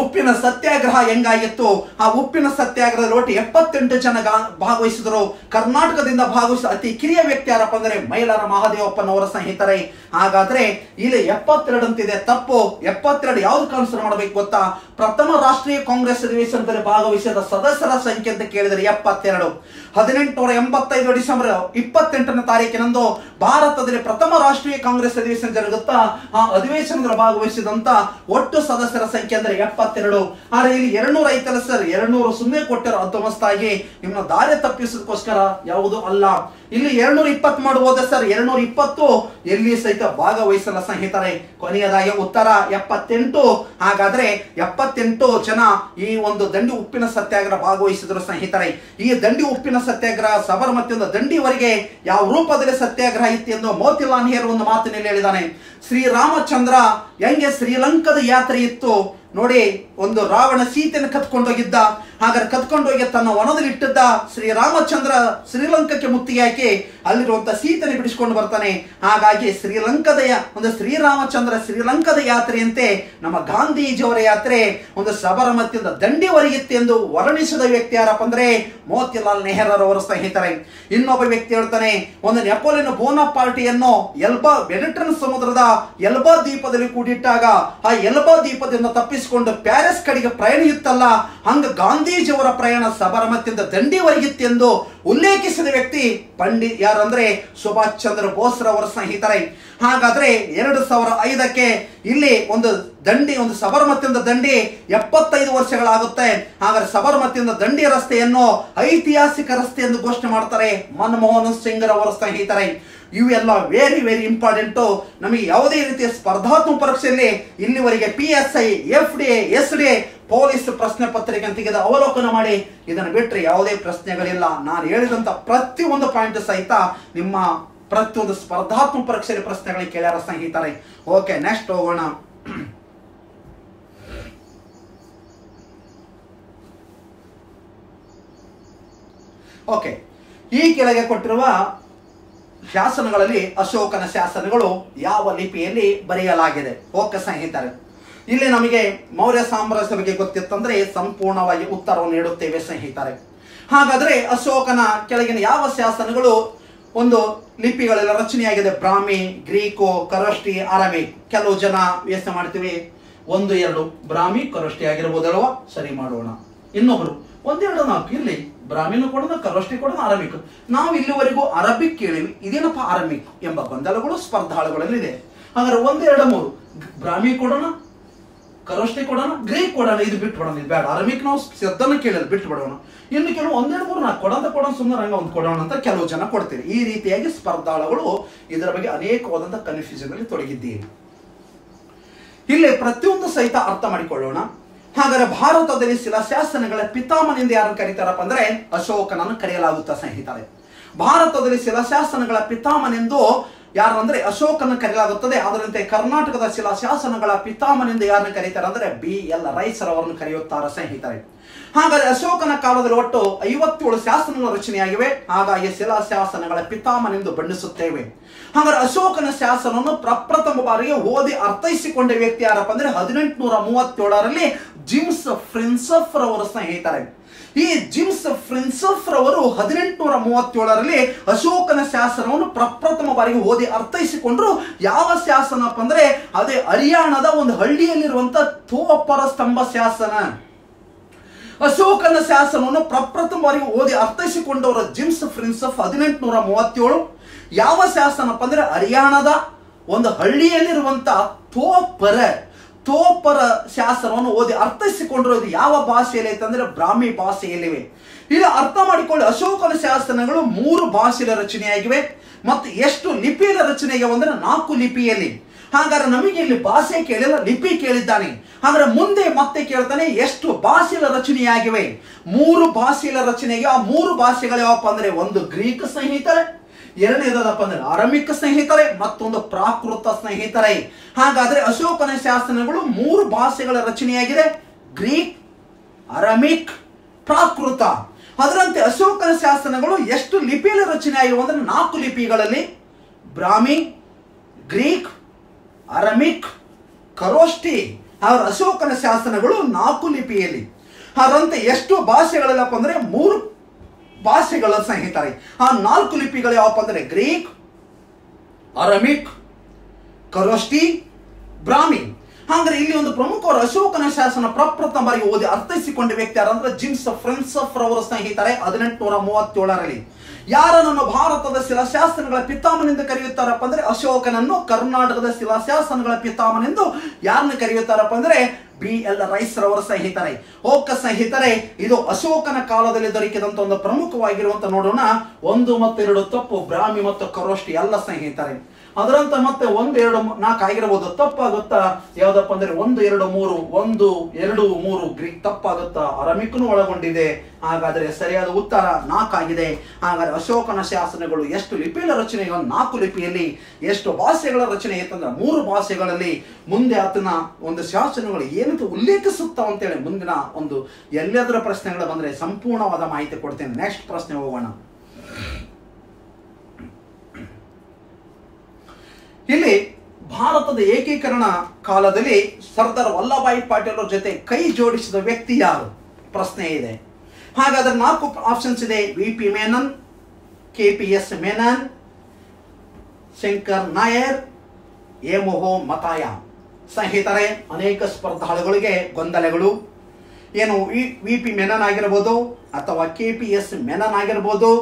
ಉಪ್ಪಿನ ಸತ್ಯಾಗ್ರಹ ಹೆಂಗಾಗಿತ್ತು? ಆ ಉಪ್ಪಿನ ಸತ್ಯಾಗ್ರಹದಲ್ಲಿ ಒಟ್ಟು 78 ಜನ ಭಾಗವಹಿಸಿದರು. ಕರ್ನಾಟಕದಿಂದ ಭಾಗವಹಿಸಿದ ಅತಿ ಕಿರಿಯ ವ್ಯಕ್ತಿ ಯಾರಪ್ಪ ಅಂದ್ರೆ ಮೈಲಾರ ಮಹಾದೇವಪ್ಪನವರ ಸ್ನೇಹಿತರೆ. ಹಾಗಾದ್ರೆ ಇಲ್ಲಿ 72 ಅಂತಿದೆ, ತಪ್ಪು. 72 ಯಾವ್ದು ಕನ್ಸಿಡರ್ ಮಾಡಬೇಕು ಗೊತ್ತಾ? ಪ್ರಥಮ ರಾಷ್ಟ್ರೀಯ ಕಾಂಗ್ರೆಸ್ ಅಧಿವೇಶನದಲ್ಲಿ ಭಾಗವಹಿಸಿದ ಸದಸ್ಯರ ಸಂಖ್ಯೆ ಅಂತ ಕೇಳಿದರೆ 72. 1885 ಡಿಸೆಂಬರ್ 28ನೇ ತಾರೀಕಿನಂದು ಭಾರತದಲ್ಲಿ ಪ್ರಥಮ ರಾಷ್ಟ್ರೀಯ ಕಾಂಗ್ರೆಸ್ ಅಧಿವೇಶನ ಜರುಗುತ್ತಾ ಆ ಅಧಿವೇಶನದಲ್ಲಿ ಭಾಗವಹಿಸಿದಂತ ಒಟ್ಟು ಸದಸ್ಯರ ಸಂಖ್ಯೆ ಅಂದ್ರೆ 72. ಆದ್ರೆ ಇಲ್ಲಿ 200 ಐತಲ್ಲ ಸರ್, 200 ಸುಮ್ಮನೆ ಕೊಟ್ಟರು ಅರ್ಥಮಸ್ತಾಗಿ ನಿಮ್ಮ ದಾರಿ ತಪ್ಪಿಸೋದಕ್ಕೋಸ್ಕರ ಯಾವುದು ಅಲ್ಲ. ಇಲ್ಲಿ 220 ಮಾಡಬಹುದ ಸರ್? 220 ಎಲ್ಲಿ ಸಹಿತ ಭಾಗವಹಿಸಲ್ಲ ಸ್ನೇಹಿತರೆ. ಕೊನೆಯದಾಗಿ ಉತ್ತರ 78. ಹಾಗಾದ್ರೆ 78 ಜನ ಈ ಒಂದು ದಂಡಿ ಉಪ್ಪಿನ ಸತ್ಯಾಗ್ರಹ ಭಾಗವಹಿಸಿದ್ರು ಸ್ನೇಹಿತರೆ. ಈ ದಂಡಿ ಉಪ್ಪಿನ ಸತ್ಯಾಗ್ರಹ ಸಬರಮತಿಯಿಂದ ದಂಡಿವರೆಗೆ ಯಾವ ರೂಪದಲ್ಲಿ ಸತ್ಯಾಗ್ರಹ ಇತ್ತು ಎಂದು ಮೋತಿಲಾಲ್ ನೆಹರು ಒಂದು ಮಾತಿನಲ್ಲಿ ಹೇಳಿದ್ದಾನೆ. ಶ್ರೀರಾಮಚಂದ್ರ ಹೆಂಗೆ ಶ್ರೀಲಂಕಾದ ಯಾತ್ರೆ ಇತ್ತು ನೋಡಿ. ಒಂದು ರಾವಣ ಸೀತೆಯನ್ನು ಕತ್ಕೊಂಡೋಗಿದ್ದ. ಹಾಗಾದ್ರೆ ಕತ್ಕೊಂಡೋಗಿ ತನ್ನ ವನದಲ್ಲಿ ಇಟ್ಟಿದ್ದ ಶ್ರೀರಾಮಚಂದ್ರ ಶ್ರೀಲಂಕಾಕ್ಕೆ ಮುತ್ತಿಗೆ ಹಾಕಿ ಅಲ್ಲಿರುವಂತಹ ಸೀತೆಯನ್ನು ಬಿಡಿಸಿಕೊಂಡು ಬರ್ತಾನೆ. ಹಾಗಾಗಿ ಶ್ರೀಲಂಕಾದ ಒಂದು ಶ್ರೀರಾಮಚಂದ್ರ ಶ್ರೀಲಂಕಾದ ಯಾತ್ರೆಯಂತೆ ನಮ್ಮ ಗಾಂಧೀಜಿಯವರ ಯಾತ್ರೆ ಒಂದು ಸಬರಮತಿಯಿಂದ ದಂಡಿವರೆಗಿತ್ತು ಎಂದು ವರ್ಣಿಸಿದ ವ್ಯಕ್ತಿ ಯಾರಪ್ಪ ಅಂದ್ರೆ ಮೋತಿಲಾಲ್ ನೆಹರೂರವರ ಸ್ನೇಹಿತರೆ. ಇನ್ನೊಬ್ಬ ವ್ಯಕ್ತಿ ಹೇಳ್ತಾನೆ, ಒಂದು ನೆಪೋಲಿಯನ್ ಬೋನಾಪಾರ್ಟಿಯನ್ನು ಮೆಡಿಟರನ್ ಸಮುದ್ರದ ಎಲ್ಬಾ ದ್ವೀಪದಲ್ಲಿ ಕೂಡಿಟ್ಟಾಗ ಆ ಎಲ್ಬಾ ದ್ವೀಪದಿಂದ ತಪ್ಪಿಸಿಕೊಂಡು ಪ್ಯಾರಿಸ್ ಕಡೆಗೆ ಪ್ರಯಾಣ ಇತ್ತಲ್ಲ, ಹಂಗ ಗಾಂಧೀಜಿಯವರ ಪ್ರಯಾಣ ಸಬರಮತಿಯಿಂದ ದಂಡಿವರೆಗಿತ್ತು ಎಂದು ಉಲ್ಲೇಖಿಸಿದ ವ್ಯಕ್ತಿ ಪಂಡಿತ್ ಯಾರಂದ್ರೆ ಸುಭಾಷ್ ಚಂದ್ರ ಬೋಸ್ ರವರ ಸ್ನೇಹಿತರೆ. ಹಾಗಾದ್ರೆ 2005ಕ್ಕೆ ಇಲ್ಲಿ ಒಂದು ಸಬರಮತಿಯಿಂದ ದಂಡಿ 75 ವರ್ಷಗಳಾಗುತ್ತೆ. ಹಾಗಾದ್ರೆ ಸಬರಮತಿಯಿಂದ ದಂಡಿ ರಸ್ತೆಯನ್ನು ಐತಿಹಾಸಿಕ ರಸ್ತೆ ಎಂದು ಘೋಷಣೆ ಮಾಡ್ತಾರೆ ಮನಮೋಹನ್ ಸಿಂಗ್ ರವರ ಸ್ನೇಹಿತರೆ. ಇವೆಲ್ಲ ವೆರಿ ವೆರಿ ಇಂಪಾರ್ಟೆಂಟ್. ನಮಗೆ ಯಾವುದೇ ರೀತಿಯ ಸ್ಪರ್ಧಾತ್ಮಕ ಪರೀಕ್ಷೆಯಲ್ಲಿ ಇಲ್ಲಿವರೆಗೆ PSI, FDA, SDA ಪೊಲೀಸ್ ಪ್ರಶ್ನೆ ಪತ್ರಿಕೆ ತೆಗೆದು ಅವಲೋಕನ ಮಾಡಿ. ಇದನ್ನು ಬಿಟ್ಟರೆ ಯಾವುದೇ ಪ್ರಶ್ನೆಗಳಿಲ್ಲ. ನಾನು ಹೇಳಿದಂತ ಪ್ರತಿಯೊಂದು ಪಾಯಿಂಟ್ ಸಹಿತ ನಿಮ್ಮ ಪ್ರತಿಯೊಂದು ಸ್ಪರ್ಧಾತ್ಮಕ ಪರೀಕ್ಷೆಯಲ್ಲಿ ಪ್ರಶ್ನೆಗಳಿಗೆ ಕೇಳ್ಯಾರ ಸ್ನೇಹಿತರೆ. ಓಕೆ, ನೆಕ್ಸ್ಟ್ ಹೋಗೋಣ. ಓಕೆ, ಈ ಕೆಳಗೆ ಕೊಟ್ಟಿರುವ ಶಾಸನಗಳಲ್ಲಿ ಅಶೋಕನ ಶಾಸನಗಳು ಯಾವ ಲಿಪಿಯಲ್ಲಿ ಬರೆಯಲಾಗಿದೆ? ಓಕೆ ಸ್ನೇಹಿತರೆ, ಇಲ್ಲಿ ನಮಗೆ ಮೌರ್ಯ ಸಾಮ್ರಾಜ್ಯದ ಬಗ್ಗೆ ಗೊತ್ತಿತ್ತಂದ್ರೆ ಸಂಪೂರ್ಣವಾಗಿ ಉತ್ತರವನ್ನು ನೀಡುತ್ತೇವೆ ಸ್ನೇಹಿತರೆ. ಹಾಗಾದ್ರೆ ಅಶೋಕನ ಕೆಳಗಿನ ಯಾವ ಶಾಸನಗಳು ಒಂದು ಲಿಪಿಗಳೆಲ್ಲ ರಚನೆಯಾಗಿದೆ? ಬ್ರಾಹ್ಮಿ, ಗ್ರೀಕೋ, ಕರೋಷ್ಟಿ, ಅರಮಿಕ್. ಕೆಲವು ಜನ ಯೋಚನೆ ಮಾಡ್ತೀವಿ 1, 2 ಬ್ರಾಹ್ಮಿ ಕರೋಷ್ಟಿ ಆಗಿರ್ಬೋದಲ್ವಾ? ಸರಿ ಮಾಡೋಣ. ಇನ್ನೊಬ್ರು 1, 2, 4 ಇಲ್ಲಿ ಬ್ರಾಹ್ಮಿನ ಕೊಡೋಣ, ಕರೋಷ್ಟಿ ಕೊಡೋಣ, ಅರಮಿಕ್. ನಾವು ಇಲ್ಲಿವರೆಗೂ ಅರಬಿಕ್ ಕೇಳಿವಿ, ಇದೇನಪ್ಪ ಅರಮಿಕ್ ಎಂಬ ಗೊಂದಲಗಳು ಸ್ಪರ್ಧಾಳುಗಳಲ್ಲಿ ಇದೆ. ಹಾಗಾದ್ರೆ 1, 2, 3 ಬ್ರಾಹ್ಮಿ ಕೊಡೋಣ, ಕರೋಷ್ಟಿ ಕೊಡೋಣ, ಗ್ರೀಕ್ ಕೊಡೋಣ, ಇದು ಬಿಟ್ಟು ಬಿಡೋಣ. ಇದು ಬೇಡ, ಅರಮಿಕ್ ನಾವು ಶಬ್ದನ ಕೇಳಿದ್ರೆ ಬಿಟ್ಟು ಬಿಡೋಣ. ಇನ್ನು ಕೆಲವು 1, 2, 3 4 ಕೊಡೋಣ ಸುಮ್ಮನೆ ರಂಗ ಒಂದು ಕೊಡೋಣ ಅಂತ ಕೆಲವು ಜನ ಕೊಡ್ತೀರಿ. ಈ ರೀತಿಯಾಗಿ ಸ್ಪರ್ಧಾಳುಗಳು ಇದರ ಬಗ್ಗೆ ಅನೇಕವಾದಂತಹ ಕನ್ಫ್ಯೂಷನ್ ಅಲ್ಲಿ ತೊಡಗಿದ್ದೀರಿ. ಇಲ್ಲಿ ಪ್ರತಿಯೊಂದು ಸಹಿತ ಅರ್ಥ ಮಾಡಿಕೊಳ್ಳೋಣ. ಹಾಗಾದ್ರೆ ಭಾರತದಲ್ಲಿ ಶಿಲಾಶಾಸನಗಳ ಪಿತಾಮಹನೆಂದು ಯಾರನ್ನು ಕರೀತಾರಪ್ಪ ಅಂದ್ರೆ ಅಶೋಕನನ್ನು ಕರೆಯಲಾಗುತ್ತಾ ಸ್ನೇಹಿತರೆ. ಭಾರತದಲ್ಲಿ ಶಿಲಾಶಾಸನಗಳ ಪಿತಾಮಹನೆಂದು ಯಾರಂದ್ರೆ ಅಶೋಕನ ಕರೆಯಲಾಗುತ್ತದೆ. ಅದರಂತೆ ಕರ್ನಾಟಕದ ಶಿಲಾಶಾಸನಗಳ ಪಿತಾಮಹನೆಂದು ಯಾರನ್ನು ಕರೀತಾರೆ ಅಂದ್ರೆ BL ರೈಸ್ ಅವರನ್ನು ಕರೆಯುತ್ತಾರೆ ಸ್ನೇಹಿತರೆ. ಹಾಗಾದ್ರೆ ಅಶೋಕನ ಕಾಲದಲ್ಲಿ ಒಟ್ಟು 57 ಶಾಸನಗಳು ರಚನೆಯಾಗಿವೆ. ಹಾಗಾಗಿ ಶಿಲಾಶಾಸನಗಳ ಪಿತಾಮಹನೆಂದು ಬಣ್ಣಿಸುತ್ತೇವೆ. ಹಾಗಾದ್ರೆ ಅಶೋಕನ ಶಾಸನವನ್ನು ಪ್ರಪ್ರಥಮ ಬಾರಿಗೆ ಓದಿ ಅರ್ಥೈಸಿಕೊಂಡ ವ್ಯಕ್ತಿ ಯಾರಪ್ಪ ಅಂದ್ರೆ 1837ರಲ್ಲಿ ಜಿಮ್ಸ್ ಫ್ರಿನ್ಸಫ್ ರವರ ಸ್ನೇಹಿತರೆ. ಈ ಜಿಮ್ಸ್ ಫ್ರಿನ್ಸಫ್ ರವರು 1837ರಲ್ಲಿ ಅಶೋಕನ ಶಾಸನವನ್ನು ಪ್ರಪ್ರಥಮ ಬಾರಿಗೆ ಓದಿ ಅರ್ಥೈಸಿಕೊಂಡ್ರು. ಯಾವ ಶಾಸನಪ್ಪ ಅಂದ್ರೆ ಅದೇ ಹರಿಯಾಣದ ಒಂದು ಹಳ್ಳಿಯಲ್ಲಿರುವಂತ ತೋಪರ ಸ್ತಂಭ ಶಾಸನ. ಅಶೋಕನ ಶಾಸನವನ್ನು ಪ್ರಪ್ರಥಮ ಬಾರಿಗೆ ಓದಿ ಅರ್ಥೈಸಿಕೊಂಡವರು ಜಿಮ್ಸ್ ಫ್ರಿನ್ಸಫ್ 1837. ಯಾವ ಶಾಸನಪ್ಪ ಅಂದ್ರೆ ಹರಿಯಾಣದ ಒಂದು ಹಳ್ಳಿಯಲ್ಲಿರುವಂತ ತೋಪರ ಶಾಸನವನ್ನು ಓದಿ ಅರ್ಥೈಸಿಕೊಂಡ್ರು. ಇದು ಯಾವ ಭಾಷೆಯಲ್ಲಿ ಐತಂದ್ರೆ ಬ್ರಾಹ್ಮಿ ಭಾಷೆಯಲ್ಲಿವೆ. ಇಲ್ಲಿ ಅರ್ಥ ಮಾಡಿಕೊಳ್ಳಿ, ಅಶೋಕನ ಶಾಸನಗಳು 3 ಭಾಷೆಯಲ್ಲಿ ರಚನೆಯಾಗಿವೆ ಮತ್ತು ಎಷ್ಟು ಲಿಪಿಯಲ್ಲಿ ರಚನೆಯಾಗಿವೆ ಅಂದ್ರೆ 4 ಲಿಪಿಯಲ್ಲಿ. ಹಾಗಾದ್ರೆ ನಮಗೆ ಇಲ್ಲಿ ಭಾಷೆ ಕೇಳಿಲ್ಲ, ಲಿಪಿ ಕೇಳಿದ್ದಾನೆ. ಹಾಗಾದ್ರೆ ಮುಂದೆ ಮತ್ತೆ ಕೇಳ್ತಾನೆ ಎಷ್ಟು ಭಾಷೆಗಳ ರಚನೆಯಾಗಿವೆ. 3 ಭಾಷೆಗಳ ರಚನೆಗೆ. ಆ 3 ಭಾಷೆಗಳು ಯಾವಪ್ಪ ಅಂದ್ರೆ ಒಂದು ಗ್ರೀಕ್ ಸ್ನೇಹಿತರೆ, ಎರಡನೇದಪ್ಪ ಅಂದ್ರೆ ಆರಮಿಕ್ ಸ್ನೇಹಿತರೆ, ಮತ್ತೊಂದು ಪ್ರಾಕೃತ ಸ್ನೇಹಿತರೆ. ಹಾಗಾದ್ರೆ ಅಶೋಕನ ಶಾಸನಗಳು 3 ಭಾಷೆಗಳ ರಚನೆಯಾಗಿದೆ, ಗ್ರೀಕ್, ಅರಮಿಕ್, ಪ್ರಾಕೃತ. ಅದರಂತೆ ಅಶೋಕನ ಶಾಸನಗಳು ಎಷ್ಟು ಲಿಪಿಯಲ್ಲಿ ರಚನೆ ಆಗಿವೆ ಅಂದ್ರೆ 4 ಲಿಪಿಗಳಲ್ಲಿ, ಬ್ರಾಹ್ಮಿ, ಗ್ರೀಕ್, ಅರಮಿಕ್, ಖರೋಷ್ಠಿ. ಅವರ ಅಶೋಕನ ಶಾಸನಗಳು 4 ಲಿಪಿಯಲ್ಲಿ. ಅದರಂತೆ ಎಷ್ಟು ಭಾಷೆಗಳಲ್ಲಪ್ಪ ಅಂದ್ರೆ 3 ಭಾಷೆಗಳ ಸ್ನೇಹಿತರೆ. ಆ 4 ಲಿಪಿಗಳು ಯಾವಪ್ಪ ಅಂದ್ರೆ ಗ್ರೀಕ್, ಅರಮಿಕ್, ಖರೋಷ್ಠಿ, ಬ್ರಾಹ್ಮಿ. ಹಾಗಾದ್ರೆ ಇಲ್ಲಿ ಒಂದು ಪ್ರಮುಖವಾದ ಅಶೋಕನ ಶಾಸನ ಪ್ರಪ್ರಥಮ ಬಾರಿಗೆ ಓದಿ ಅರ್ಥೈಸಿಕೊಂಡ ವ್ಯಕ್ತಿ ಯಾರಂದ್ರೆ ಜಿಮ್ಸ್ ಫ್ರೆನ್ಸಫ್ ರವರ ಸ್ನೇಹಿತರೆ 1837ರಲ್ಲಿ. ಯಾರನ್ನು ಭಾರತದ ಶಿಲಾಶಾಸನಗಳ ಪಿತಾಮನೆಂದು ಕರೆಯುತ್ತಾರಪ್ಪ ಅಂದ್ರೆ ಅಶೋಕನನ್ನು. ಕರ್ನಾಟಕದ ಶಿಲಾಶಾಸನಗಳ ಪಿತಾಮನೆಂದು ಯಾರನ್ನು ಕರೆಯುತ್ತಾರಪ್ಪ ಅಂದ್ರೆ BL ರೈಸ್ ರವರ ಸ್ನೇಹಿತರೆ. ಓಕೆ ಸ್ನೇಹಿತರೆ, ಇದು ಅಶೋಕನ ಕಾಲದಲ್ಲಿ ದೊರಕಿದಂತ ಒಂದು ಪ್ರಮುಖವಾಗಿರುವಂತ ನೋಡೋಣ. 1 ಮತ್ತು 2 ತಪ್ಪು, ಬ್ರಾಹ್ಮಿ ಮತ್ತು ಖರೋಷ್ಠಿ ಎಲ್ಲ ಸ್ನೇಹಿತರೆ. ಅದರಂತ ಮತ್ತೆ 1, 2, 4 ಆಗಿರಬಹುದು. ತಪ್ಪಾಗುತ್ತಾ ಯಾವ್ದಪ್ಪ ಅಂದ್ರೆ 1, 2, 3, 1, 2, 3 ಗ್ರೀಕ್ ತಪ್ಪಾಗುತ್ತಾ, ಅರಮಿಕ್ನು ಒಳಗೊಂಡಿದೆ. ಹಾಗಾದ್ರೆ ಸರಿಯಾದ ಉತ್ತರ 4 ಆಗಿದೆ. ಹಾಗಾದ್ರೆ ಅಶೋಕನ ಶಾಸನಗಳು ಎಷ್ಟು ಲಿಪಿಗಳ ರಚನೆ? 4 ಲಿಪಿಯಲ್ಲಿ. ಎಷ್ಟು ಭಾಷೆಗಳ ರಚನೆ ಇತ್ತಂದ್ರೆ 3 ಭಾಷೆಗಳಲ್ಲಿ. ಮುಂದೆ ಆತನ ಒಂದು ಶಾಸನಗಳು ಏನಂತ ಉಲ್ಲೇಖಿಸುತ್ತಾವ ಅಂತೇಳಿ ಮುಂದಿನ ಒಂದು ಎಲ್ಲದರ ಪ್ರಶ್ನೆಗಳು ಬಂದ್ರೆ ಸಂಪೂರ್ಣವಾದ ಮಾಹಿತಿ ಕೊಡ್ತೇನೆ. ನೆಕ್ಸ್ಟ್ ಪ್ರಶ್ನೆ ಹೋಗೋಣ. ಇಲ್ಲಿ ಭಾರತದ ಏಕೀಕರಣ ಕಾಲದಲ್ಲಿ ಸರ್ದಾರ್ ವಲ್ಲಭಾಯಿ ಪಾಟೀಲ್ ಅವರ ಜೊತೆ ಕೈ ಜೋಡಿಸಿದ ವ್ಯಕ್ತಿ ಯಾರು? ಪ್ರಶ್ನೆ ಇದೆ. ಹಾಗಾದ್ರೆ 4 ಆಪ್ಷನ್ಸ್ ಇದೆ. VP Menon, KPS Menon, Shankar Nair, ಎಮೋಹೋ ಮತಾಯ. ಸ್ನೇಹಿತರೆ, ಅನೇಕ ಸ್ಪರ್ಧಾಳುಗಳಿಗೆ ಗೊಂದಲಗಳು. ಏನು VP ಮೆನನ್ ಆಗಿರ್ಬೋದು ಅಥವಾ KPS ಮೆನನ್ ಆಗಿರ್ಬೋದು,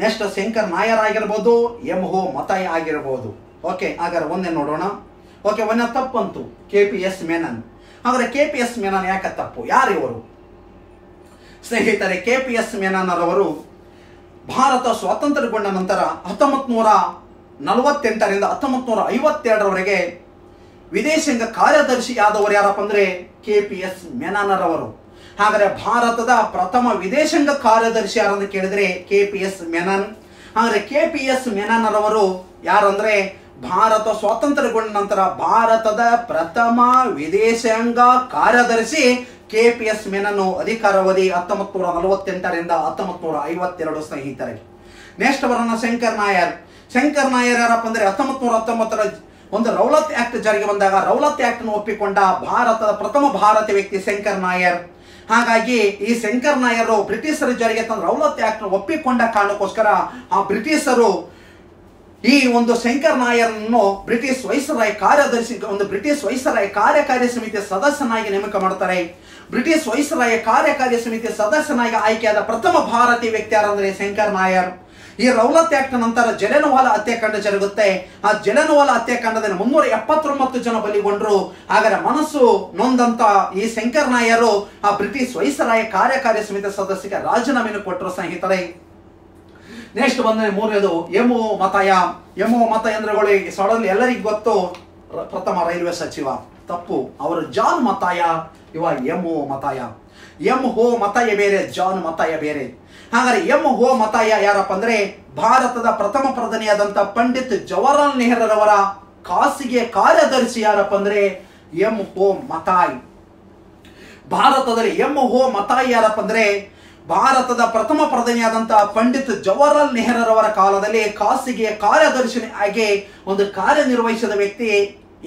ನೆಕ್ಸ್ಟ್ ಶಂಕರ್ ನಾಯರ್ ಆಗಿರ್ಬೋದು, ಎಮೋಹೋ ಮತಾಯ ಆಗಿರ್ಬೋದು. ಓಕೆ, ಹಾಗಾದ್ರೆ ಒಂದೇ ನೋಡೋಣ. ಓಕೆ, ಒಂದೇ ತಪ್ಪಂತು KPS ಮೆನನ್. ಹಾಗಾದ್ರೆ KPS ಮೆನನ್ ಯಾಕೆ ತಪ್ಪು? ಯಾರು ಇವರು? ಸ್ನೇಹಿತರೆ, KPS ಮೆನನ್ ರವರು ಭಾರತ ಸ್ವಾತಂತ್ರ್ಯಗೊಂಡ ನಂತರ 1948ರಿಂದ 1952ರವರೆಗೆ ವಿದೇಶಾಂಗ ಕಾರ್ಯದರ್ಶಿ ಆದವರು ಯಾರಪ್ಪ ಅಂದ್ರೆ KPS ಮೆನನ್ ರವರು. ಹಾಗಾದ್ರೆ ಭಾರತದ ಪ್ರಥಮ ವಿದೇಶಾಂಗ ಕಾರ್ಯದರ್ಶಿ ಯಾರಂತ ಕೇಳಿದ್ರೆ KPS ಮೆನನ್. ಹಾಗಾದ್ರೆ KPS ಮೆನನ್ ರವರು ಯಾರಂದ್ರೆ ಭಾರತ ಸ್ವಾತಂತ್ರ್ಯಗೊಂಡ ನಂತರ ಭಾರತದ ಪ್ರಥಮ ವಿದೇಶಾಂಗ ಕಾರ್ಯದರ್ಶಿ KPS ಮೆನನ್. ಅಧಿಕಾರಾವಧಿ 1948ರಿಂದ 1952 ಸ್ನೇಹಿತರೆ. ನೆಕ್ಸ್ಟ್ ಬರೋಣ ಶಂಕರ್ ನಾಯರ್. ಶಂಕರ್ ನಾಯರ್ ಯಾರಪ್ಪ ಅಂದ್ರೆ 1919ರ ಒಂದು ರೌಲತ್ ಆಕ್ಟ್ ಜಾರಿಗೆ ಬಂದಾಗ ರೌಲತ್ ಆಕ್ಟ್ ಅನ್ನು ಒಪ್ಪಿಕೊಂಡ ಭಾರತದ ಪ್ರಥಮ ಭಾರತೀಯ ವ್ಯಕ್ತಿ ಶಂಕರ್ ನಾಯರ್. ಹಾಗಾಗಿ ಈ ಶಂಕರ್ ನಾಯರು ಬ್ರಿಟಿಷರ ಜಾರಿಗೆ ತಂದ ರೌಲತ್ ಆಕ್ಟ್ ಒಪ್ಪಿಕೊಂಡ ಕಾರಣಕ್ಕೋಸ್ಕರ ಆ ಬ್ರಿಟಿಷರು ಈ ಒಂದು ಶಂಕರ್ ನಾಯರನ್ನು ಬ್ರಿಟಿಷ್ ವೈಸರಾಯ್ ಕಾರ್ಯದರ್ಶಿ, ಒಂದು ಬ್ರಿಟಿಷ್ ವೈಸರಾಯ್ ಕಾರ್ಯಕಾರಿ ಸಮಿತಿಯ ಸದಸ್ಯನಾಗಿ ನೇಮಕ ಮಾಡ್ತಾರೆ. ಬ್ರಿಟಿಷ್ ವೈಸರಾಯ ಕಾರ್ಯಕಾರಿ ಸಮಿತಿಯ ಸದಸ್ಯನಾಗಿ ಆಯ್ಕೆಯಾದ ಪ್ರಥಮ ಭಾರತೀಯ ವ್ಯಕ್ತಿ ಯಾರಂದ್ರೆ ಶಂಕರ್ ನಾಯರ್. ಈ ರೌಲತ್ ಆಕ್ಟ್ ನಂತರ ಜಲಿಯನ್ವಾಲಾ ಹತ್ಯಾಕಾಂಡ ಜರುಗುತ್ತೆ. ಆ ಜಲಿಯನ್ವಾಲಾ ಹತ್ಯಾಕಾಂಡದಲ್ಲಿ 379 ಜನ ಬಲಿಗೊಂಡ್ರು. ಹಾಗಾದ್ರೆ ಮನಸ್ಸು ನೊಂದಂತ ಈ ಶಂಕರ್ ನಾಯರು ಆ ಬ್ರಿಟಿಷ್ ವೈಸರಾಯ ಕಾರ್ಯಕಾರಿ ಸಮಿತಿಯ ಸದಸ್ಯಕ್ಕೆ ರಾಜೀನಾಮೆಯನ್ನು ಕೊಟ್ಟರು ಸ್ನೇಹಿತರೆ. ನೆಕ್ಸ್ಟ್ ಬಂದ್ರೆ 3ನೇದು ಎಮೋ ಮತಾಯ. ಎಮೋ ಮತಾಯ ಅಂದ್ರೆ ಸಡನ್ಲಿ ಎಲ್ಲರಿಗೂ ಗೊತ್ತು, ಪ್ರಥಮ ರೈಲ್ವೆ ಸಚಿವ. ತಪ್ಪು, ಅವರು ಜಾನ್ ಮತಾಯ, ಇವ ಎಮೋ ಮತಾಯ. ಎಮೋ ಮತಾಯ ಬೇರೆ, ಜಾನ್ ಮತಾಯ ಬೇರೆ. ಹಾಗಾದ್ರೆ ಎಮೋ ಮತಾಯ ಯಾರಪ್ಪ ಅಂದ್ರೆ ಭಾರತದ ಪ್ರಥಮ ಪ್ರಧಾನಿಯಾದಂತ ಪಂಡಿತ್ ಜವಾಹರ್ಲಾಲ್ ನೆಹರೂರವರ ಖಾಸಗಿ ಕಾರ್ಯದರ್ಶಿ ಯಾರಪ್ಪ ಅಂದ್ರೆ ಎಮೋ ಮತಾಯ್. ಭಾರತದಲ್ಲಿ ಎಮೋ ಮತಾಯ್ ಯಾರಪ್ಪ ಅಂದ್ರೆ ಭಾರತದ ಪ್ರಥಮ ಪ್ರಧಾನಿಯಾದಂತಹ ಪಂಡಿತ್ ಜವಾಹರ್ಲಾಲ್ ನೆಹರೂರವರ ಕಾಲದಲ್ಲಿ ಖಾಸಗಿ ಕಾರ್ಯದರ್ಶಿ ಆಗಿ ಒಂದು ಕಾರ್ಯನಿರ್ವಹಿಸಿದ ವ್ಯಕ್ತಿ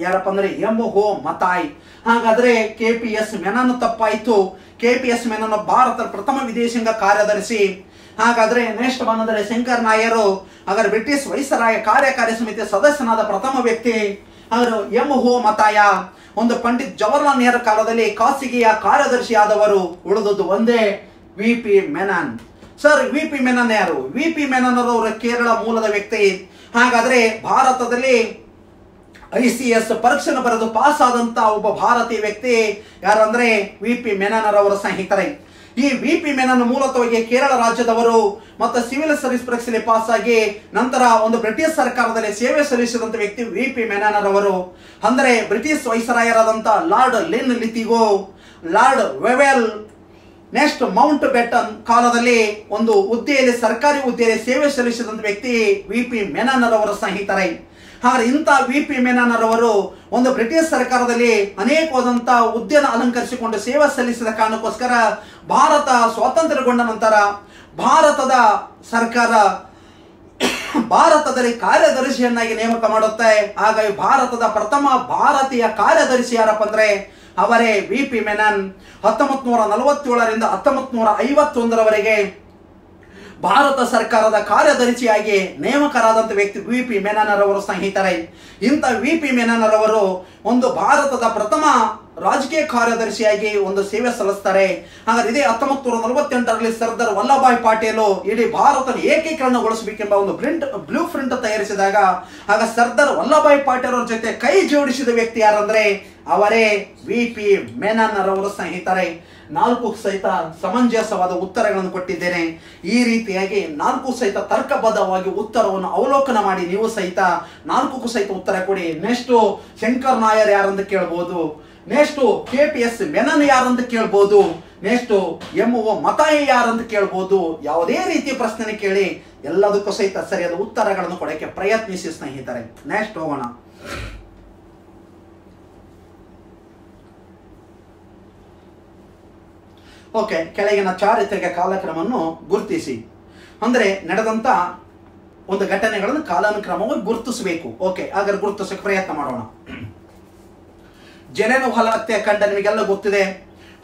ಯಾರಪ್ಪ ಅಂದ್ರೆ ಎಮೋ ಮತಾಯ್. ಹಾಗಾದ್ರೆ KPS ಮೆನನ್ ತಪ್ಪಾಯ್ತು. KPS ಮೆನನ್ ಭಾರತದ ಪ್ರಥಮ ವಿದೇಶಾಂಗ ಕಾರ್ಯದರ್ಶಿ. ಹಾಗಾದ್ರೆ ನೆಕ್ಸ್ಟ್ ಬಂದ್ರೆ ಶಂಕರ್ ನಾಯರು ಹಾಗಾದ್ರೆ ಬ್ರಿಟಿಷ್ ವೈಸರಾಯ ಕಾರ್ಯಕಾರಿ ಸಮಿತಿಯ ಸದಸ್ಯನಾದ ಪ್ರಥಮ ವ್ಯಕ್ತಿ. ಹಾಗಾದ್ರೆ ಎಮೋ ಮತಾಯ ಒಂದು ಪಂಡಿತ್ ಜವಾಹರ್ಲಾಲ್ ನೆಹರು ಕಾಲದಲ್ಲಿ ಖಾಸಗಿಯ ಕಾರ್ಯದರ್ಶಿ ಆದವರು. ಉಳಿದದ್ದು ಒಂದೇ, VP Menon. Sir, VP Menon ಯಾರು? VP ಮೆನನ್ ಅವರು ಕೇರಳ ಮೂಲದ ವ್ಯಕ್ತಿ. ಹಾಗಾದ್ರೆ ಭಾರತದಲ್ಲಿ ICS ಪರೀಕ್ಷೆಯನ್ನು ಬರೆದು ಪಾಸ್ ಆದಂತ ಒಬ್ಬ ಭಾರತೀಯ ವ್ಯಕ್ತಿ ಯಾರಂದ್ರೆ VP ಮೆನನ್ ಅವರ ಸ್ನೇಹಿತರೆ. ಈ ವಿ ಪಿ ಮೆನನ್ ಮೂಲತಃವಾಗಿ ಕೇರಳ ರಾಜ್ಯದವರು ಮತ್ತು ಸಿವಿಲ್ ಸರ್ವಿಸ್ ಪರೀಕ್ಷೆಯಲ್ಲಿ ಪಾಸ್ ಆಗಿ ನಂತರ ಒಂದು ಬ್ರಿಟಿಷ್ ಸರ್ಕಾರದಲ್ಲಿ ಸೇವೆ ಸಲ್ಲಿಸಿದಂತ ವ್ಯಕ್ತಿ ವಿ ಪಿ ಮೆನನ್ ರವರು. ಅಂದರೆ ಬ್ರಿಟಿಷ್ ವೈಸರಾಯರಾದಂತ Lord Linlithgow, Lord Wavell, next Mountbatten ಕಾಲದಲ್ಲಿ ಒಂದು ಹುದ್ದೆಯಲ್ಲಿ ಸರ್ಕಾರಿ ಹುದ್ದೆಯಲ್ಲಿ ಸೇವೆ ಸಲ್ಲಿಸಿದಂತ ವ್ಯಕ್ತಿ ವಿ ಪಿ ಮೆನನ್ ರವರ ಸ್ನೇಹಿತರೆ. ಹಾಗೆ ಇಂಥ ವಿ ಪಿ ಮೆನನ್ ರವರು ಒಂದು ಬ್ರಿಟಿಷ್ ಸರ್ಕಾರದಲ್ಲಿ ಅನೇಕವಾದಂತ ಹುದ್ದೆಯನ್ನು ಅಲಂಕರಿಸಿಕೊಂಡು ಸೇವೆ ಸಲ್ಲಿಸಿದ ಕಾರಣಕ್ಕೋಸ್ಕರ ಭಾರತ ಸ್ವಾತಂತ್ರ್ಯಗೊಂಡ ನಂತರ ಭಾರತದ ಸರ್ಕಾರ ಭಾರತದಲ್ಲಿ ಕಾರ್ಯದರ್ಶಿಯನ್ನಾಗಿ ನೇಮಕ ಮಾಡುತ್ತೆ. ಹಾಗಾಗಿ ಭಾರತದ ಪ್ರಥಮ ಭಾರತೀಯ ಕಾರ್ಯದರ್ಶಿ ಯಾರಪ್ಪ ಅಂದ್ರೆ ಅವರೇ ವಿ ಪಿ ಮೆನನ್. 1947ರಿಂದ 1951ರವರೆಗೆ ಭಾರತ ಸರ್ಕಾರದ ಕಾರ್ಯದರ್ಶಿಯಾಗಿ ನೇಮಕರಾದಂಥ ವ್ಯಕ್ತಿ ವಿ ಪಿ ಮೆನನ್ ರವರು ಸ್ನೇಹಿತರೆ. ಇಂಥ ವಿ ಪಿ ಮೆನನ್ ರವರು ಒಂದು ಭಾರತದ ಪ್ರಥಮ ರಾಜಕೀಯ ಕಾರ್ಯದರ್ಶಿಯಾಗಿ ಒಂದು ಸೇವೆ ಸಲ್ಲಿಸ್ತಾರೆ. ಹಾಗಾದ್ರೆ ಇದೇ 1948ರಲ್ಲಿ ಸರ್ದಾರ್ ವಲ್ಲಭಾಯ್ ಪಟೇಲ್ ಇಡೀ ಭಾರತ ಏಕೀಕರಣಗೊಳಿಸಬೇಕೆಂಬ ಒಂದು ಬ್ಲೂ ಪ್ರಿಂಟ್ ತಯಾರಿಸಿದಾಗ ಆಗ ಸರ್ದಾರ್ ವಲ್ಲಭಾಯ್ ಪಟೇಲ್ ಅವರ ಜೊತೆ ಕೈ ಜೋಡಿಸಿದ ವ್ಯಕ್ತಿ ಯಾರಂದ್ರೆ ಅವರೇ ವಿ ಪಿ ಮೆನನ್ ರವರು ಸ್ನೇಹಿತರೆ. 4 ಸಹಿತ ಸಮಂಜಸವಾದ ಉತ್ತರಗಳನ್ನು ಕೊಟ್ಟಿದ್ದೇನೆ. ಈ ರೀತಿಯಾಗಿ 4 ಸಹಿತ ತರ್ಕಬದ್ಧವಾಗಿ ಉತ್ತರವನ್ನು ಅವಲೋಕನ ಮಾಡಿ ನೀವು ಸಹಿತ 4 ಸಹಿತ ಉತ್ತರ ಕೊಡಿ. ನೆಕ್ಸ್ಟ್ ಶಂಕರ್ ನಾಯರ್ ಯಾರಂತ ಕೇಳ್ಬೋದು, ನೆಕ್ಸ್ಟ್ KPS ಮೆನನ್ ಯಾರಂತ ಕೇಳ್ಬೋದು, ನೆಕ್ಸ್ಟ್ MO ಮತಾಯಿ ಯಾರಂತ ಕೇಳ್ಬೋದು. ಯಾವುದೇ ರೀತಿಯ ಪ್ರಶ್ನೆ ಕೇಳಿ ಎಲ್ಲದಕ್ಕೂ ಸಹಿತ ಸರಿಯಾದ ಉತ್ತರಗಳನ್ನು ಕೊಡಕ್ಕೆ ಪ್ರಯತ್ನಿಸಿ ಸ್ನೇಹಿತರೆ. ನೆಕ್ಸ್ಟ್ ಹೋಗೋಣ. ಓಕೆ, ಕೆಳಗಿನ ಚಾರಿತ್ರಿಕ ಕಾಲಕ್ರಮವನ್ನು ಗುರುತಿಸಿ. ಅಂದ್ರೆ ನಡೆದಂತ ಒಂದು ಘಟನೆಗಳನ್ನು ಕಾಲಾನುಕ್ರಮವಾಗಿ ಗುರುತಿಸಬೇಕು. ಓಕೆ, ಹಾಗಾದ್ರೆ ಗುರುತಿಸಕ್ಕೆ ಪ್ರಯತ್ನ ಮಾಡೋಣ. ಜಲಿಯನ್ವಾಲಾ ಹತ್ಯಾಕಾಂಡ ನಿಮಗೆಲ್ಲ ಗೊತ್ತಿದೆ.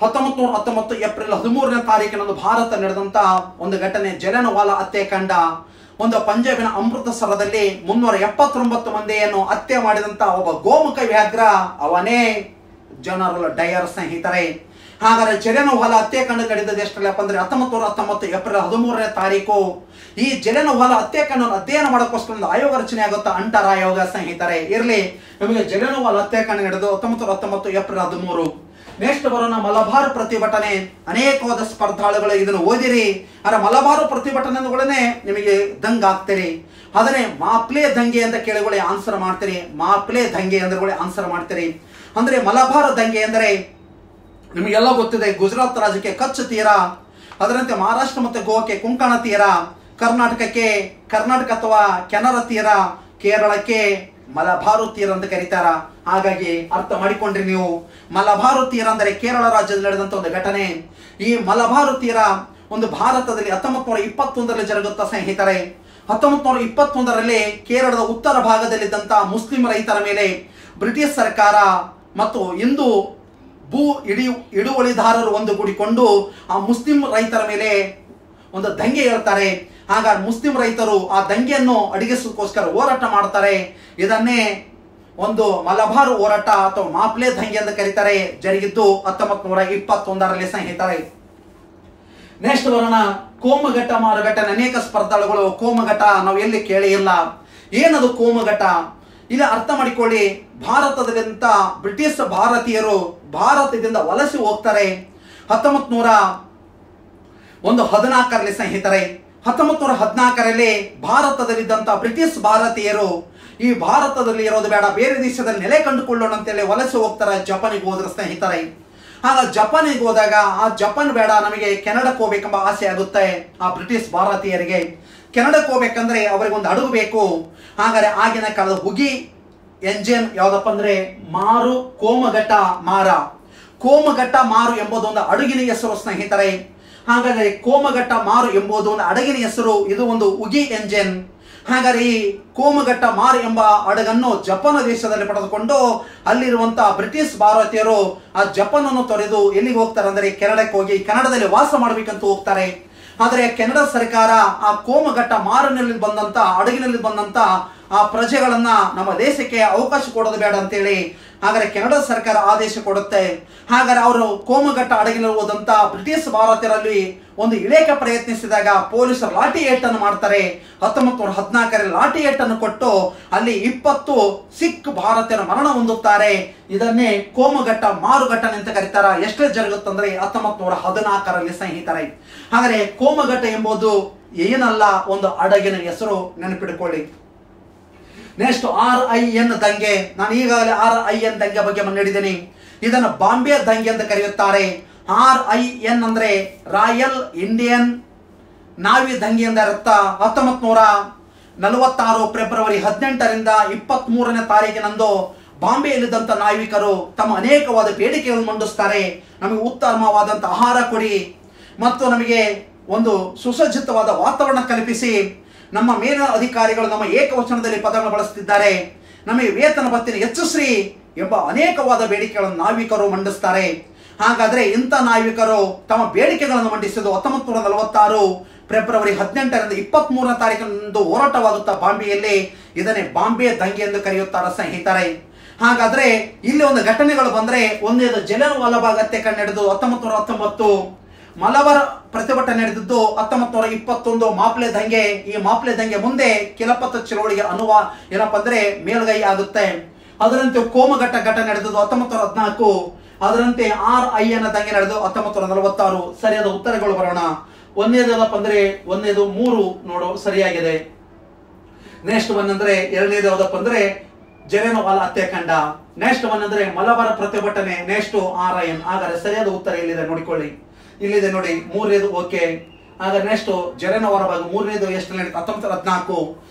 1919 ಏಪ್ರಿಲ್ 13ನೇ ತಾರೀಕಿನಂದು ಭಾರತ ನಡೆದಂತ ಒಂದು ಘಟನೆ ಜಲಿಯನ್ವಾಲಾ ಹತ್ಯಾಕಾಂಡ. ಒಂದು ಪಂಜಾಬಿನ ಅಮೃತಸರದಲ್ಲಿ 379 ಮಂದಿಯನ್ನು ಹತ್ಯೆ ಮಾಡಿದಂತ ಒಬ್ಬ ಗೋಮುಖ ವ್ಯಾಘ್ರ ಅವನೇ ಜನರಲ್ ಡಯರ್ ಸ್ನೇಹಿತರೆ. ಹಾಗಾದ್ರೆ ಜಲಿಯನ್ವಾಲಾ ಹತ್ಯಾಕಾಂಡ ನಡೆದದ್ದು ಎಷ್ಟಲ್ಲಪ್ಪ ಅಂದ್ರೆ 1919 ಏಪ್ರಿಲ್ 13ನೇ ತಾರೀಕು. ಈ ಜಲಿಯನ್ವಾಲಾ ಹತ್ಯಾಕಾಂಡ ಅಧ್ಯಯನ ಮಾಡೋಕ್ಕೋಸ್ಕರ ಒಂದು ಆಯೋಗ ರಚನೆ ಆಗುತ್ತಾ, ಅಂಟರ್ ಆಯೋಗ ಸ್ನೇಹಿತರೆ. ಇರ್ಲಿ, ನಮಗೆ ಜಲಿಯನ್ವಾಲಾ ಹತ್ಯಾಕಾಂಡ ನಡೆದು 1919 ಏಪ್ರಿಲ್ 13. ನೆಕ್ಸ್ಟ್ ಬರೋಣ ಮಲಬಾರ್ ಪ್ರತಿಭಟನೆ. ಅನೇಕವಾದ ಸ್ಪರ್ಧಾಳುಗಳು ಇದನ್ನು ಓದಿರಿ. ಆದ್ರೆ ಮಲಬಾರ್ ಪ್ರತಿಭಟನೆಗಳನ್ನೇ ನಿಮಗೆ ದಂಗೆ ಆಗ್ತೀರಿ. ಅದನ್ನೇ ಮಾಪ್ಲೆ ದಂಗೆ ಅಂತ ಕೇಳಿಕೊಳ್ಳಿ ಆನ್ಸರ್ ಮಾಡ್ತೀರಿ. ಮಾಪ್ಲೆ ದಂಗೆ ಅಂದ್ರೆ ಆನ್ಸರ್ ಮಾಡ್ತೀರಿ. ಅಂದ್ರೆ ಮಲಬಾರ್ ದಂಗೆ ಅಂದರೆ ನಿಮಗೆಲ್ಲ ಗೊತ್ತಿದೆ, ಗುಜರಾತ್ ರಾಜ್ಯಕ್ಕೆ ಕಚ್ ತೀರ, ಅದರಂತೆ ಮಹಾರಾಷ್ಟ್ರ ಮತ್ತು ಗೋವಾಕ್ಕೆ ಕೊಂಕಣ ತೀರ, ಕರ್ನಾಟಕಕ್ಕೆ ಕರ್ನಾಟಕ ಅಥವಾ ಕೆನರ ತೀರ, ಕೇರಳಕ್ಕೆ ಮಲಬಾರು ತೀರ ಅಂತ ಕರೀತಾರ. ಹಾಗಾಗಿ ಅರ್ಥ ಮಾಡಿಕೊಂಡ್ರಿ ನೀವು. ಮಲಬಾರು ತೀರ ಅಂದರೆ ಕೇರಳ ರಾಜ್ಯದಲ್ಲಿ ನಡೆದಂತ ಒಂದು ಘಟನೆ. ಈ ಮಲಬಾರು ತೀರ ಒಂದು ಭಾರತದಲ್ಲಿ 1921ರಲ್ಲಿ ಜರುಗುತ್ತಾ ಸ್ನೇಹಿತರೆ. 1921ರಲ್ಲಿ ಕೇರಳದ ಉತ್ತರ ಭಾಗದಲ್ಲಿದ್ದಂತ ಮುಸ್ಲಿಂ ರೈತರ ಮೇಲೆ ಬ್ರಿಟಿಷ್ ಸರ್ಕಾರ ಮತ್ತು ಹಿಂದೂ ಭೂ ಹಿಡುವಳಿದಾರರು ಒಂದುಗೂಡಿಕೊಂಡು ಆ ಮುಸ್ಲಿಂ ರೈತರ ಮೇಲೆ ಒಂದು ದಂಗೆ ಹೇಳ್ತಾರೆ. ಹಾಗಾಗಿ ಮುಸ್ಲಿಂ ರೈತರು ಆ ದಂಗೆಯನ್ನು ಅಡಗಿಸೋಕ್ಕೋಸ್ಕರ ಹೋರಾಟ ಮಾಡ್ತಾರೆ. ಇದನ್ನೇ ಒಂದು ಮಲಬಾರ್ ಹೋರಾಟ ಅಥವಾ ಮಾಪ್ಲೆ ದಂಗೆ ಅಂತ ಕರೀತಾರೆ. ಜರುಗಿದ್ದು 1921ರಲ್ಲಿ ಸ್ನೇಹಿತರೆ. ನೆಕ್ಸ್ಟ್ ಬರೋಣ ಕೋಮಘಟ್ಟ ಮಾರುಘಟ್ಟನೆ. ಅನೇಕ ಸ್ಪರ್ಧಾಳುಗಳು ಕೋಮಘಟ್ಟ ನಾವು ಎಲ್ಲಿ ಕೇಳಿ ಇಲ್ಲ. ಏನದು ಕೋಮಘಟ್ಟ? ಇಲ್ಲಿ ಅರ್ಥ ಮಾಡಿಕೊಳ್ಳಿ. ಭಾರತದಲ್ಲಿಂತ ಬ್ರಿಟಿಷ್ ಭಾರತೀಯರು ಭಾರತದಿಂದ ವಲಸೆ ಹೋಗ್ತಾರೆ 1914ರಲ್ಲಿ ಸ್ನೇಹಿತರೆ. 1914ರಲ್ಲಿ ಭಾರತದಲ್ಲಿದ್ದಂತ ಬ್ರಿಟಿಷ್ ಭಾರತೀಯರು ಈ ಭಾರತದಲ್ಲಿ ಇರೋದು ಬೇಡ, ಬೇರೆ ದೇಶದಲ್ಲಿ ನೆಲೆ ಕಂಡುಕೊಳ್ಳೋಣ ಅಂತೇಳಿ ವಲಸೆ ಹೋಗ್ತಾರೆ. ಜಪಾನಿಗೆ ಹೋದ್ರೆ ಸ್ನೇಹಿತರೆ. ಆಗ ಜಪಾನಿಗೆ ಹೋದಾಗ ಆ ಜಪಾನ್ ಬೇಡ, ನಮಗೆ ಕೆನಡಕ್ಕೆ ಹೋಗ್ಬೇಕೆಂಬ ಆಸೆ ಆಗುತ್ತೆ ಆ ಬ್ರಿಟಿಷ್ ಭಾರತೀಯರಿಗೆ. ಕೆನಡಕ್ಕೆ ಹೋಗ್ಬೇಕಂದ್ರೆ ಅವರಿಗೆ ಒಂದು ಹಡಗು ಬೇಕು. ಹಾಗಾದ್ರೆ ಆಗಿನ ಕಾಲದ ಹುಗಿ ಎಂಜಿನ್ ಯಾವ್ದಪ್ಪ ಅಂದ್ರೆ ಮಾರು ಕೋಮಘಟ್ಟ ಮಾರ. ಕೋಮಘಟ್ಟ ಮಾರು ಎಂಬುದು ಒಂದು ಹಡಗಿನ ಹೆಸರು ಸ್ನೇಹಿತರೆ. ಹಾಗಾದ್ರೆ ಕೋಮಘಟ್ಟ ಮಾರು ಎಂಬುದು ಒಂದು ಹಡಗಿನ ಹೆಸರು. ಇದು ಒಂದು ಉಗಿ ಎಂಜಿನ್. ಹಾಗಾದ್ರೆ ಈ ಕೋಮಘಟ್ಟ ಮಾರು ಎಂಬ ಹಡಗನ್ನು ಜಪಾನ್ ದೇಶದಲ್ಲಿ ಪಡೆದುಕೊಂಡು ಅಲ್ಲಿರುವಂತಹ ಬ್ರಿಟಿಷ್ ಭಾರತೀಯರು ಆ ಜಪಾನ್ ಅನ್ನು ತೊರೆದು ಎಲ್ಲಿಗೆ ಹೋಗ್ತಾರೆ ಅಂದ್ರೆ ಕೆನಡಕ್ಕೆ ಹೋಗಿ ಕನ್ನಡದಲ್ಲಿ ವಾಸ ಮಾಡ್ಬೇಕಂತ ಹೋಗ್ತಾರೆ. ಆದರೆ ಕೆನಡಾ ಸರ್ಕಾರ ಆ ಕೋಮಘಟ್ಟ ಮಾರಿನಲ್ಲಿ ಬಂದಂತ ಹಡಗಿನಲ್ಲಿ ಬಂದಂತ ಆ ಪ್ರಜೆಗಳನ್ನ ನಮ್ಮ ದೇಶಕ್ಕೆ ಅವಕಾಶ ಕೊಡೋದು ಬೇಡ ಅಂತೇಳಿ ಹಾಗಾದ್ರೆ ಕೆನಡಾ ಸರ್ಕಾರ ಆದೇಶ ಕೊಡುತ್ತೆ. ಹಾಗಾದ್ರೆ ಅವರು ಕೋಮಘಟ್ಟ ಅಡಗಿರುವುದಂತ ಬ್ರಿಟಿಷ್ ಭಾರತೀಯರಲ್ಲಿ ಒಂದು ಇಳಿಯಕ್ಕೆ ಪ್ರಯತ್ನಿಸಿದಾಗ ಪೊಲೀಸರು ಲಾಠಿ ಏಟನ್ನು ಮಾಡ್ತಾರೆ. 1914ರಲ್ಲಿ ಲಾಠಿ ಏಟನ್ನು ಕೊಟ್ಟು ಅಲ್ಲಿ 20 ಸಿಖ್ ಭಾರತೀಯರ ಮರಣ ಹೊಂದುತ್ತಾರೆ. ಇದನ್ನೇ ಕೋಮಘಟ್ಟ ಮಾರುಘಟ್ಟನೆ ಅಂತ ಕರೀತಾರ. ಎಷ್ಟೇ ಜರುಗುತ್ತಂದ್ರೆ 1914ರಲ್ಲಿ ಸ್ನೇಹಿತರೆ. ಹಾಗಾದ್ರೆ ಕೋಮಘಟ್ಟ ಎಂಬುದು ಏನಲ್ಲ, ಒಂದು ಹಡಗಿನ ಹೆಸರು, ನೆನಪಿಟ್ಕೊಳ್ಳಿ. ನೆಕ್ಸ್ಟ್ RIN ದಂಗೆ. ನಾನು ಈಗಾಗಲೇ RIN ದಂಗೆ ಬಗ್ಗೆ ಹೇಳಿದ್ದೀನಿ. ಇದನ್ನು ಬಾಂಬೆ ದಂಗೆ ಅಂತ ಕರೆಯುತ್ತಾರೆ. RIN ಅಂದ್ರೆ ರಾಯಲ್ ಇಂಡಿಯನ್ ನಾವಿ ದಂಗೆ ಎಂದ ಅರ್ಥ. 1946 ಫೆಬ್ರವರಿ 18ರಿಂದ 23ನೇ ತಾರೀಕಿನಂದು ಬಾಂಬೆಯಲ್ಲಿದ್ದಂಥ ನಾವಿಕರು ತಮ್ಮ ಅನೇಕವಾದ ಬೇಡಿಕೆಗಳನ್ನು ಮಂಡಿಸ್ತಾರೆ. ನಮಗೆ ಉತ್ತಮವಾದಂಥ ಆಹಾರ ಕೊಡಿ ಮತ್ತು ನಮಗೆ ಒಂದು ಸುಸಜ್ಜಿತವಾದ ವಾತಾವರಣ ಕಲ್ಪಿಸಿ. ನಮ್ಮ ಮೇಲಿನ ಅಧಿಕಾರಿಗಳು ನಮ್ಮ ಏಕವಚನದಲ್ಲಿ ಪದಗಳನ್ನು ಬಳಸುತ್ತಿದ್ದಾರೆ. ನಮಗೆ ವೇತನ ಭತ್ಯೆ ಹೆಚ್ಚಿಸ್ರಿ ಎಂಬ ಅನೇಕವಾದ ಬೇಡಿಕೆಗಳನ್ನು ನಾವಿಕರು ಮಂಡಿಸ್ತಾರೆ. ಹಾಗಾದ್ರೆ ಇಂಥ ನಾವಿಕರು ತಮ್ಮ ಬೇಡಿಕೆಗಳನ್ನು ಮಂಡಿಸಿದ್ದು 1946 ಫೆಬ್ರವರಿ 18ರಿಂದ 23ನೇ ತಾರೀಕಿನಂದು ಹೋರಾಟವಾಗುತ್ತಾ ಬಾಂಬೆಯಲ್ಲಿ. ಇದನ್ನೇ ಬಾಂಬೆ ದಂಗೆ ಎಂದು ಕರೆಯುತ್ತಾರೆ ಸ್ನೇಹಿತರೆ. ಹಾಗಾದ್ರೆ ಇಲ್ಲಿ ಒಂದು ಘಟನೆಗಳು ಬಂದ್ರೆ, ಒಂದೇದು ಜಲಿಯನ್ ವಾಲಾಬಾಗ್ ಹತ್ಯಾಕಾಂಡ ನಡೆದು 1919, ಮಲಬಾರ್ ಪ್ರತಿಭಟನೆ ನಡೆದಿದ್ದು 1921 ಮಾಪ್ಲೆ ದಂಗೆ. ಈ ಮಾಪ್ಲೆ ದಂಗೆ ಮುಂದೆ ಖಿಲಾಫತ್ ಚಳವಳಿಗೆ ಏನಪ್ಪಾ ಅಂದ್ರೆ ಮೇಲ್ಗೈ ಆಗುತ್ತೆ. ಅದರಂತೆ ಕೋಮಘಟ್ಟ ಘಟನೆ ನಡೆದದ್ದು 1914. ಅದರಂತೆ RIN ದಂಗೆ ನಡೆದು 1946. ಸರಿಯಾದ ಉತ್ತರಗಳು ಬರೋಣ. ಒಂದೇದಪ್ಪ ಅಂದ್ರೆ ಒಂದೇದು 3 ನೋಡು ಸರಿಯಾಗಿದೆ. ನೆಕ್ಸ್ಟ್ ಒನ್ ಅಂದ್ರೆ ಎರಡನೇದು ಯಾವ್ದಪ್ಪ ಅಂದ್ರೆ ಜಲಿಯನ್ ವಾಲಾ ಹತ್ಯಾಕಾಂಡ. ನೆಕ್ಸ್ಟ್ ಒನ್ ಅಂದ್ರೆ ಮಲಬಾರ್ ಪ್ರತಿಭಟನೆ. Next RIN. ಹಾಗಾದ್ರೆ ಸರಿಯಾದ ಉತ್ತರ ಇಲ್ಲಿದೆ ನೋಡಿಕೊಳ್ಳಿ, ಇಲ್ಲಿದೆ ನೋಡಿ. 3ನೇದು ಓಕೆ. ಹಾಗಾದ್ರೆ ನೆಕ್ಸ್ಟ್ ಜಲಿಯನ್ ವಾಲಾಬಾಗ್ 3ನೇದು ಎಷ್ಟು ನಡೆಯುತ್ತೆ? 1914.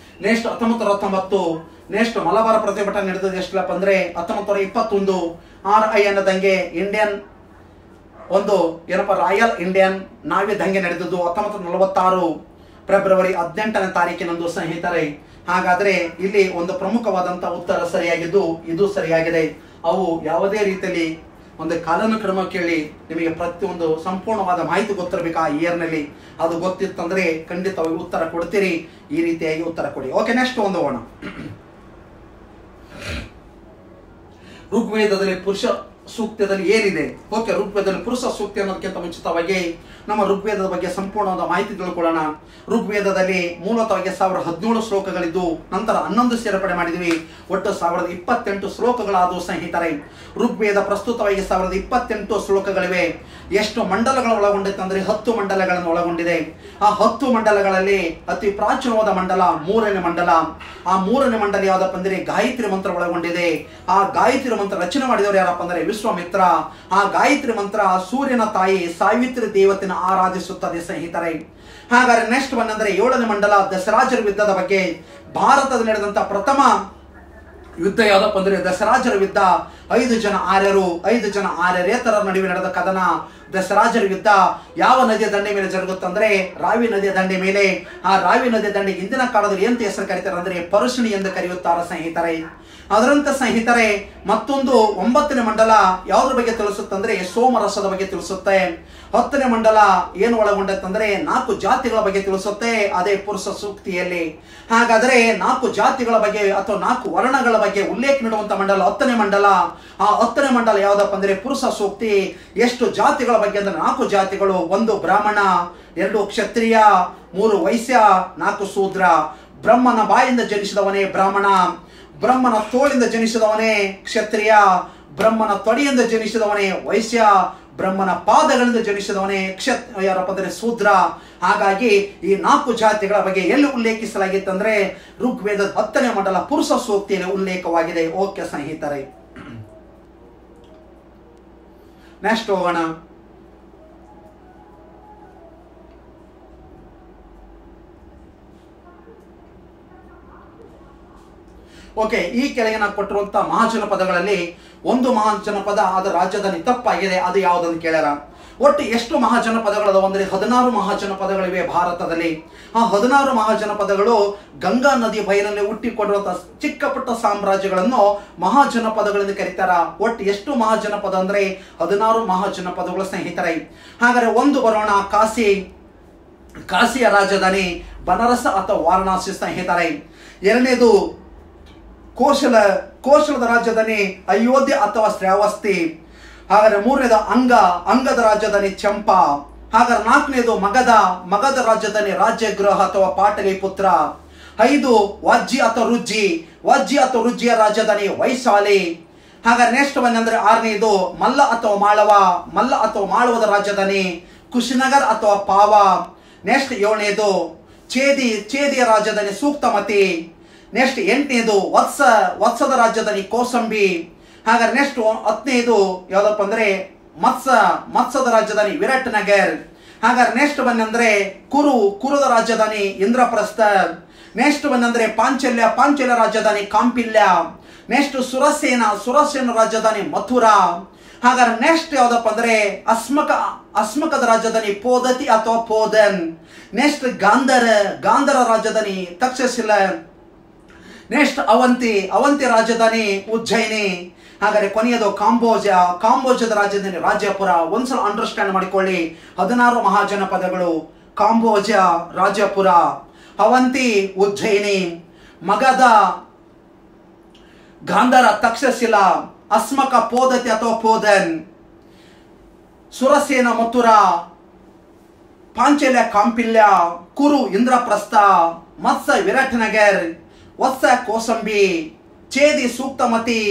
ನೆಕ್ಸ್ಟ್ 1919. ನೆಕ್ಸ್ಟ್ ಮಲಬಾರ್ ಪ್ರತಿಭಟನೆ ನಡೆದದ್ದು ಎಷ್ಟಪ್ಪ ಅಂದ್ರೆ 1921. RIN ದಂಗೆ ಇಂಡಿಯನ್ ಒಂದು ಏನಪ್ಪ ರಾಯಲ್ ಇಂಡಿಯನ್ ನಾವಿ ದಂಗೆ ನಡೆದದ್ದು 1946 ಫೆಬ್ರವರಿ 18ನೇ ತಾರೀಕಿನಂದು ಸ್ನೇಹಿತರೆ. ಹಾಗಾದ್ರೆ ಇಲ್ಲಿ ಒಂದು ಪ್ರಮುಖವಾದಂತ ಉತ್ತರ ಸರಿಯಾಗಿದ್ದು ಇದು ಸರಿಯಾಗಿದೆ. ಅವು ಯಾವುದೇ ರೀತಿಯಲ್ಲಿ ಒಂದು ಕಾಲಾನುಕ್ರಮ ಕೇಳಿ ನಿಮಗೆ ಪ್ರತಿಯೊಂದು ಸಂಪೂರ್ಣವಾದ ಮಾಹಿತಿ ಗೊತ್ತಿರಬೇಕು. ಆ ಇಯರ್ನಲ್ಲಿ ಅದು ಗೊತ್ತಿತ್ತಂದ್ರೆ ಖಂಡಿತವಾಗಿ ಉತ್ತರ ಕೊಡ್ತೀರಿ. ಈ ರೀತಿಯಾಗಿ ಉತ್ತರ ಕೊಡಿ. ಓಕೆ, ನೆಕ್ಸ್ಟ್ ಒಂದು ಹೋಗೋಣ. ಋಗ್ವೇದದಲ್ಲಿ ಪುರುಷ ಸೂಕ್ತದಲ್ಲಿ ಏನಿದೆ? ಓಕೆ, ಋಗ್ವೇದದಲ್ಲಿ ಪುರುಷ ಸೂಕ್ತ ಅನ್ನೋದಕ್ಕಿಂತ ಮುಂಚಿತವಾಗಿ ನಮ್ಮ ಋಗ್ವೇದದ ಬಗ್ಗೆ ಸಂಪೂರ್ಣವಾದ ಮಾಹಿತಿ ತಿಳ್ಕೊಳ್ಳೋಣ. ಋಗ್ವೇದದಲ್ಲಿ ಮೂಲತಃವಾಗಿ 1017 ಶ್ಲೋಕಗಳಿದ್ದು ನಂತರ 11 ಸೇರ್ಪಡೆ ಮಾಡಿದ್ವಿ. ಒಟ್ಟು 1028 ಶ್ಲೋಕಗಳಾದವು ಸ್ನೇಹಿತರೆ. ಋಗ್ವೇದ ಪ್ರಸ್ತುತವಾಗಿ 1028 ಶ್ಲೋಕಗಳಿವೆ. ಎಷ್ಟು ಮಂಡಲಗಳು ಒಳಗೊಂಡಿತ್ತು ಅಂದ್ರೆ 10 ಮಂಡಲಗಳನ್ನು ಒಳಗೊಂಡಿದೆ. ಆ 10 ಮಂಡಲಗಳಲ್ಲಿ ಅತಿ ಪ್ರಾಚೀನವಾದ ಮಂಡಲ 3ನೇ ಮಂಡಲ. ಆ 3ನೇ ಮಂಡಲ ಯಾವ್ದಪ್ಪ ಅಂದ್ರೆ ಗಾಯತ್ರಿ ಮಂತ್ರ ಒಳಗೊಂಡಿದೆ. ಆ ಗಾಯತ್ರಿ ಮಂತ್ರ ರಚನೆ ಮಾಡಿದವರು ಯಾರಪ್ಪ ಅಂದ್ರೆ ವಿಶ್ವಾಮಿತ್ರ. ಆ ಗಾಯತ್ರಿ ಮಂತ್ರ ಸೂರ್ಯನ ತಾಯಿ ಸಾವಿತ್ರಿ ದೇವತೆನ ಆರಾಧಿಸುತ್ತದೆ ಸ್ನೇಹಿತರೆ. ಹಾಗಾದ್ರೆ ನೆಕ್ಸ್ಟ್ ಒನ್ ಅಂದ್ರೆ 7ನೇ ಮಂಡಲ ದಶರಾಜರ ಯುದ್ಧದ ಬಗ್ಗೆ. ಭಾರತದಲ್ಲಿ ನಡೆದಂತ ಪ್ರಥಮ ಯುದ್ಧ ಯಾವ್ದಪ್ಪ ಅಂದ್ರೆ ದಶರಾಜರ ಯುದ್ಧ. 5 ಜನ ಆರ್ಯರು 5 ಜನ ಆರ್ಯರೇತರ ನಡುವೆ ನಡೆದ ಕದನ ದಶರಾಜರ ಯುದ್ಧ. ಯಾವ ನದಿಯ ದಂಡೆ ಮೇಲೆ ಜರುಗುತ್ತಂದ್ರೆ ರಾವಿ ನದಿಯ ದಂಡೆ ಮೇಲೆ. ಆ ರಾವಿ ನದಿಯ ದಂಡೆಗೆ ಇಂದಿನ ಕಾಲದಲ್ಲಿ ಎಂತ ಹೆಸರು ಕರೀತಾರೆ ಅಂದ್ರೆ ಪರುಷಿಣಿ ಎಂದು ಕರೆಯುತ್ತಾರೆ ಸ್ನೇಹಿತರೆ. ಅದರಂತೆ ಸ್ನೇಹಿತರೆ ಮತ್ತೊಂದು 9ನೇ ಮಂಡಲ ಯಾವುದ್ರ ಬಗ್ಗೆ ತಿಳಿಸುತ್ತಂದ್ರೆ ಸೋಮರಸದ ಬಗ್ಗೆ ತಿಳಿಸುತ್ತೆ. 10ನೇ ಮಂಡಲ ಏನು ಒಳಗೊಂಡಂದ್ರೆ 4 ಜಾತಿಗಳ ಬಗ್ಗೆ ತಿಳಿಸುತ್ತೆ, ಅದೇ ಪುರುಷ ಸೂಕ್ತಿಯಲ್ಲಿ. ಹಾಗಾದ್ರೆ 4 ಜಾತಿಗಳ ಬಗ್ಗೆ ಅಥವಾ 4 ವರ್ಣಗಳ ಬಗ್ಗೆ ಉಲ್ಲೇಖ ನೀಡುವಂತ ಮಂಡಲ 10ನೇ ಮಂಡಲ. ಆ 10ನೇ ಮಂಡಲ ಯಾವ್ದಪ್ಪ ಅಂದ್ರೆ ಪುರುಷ ಸೂಕ್ತಿ. ಎಷ್ಟು ಜಾತಿಗಳ ಬಗ್ಗೆ ಅಂದ್ರೆ 4 ಜಾತಿಗಳು. 1 ಬ್ರಾಹ್ಮಣ, 2 ಕ್ಷತ್ರಿಯ, 3 ವೈಶ್ಯ, 4 ಶೂದ್ರ. ಬ್ರಹ್ಮನ ಬಾಯಿಂದ ಜನಿಸಿದವನೇ ಬ್ರಾಹ್ಮಣ, ಬ್ರಹ್ಮನ ತೋಳಿಂದ ಜನಿಸಿದವನೇ ಕ್ಷತ್ರಿಯ, ಬ್ರಹ್ಮನ ತೊಡೆಯಿಂದ ಜನಿಸಿದವನೇ ವೈಶ್ಯ, ಬ್ರಹ್ಮನ ಪಾದಗಳಿಂದ ಜನಿಸಿದವನೇ ಯಾರಪ್ಪ ಅಂದ್ರೆ ಶೂದ್ರ. ಹಾಗಾಗಿ ಈ 4 ಜಾತಿಗಳ ಬಗ್ಗೆ ಎಲ್ಲಿ ಉಲ್ಲೇಖಿಸಲಾಗಿತ್ತಂದ್ರೆ ಋಗ್ವೇದದ 10ನೇ ಮಂಡಲ ಪುರುಷ ಸೂಕ್ತಿಯಲ್ಲಿ ಉಲ್ಲೇಖವಾಗಿದೆ. ಓಕೆ ಸ್ನೇಹಿತರೆ, ನೆಕ್ಸ್ಟ್ ಹೋಗೋಣ. ಓಕೆ, ಈ ಕೆಳಗೆ ನಾವು ಕೊಟ್ಟಿರುವಂತಹ ಮಹಾಜನಪದಗಳಲ್ಲಿ ಒಂದು ಮಹಾಜನಪದ ಅದರ ರಾಜ್ಯದಲ್ಲಿ ತಪ್ಪಾಗಿದೆ. ಅದು ಯಾವುದಂತ ಕೇಳ್ಯಾರ. ಒಟ್ಟು ಎಷ್ಟು ಮಹಾಜನಪದಗಳು ಅಂದ್ರೆ 16 ಮಹಾಜನಪದಗಳಿವೆ ಭಾರತದಲ್ಲಿ. ಆ 16 ಮಹಾಜನಪದಗಳು ಗಂಗಾ ನದಿ ಬಯಲಿನಲ್ಲಿ ಹುಟ್ಟಿಕೊಂಡಿರುವಂತಹ ಚಿಕ್ಕ ಪುಟ್ಟ ಸಾಮ್ರಾಜ್ಯಗಳನ್ನು ಮಹಾಜನಪದಗಳೆಂದು ಕರೀತಾರ. ಒಟ್ಟು ಎಷ್ಟು ಮಹಾಜನಪದ ಅಂದ್ರೆ 16 ಮಹಾಜನಪದಗಳು ಸ್ನೇಹಿತರೆ. ಹಾಗಾದ್ರೆ ಒಂದು ಬರೋಣ. ಕಾಶಿಯ ರಾಜಧಾನಿ ಬನಾರಸ್ ಅಥವಾ ವಾರಣಾಸಿ ಸ್ನೇಹಿತರೆ. ಎರಡನೇದು ಕೋಶಲದ ರಾಜಧಾನಿ ಅಯೋಧ್ಯೆ ಅಥವಾ ಶ್ರಾವಸ್ತಿ. ಹಾಗಾದ್ರೆ ಮೂರನೇದು ಅಂಗದ ರಾಜಧಾನಿ ಚಂಪಾ. ಹಾಗಾದ್ರೆ ನಾಲ್ಕನೇದು ಮಗದ ರಾಜಧಾನಿ ರಾಜ್ಯಗೃಹ ಅಥವಾ ಪಾಟಲಿಪುತ್ರ. 5 ವಜ್ಜಿ ಅಥವಾ ರುಜ್ಜಿಯ ರಾಜಧಾನಿ ವೈಶಾಲಿ. ಹಾಗಾದ್ರೆ ನೆಕ್ಸ್ಟ್ ಬಂದ್ರೆ 6ನೇದು ಮಲ್ಲ ಅಥವಾ ಮಾಳವದ ರಾಜಧಾನಿ ಕುಶಿನಗರ್ ಅಥವಾ ಪಾವ. ನೆಕ್ಸ್ಟ್ 7ನೇದು ಚೇದಿಯ ರಾಜಧಾನಿ ಸೂಕ್ತಮತಿ. ನೆಕ್ಸ್ಟ್ 8ನೇದು ವತ್ಸದ ರಾಜಧಾನಿ ಕೋಸಂಬಿ. ಹಾಗಾದ್ರೆ ನೆಕ್ಸ್ಟ್ 10ನೇದು ಯಾವ್ದಪ್ಪ ಅಂದ್ರೆ ಮತ್ಸದ ರಾಜಧಾನಿ ವಿರಾಟ್ ನಗರ್. ಹಾಗಾದ್ರೆ ನೆಕ್ಸ್ಟ್ ಬಂದ್ರೆ ಕುರುದ ರಾಜಧಾನಿ ಇಂದ್ರಪ್ರಸ್ಥ. ನೆಕ್ಸ್ಟ್ ಬಂದ್ರೆ ಪಾಂಚಲ್ಯ ರಾಜಧಾನಿ ಕಾಂಪಿಲ್ಯ. ನೆಕ್ಸ್ಟ್ ಸುರಸೇನ ರಾಜಧಾನಿ ಮಥುರಾ. ಹಾಗಾದ್ರೆ ನೆಕ್ಸ್ಟ್ ಯಾವ್ದಪ್ಪ ಅಂದ್ರೆ ಅಸ್ಮಕದ ರಾಜಧಾನಿ ಪೋದತಿ ಅಥವಾ ಪೋದನ್. ನೆಕ್ಸ್ಟ್ ಗಾಂಧರ ರಾಜಧಾನಿ ತಕ್ಷಶಿಲ. ನೆಕ್ಸ್ಟ್ ಅವಂತಿ ರಾಜಧಾನಿ ಉಜ್ಜಯಿನಿ. ಹಾಗಾದ್ರೆ ಕೊನೆಯದು ಕಾಂಬೋಜದ ರಾಜಧಾನಿ ರಾಜಪುರ. ಒಂದ್ಸಲ ಅಂಡರ್ಸ್ಟ್ಯಾಂಡ್ ಮಾಡಿಕೊಳ್ಳಿ, 16 ಮಹಾಜನಪದಗಳು: ಕಾಂಬೋಜ, ರಾಜಪುರ, ಅವಂತಿ, ಉಜ್ಜಯಿನಿ, ಮಗಧ, ಗಾಂಧಾರ, ತಕ್ಷಶಿಲ, ಅಸ್ಮಕ, ಪೋದತಿ ಅಥವಾ ಪೋದನ್, ಸುರಸೇನ, ಮಥುರಾ, ಪಾಂಚಲ್ಯ, ಕಾಂಪಿಲ್ಯ, ಕುರು, ಇಂದ್ರಪ್ರಸ್ಥ, ಮತ್ಸ, ವಿರಾಟ್ ನಗರ್, ವತ್ಸ, ಕೋಸಂಬಿ, ಚೇದಿ, ಸೂಕ್ತಮತಿ,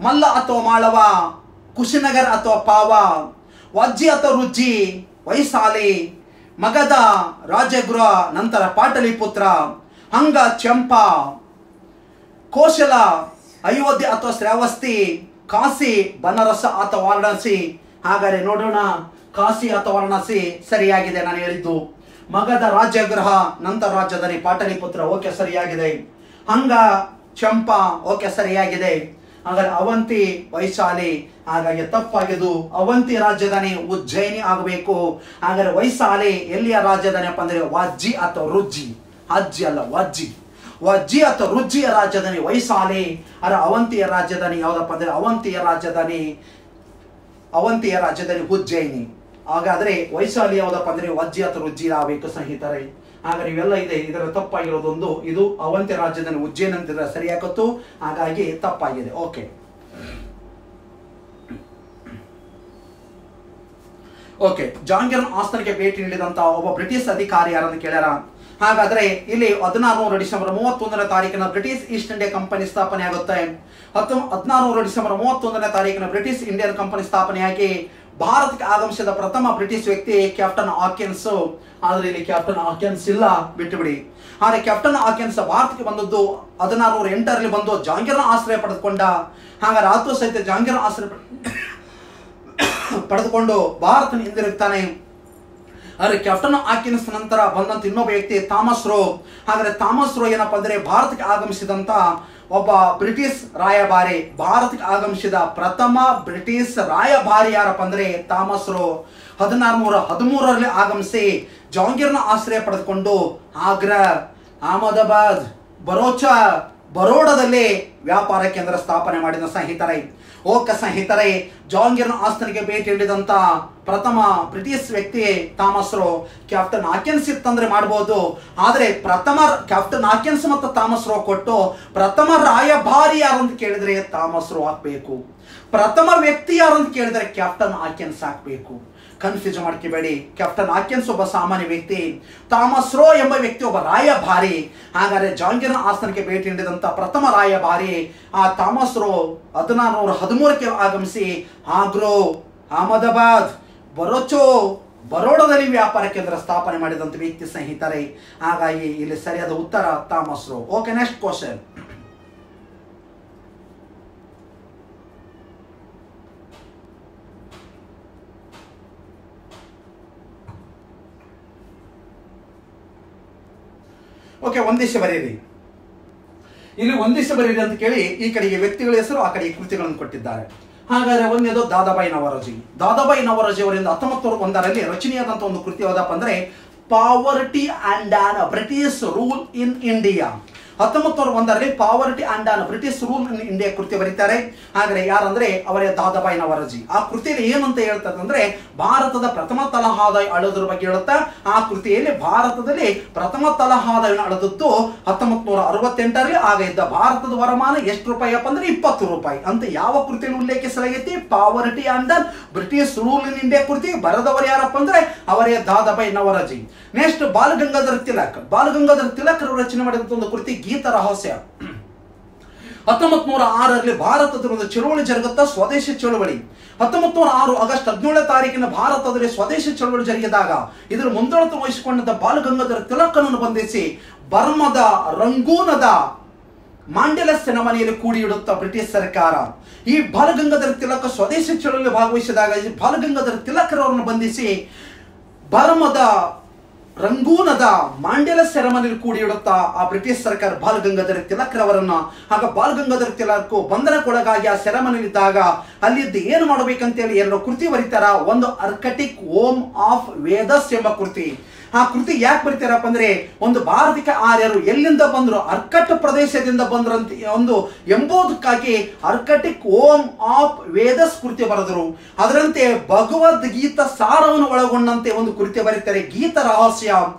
ಮಲ್ಲ ಅಥವಾ ಮಾಳವ, ಕುಶಿನಗರ್ ಅಥವಾ ಪಾವ, ವಜ್ಜಿ ಅಥವಾ ರುಜ್ಜಿ, ವೈಶಾಲಿ, ಮಗಧ, ರಾಜಗೃಹ, ನಂತರ ಪಾಟಲಿಪುತ್ರ, ಅಂಗ, ಚಂಪಾ, ಕೋಶಲ, ಅಯೋಧ್ಯೆ ಅಥವಾ ಶ್ರಾವಸ್ತಿ, ಕಾಶಿ, ಬನಾರಸ ಅಥವಾ ವಾರಣಾಸಿ. ಹಾಗಾದ್ರೆ ನೋಡೋಣ, ಕಾಶಿ ಅಥವಾ ವಾರಣಾಸಿ ಸರಿಯಾಗಿದೆ ನಾನು ಹೇಳಿದ್ದು. ಮಗಧ ರಾಜಗೃಹ, ನಂತರ ರಾಜಧಾನಿ ಪಾಟಲಿಪುತ್ರ, ಓಕೆ ಸರಿಯಾಗಿದೆ. ಅಂಗ, ಚಂಪಾ, ಓಕೆ ಸರಿಯಾಗಿದೆ. ಹಾಗಾದ್ರೆ ಅವಂತಿ, ವೈಶಾಲಿ, ಹಾಗಾಗಿ ತಪ್ಪಾಗಿದ್ದು ಅವಂತಿ ರಾಜಧಾನಿ ಉಜ್ಜಯಿನಿ ಆಗಬೇಕು. ಹಾಗಾದ್ರೆ ವೈಶಾಲಿ ಎಲ್ಲಿಯ ರಾಜಧಾನಿ ಅಪ್ಪ ಅಂದ್ರೆ ವಜ್ಜಿ ಅಥವಾ ರುಜ್ಜಿ, ಅಜ್ಜಿ ಅಲ್ಲ ವಜ್ಜಿ ಅಥವಾ ರುಜ್ಜಿಯ ರಾಜಧಾನಿ ವೈಶಾಲಿ. ಅರ ಅವಂತಿಯ ರಾಜಧಾನಿ ಯಾವ್ದಪ್ಪ ಅಂದ್ರೆ ಅವಂತಿಯ ರಾಜಧಾನಿ ಉಜ್ಜಯಿನಿ. ಹಾಗಾದ್ರೆ ವೈಶಾಲಿ ಯಾವ್ದಪ್ಪ ಅಂದ್ರೆ ವಜ್ಜಿ ಅಥವಾ ರುಜ್ಜಿ ಆಗಬೇಕು ಸ್ನೇಹಿತರೆ. ಹಾಗಾದ್ರೆ ಇವೆಲ್ಲ ಇದೆ, ಇದರ ತಪ್ಪಾಗಿರೋದೊಂದು ಇದು ಅವಂತಿ ರಾಜ್ಯದಲ್ಲಿ ಉಜ್ಜಯಿನಿ ಅಂತಿದ್ರೆ ಸರಿಯಾಗತ್ತು, ಹಾಗಾಗಿ ತಪ್ಪಾಗಿದೆ. ಓಕೆ ಜಹಾಂಗೀರ್ ಆಸ್ಥಾನಕ್ಕೆ ಭೇಟಿ ನೀಡಿದಂತ ಒಬ್ಬ ಬ್ರಿಟಿಷ್ ಅಧಿಕಾರಿ ಯಾರನ್ನು ಕೇಳ್ಯಾರ. ಹಾಗಾದ್ರೆ ಇಲ್ಲಿ 16 ಡಿಸೆಂಬರ್ 31ನೇ ತಾರೀಕಿನ ಬ್ರಿಟಿಷ್ ಈಸ್ಟ್ ಇಂಡಿಯಾ ಕಂಪನಿ ಸ್ಥಾಪನೆ ಆಗುತ್ತೆ. 16 ಡಿಸೆಂಬರ್ 31ನೇ ತಾರೀಕಿನ ಬ್ರಿಟಿಷ್ ಇಂಡಿಯನ್ ಕಂಪನಿ ಸ್ಥಾಪನೆಯಾಗಿ ಭಾರತಕ್ಕೆ ಆಗಮಿಸಿದ ಪ್ರಥಮ ಬ್ರಿಟಿಷ್ ವ್ಯಕ್ತಿ ಕ್ಯಾಪ್ಟನ್ ಹಾಕಿನ್ಸ್. ಆದ್ರೆ ಇಲ್ಲಿ ಕ್ಯಾಪ್ಟನ್ ಹಾಕಿನ್ಸ್ ಇಲ್ಲ, ಬಿಟ್ಟು ಬಿಡಿ. ಆದ್ರೆ ಕ್ಯಾಪ್ಟನ್ ಹಾಕಿನ್ಸ್ ಭಾರತಕ್ಕೆ ಬಂದದ್ದು 1608ರಲ್ಲಿ ಬಂದು ಜಹಾಂಗೀರ್ನ ಆಶ್ರಯ ಪಡೆದುಕೊಂಡ. ಹಾಗಾದ್ರೆ ಆತೂ ಸಹಿತ ಜಹಾಂಗೀರ್ನ ಆಶ್ರಯ ಪಡೆದುಕೊಂಡು ಭಾರತ ಹಿಂದಿರುಗ್ತಾನೆ. ಆದ್ರೆ ಕ್ಯಾಪ್ಟನ್ ಹಾಕಿನ್ಸ್ ನಂತರ ಬಂದಂತ ಇನ್ನೊಬ್ಬ ವ್ಯಕ್ತಿ ಥಾಮಸ್ ರೋ. ಹಾಗಾದ್ರೆ ಥಾಮಸ್ ರೋ ಏನಪ್ಪಾ ಅಂದ್ರೆ ಭಾರತಕ್ಕೆ ಆಗಮಿಸಿದಂತ ಒಬ್ಬ ಬ್ರಿಟಿಷ್ ರಾಯಭಾರಿ. ಭಾರತಕ್ಕೆ ಆಗಮಿಸಿದ ಪ್ರಥಮ ಬ್ರಿಟಿಷ್ ರಾಯಭಾರಿ ಯಾರಪ್ಪ ಅಂದ್ರೆ ಥಾಮಸ್ ರೋ. 1613ರಲ್ಲಿ ಆಗಮಿಸಿ ಜಹಾಂಗೀರ್ನ ಆಶ್ರಯ ಪಡೆದುಕೊಂಡು ಆಗ್ರಾ, ಅಹಮದಾಬಾದ್, ಬರೋಡಾದಲ್ಲಿ ವ್ಯಾಪಾರ ಕೇಂದ್ರ ಸ್ಥಾಪನೆ ಮಾಡಿದ ಸ್ನೇಹಿತರೆ. ಓಕೆ ಸ್ನೇಹಿತರೆ, ಜಹಾಂಗೀರ್ನ ಆಸ್ಥಾನಕ್ಕೆ ಭೇಟಿ ನೀಡಿದಂತ ಪ್ರಥಮ ಬ್ರಿಟಿಷ್ ವ್ಯಕ್ತಿ ಥಾಮಸ್ ರೋ. ಕ್ಯಾಪ್ಟನ್ ಹಾಕಿನ್ಸ್ ಇತ್ತಂದ್ರೆ ಮಾಡಬಹುದು, ಆದ್ರೆ ಪ್ರಥಮ ಕ್ಯಾಪ್ಟನ್ ಹಾಕಿನ್ಸ್ ಮತ್ತು ಥಾಮಸ್ ರೋ ಕೊಟ್ಟು ಪ್ರಥಮ ರಾಯಭಾರಿ ಯಾರಂತ ಕೇಳಿದ್ರೆ ಥಾಮಸ್ ರೋ ಹಾಕ್ಬೇಕು, ಪ್ರಥಮ ವ್ಯಕ್ತಿ ಯಾರಂತ ಕೇಳಿದ್ರೆ ಕ್ಯಾಪ್ಟನ್ ಹಾಕಿನ್ಸ್ ಹಾಕ್ಬೇಕು. ಕನ್ಫ್ಯೂಸ್ ಮಾಡ್ಕೋಬೇಡಿ. ಕ್ಯಾಪ್ಟನ್ ಹಾಕಿನ್ಸ್ ಒಬ್ಬ ಸಾಮಾನ್ಯ ವ್ಯಕ್ತಿ, ಥಾಮಸ್ ರೋ ಎಂಬ ವ್ಯಕ್ತಿ ಒಬ್ಬ ರಾಯಭಾರಿ. ಹಾಗಾದ್ರೆ ಜಹಾಂಗೀರ್ನ ಆಸ್ಥಾನಕ್ಕೆ ಭೇಟಿ ನೀಡಿದಂತ ಪ್ರಥಮ ರಾಯಭಾರಿ ಆ ಥಾಮಸ್ ರೋ 1613ಕ್ಕೆ ಆಗಮಿಸಿ ಆಗ್ರೋ, ಅಹಮದಾಬಾದ್, ಬರೋಡಾದಲ್ಲಿ ವ್ಯಾಪಾರ ಕೇಂದ್ರ ಸ್ಥಾಪನೆ ಮಾಡಿದಂತ ವ್ಯಕ್ತಿ ಸ್ನೇಹಿತರೆ. ಹಾಗಾಗಿ ಇಲ್ಲಿ ಸರಿಯಾದ ಉತ್ತರ Thomas rho. Okay, next question. Okay, ಒಂದಿಷ್ಟು ಬರೆಯಿರಿ. ಇಲ್ಲಿ ಒಂದಿಷ್ಟು ಬರೆಯಿರಿ ಅಂತ ಕೇಳಿ ಈ ಕಡೆಗೆ ವ್ಯಕ್ತಿಗಳ ಹೆಸರು, ಆ ಕಡೆಗೆ ಕೃತಿಗಳನ್ನು ಕೊಟ್ಟಿದ್ದಾರೆ. ಹಾಗಾದ್ರೆ ಒಂದೇದು ದಾದಾಬಾಯಿ ನವರೋಜಿ. ದಾದಾಬಾಯಿ ನವರೋಜಿ ಅವರಿಂದ 1901ರಲ್ಲಿ ರಚನೆಯಾದಂತಹ ಒಂದು ಕೃತಿ ಯಾವುದಪ್ಪ ಅಂದ್ರೆ poverty and un British rule in India. 1901ರಲ್ಲಿ poverty and un British rule in India ಕೃತಿ ಬರೀತಾರೆ. ಹಾಗಾದ್ರೆ ಯಾರಂದ್ರೆ ಅವರೇ ದಾದಾಬಾಯಿ ನವರೋಜಿ. ಆ ಕೃತಿಯಲ್ಲಿ ಏನಂತ ಹೇಳ್ತದೆ ಅಂದ್ರೆ ಭಾರತದ ಪ್ರಥಮ ತಲಾ ಆದಾಯ ಅಳೋದ್ರ ಬಗ್ಗೆ ಹೇಳುತ್ತಾ. ಆ ಕೃತಿಯಲ್ಲಿ ಭಾರತದಲ್ಲಿ ಪ್ರಥಮ ತಲಾ ಆದಾಯ ಅಳದದ್ದು 1968ರಲ್ಲಿ. ಆಗ ಇದ್ದ ಭಾರತದ ವರಮಾನ ಎಷ್ಟು ರೂಪಾಯಿ ಅಂದ್ರೆ 20 ರೂಪಾಯಿ ಅಂತ ಯಾವ ಕೃತಿಯಲ್ಲಿ ಉಲ್ಲೇಖಿಸಲಾಗೈತಿ? Poverty and un British rule in India ಕೃತಿ. ಬರೆದವರು ಯಾರಪ್ಪ ಅಂದ್ರೆ ಅವರೇ ದಾದಾಬಾಯಿ ನವರೋಜಿ. ನೆಕ್ಸ್ಟ್ ಬಾಲಗಂಗಾಧರ ತಿಲಕ್. ಬಾಲಗಂಗಾಧರ ತಿಲಕ್ ರಚನೆ ಮಾಡಿದಂತ ಒಂದು ಕೃತಿ ಗೀತ ರಹಸ್ಯ. 1906ರಲ್ಲಿ ಭಾರತದ ಒಂದು ಚಳುವಳಿ ಜರುಗುತ್ತಾ, ಸ್ವದೇಶಿ ಚಳುವಳಿ. 1906 ಆಗಸ್ಟ್ 17ನೇ ತಾರೀಕಿನ ಭಾರತದಲ್ಲಿ ಸ್ವದೇಶಿ ಚಳುವಳಿ ಜರುಗಿದಾಗ ಇದರ ಮುಂದಾಳತ್ವ ವಹಿಸಿಕೊಂಡಂತ ಬಾಲಗಂಗಾಧರ ತಿಲಕನನ್ನು ಬಂಧಿಸಿ ಬರ್ಮದ ರಂಗೂನದ ಮಾಂಡೆಲ ಸೆರೆಮನೆಯಲ್ಲಿ ಕೂಡಿಯಿಡುತ್ತಾ ಬ್ರಿಟಿಷ್ ಸರ್ಕಾರ. ಈ ಬಾಲಗಂಗಾಧರ ತಿಲಕ ಸ್ವದೇಶಿ ಚಳುವಳಿಯಲ್ಲಿ ಭಾಗವಹಿಸಿದಾಗ ಬಾಲಗಂಗಾಧರ ತಿಲಕರವರನ್ನು ಬಂಧಿಸಿ ಬರ್ಮದ ರಂಗೂನದ ಮಾಂಡೆಲ ಸೆರೆಮನೆಯಲ್ಲಿ ಕೂಡಿಯಿಡುತ್ತಾ ಆ ಬ್ರಿಟಿಷ್ ಸರ್ಕಾರ ಬಾಲಗಂಗಾಧರ ತಿಲಕ್ರವರನ್ನ. ಆಗ ಬಾಲಗಂಗಾಧರ ತಿಲಕ್ ಬಂಧನಕ್ಕೊಳಗಾಗಿ ಆ ಸೆರೆಮನೆಯಲ್ಲಿದ್ದಾಗ ಅಲ್ಲಿದ್ದು ಏನು ಮಾಡಬೇಕಂತೇಳಿ 2 ಕೃತಿ ಬರೀತಾರ. ಒಂದು ಅರ್ಕಟಿಕ್ ಓಮ್ ಆಫ್ ವೇದಸ್ ಎಂಬ ಕೃತಿ. ಆ ಕೃತಿ ಯಾಕೆ ಬರೀತಾರಪ್ಪ ಅಂದ್ರೆ ಒಂದು ಭಾರತಕ ಆರ್ಯರು ಎಲ್ಲಿಂದ ಬಂದ್ರು, ಅರ್ಕಟ್ ಪ್ರದೇಶದಿಂದ ಬಂದ್ರಂತ ಒಂದು ಎಂಬುದಕ್ಕಾಗಿ ಅರ್ಕಟಿಕ್ ಓಮ್ ಆಫ್ ವೇದಸ್ ಕೃತಿ ಬರೆದರು. ಅದರಂತೆ ಭಗವದ್ಗೀತಾ ಸಾರವನ್ನು ಒಳಗೊಂಡಂತೆ ಒಂದು ಕೃತಿ ಬರೀತಾರೆ ಗೀತ ರಹಸ್ಯ.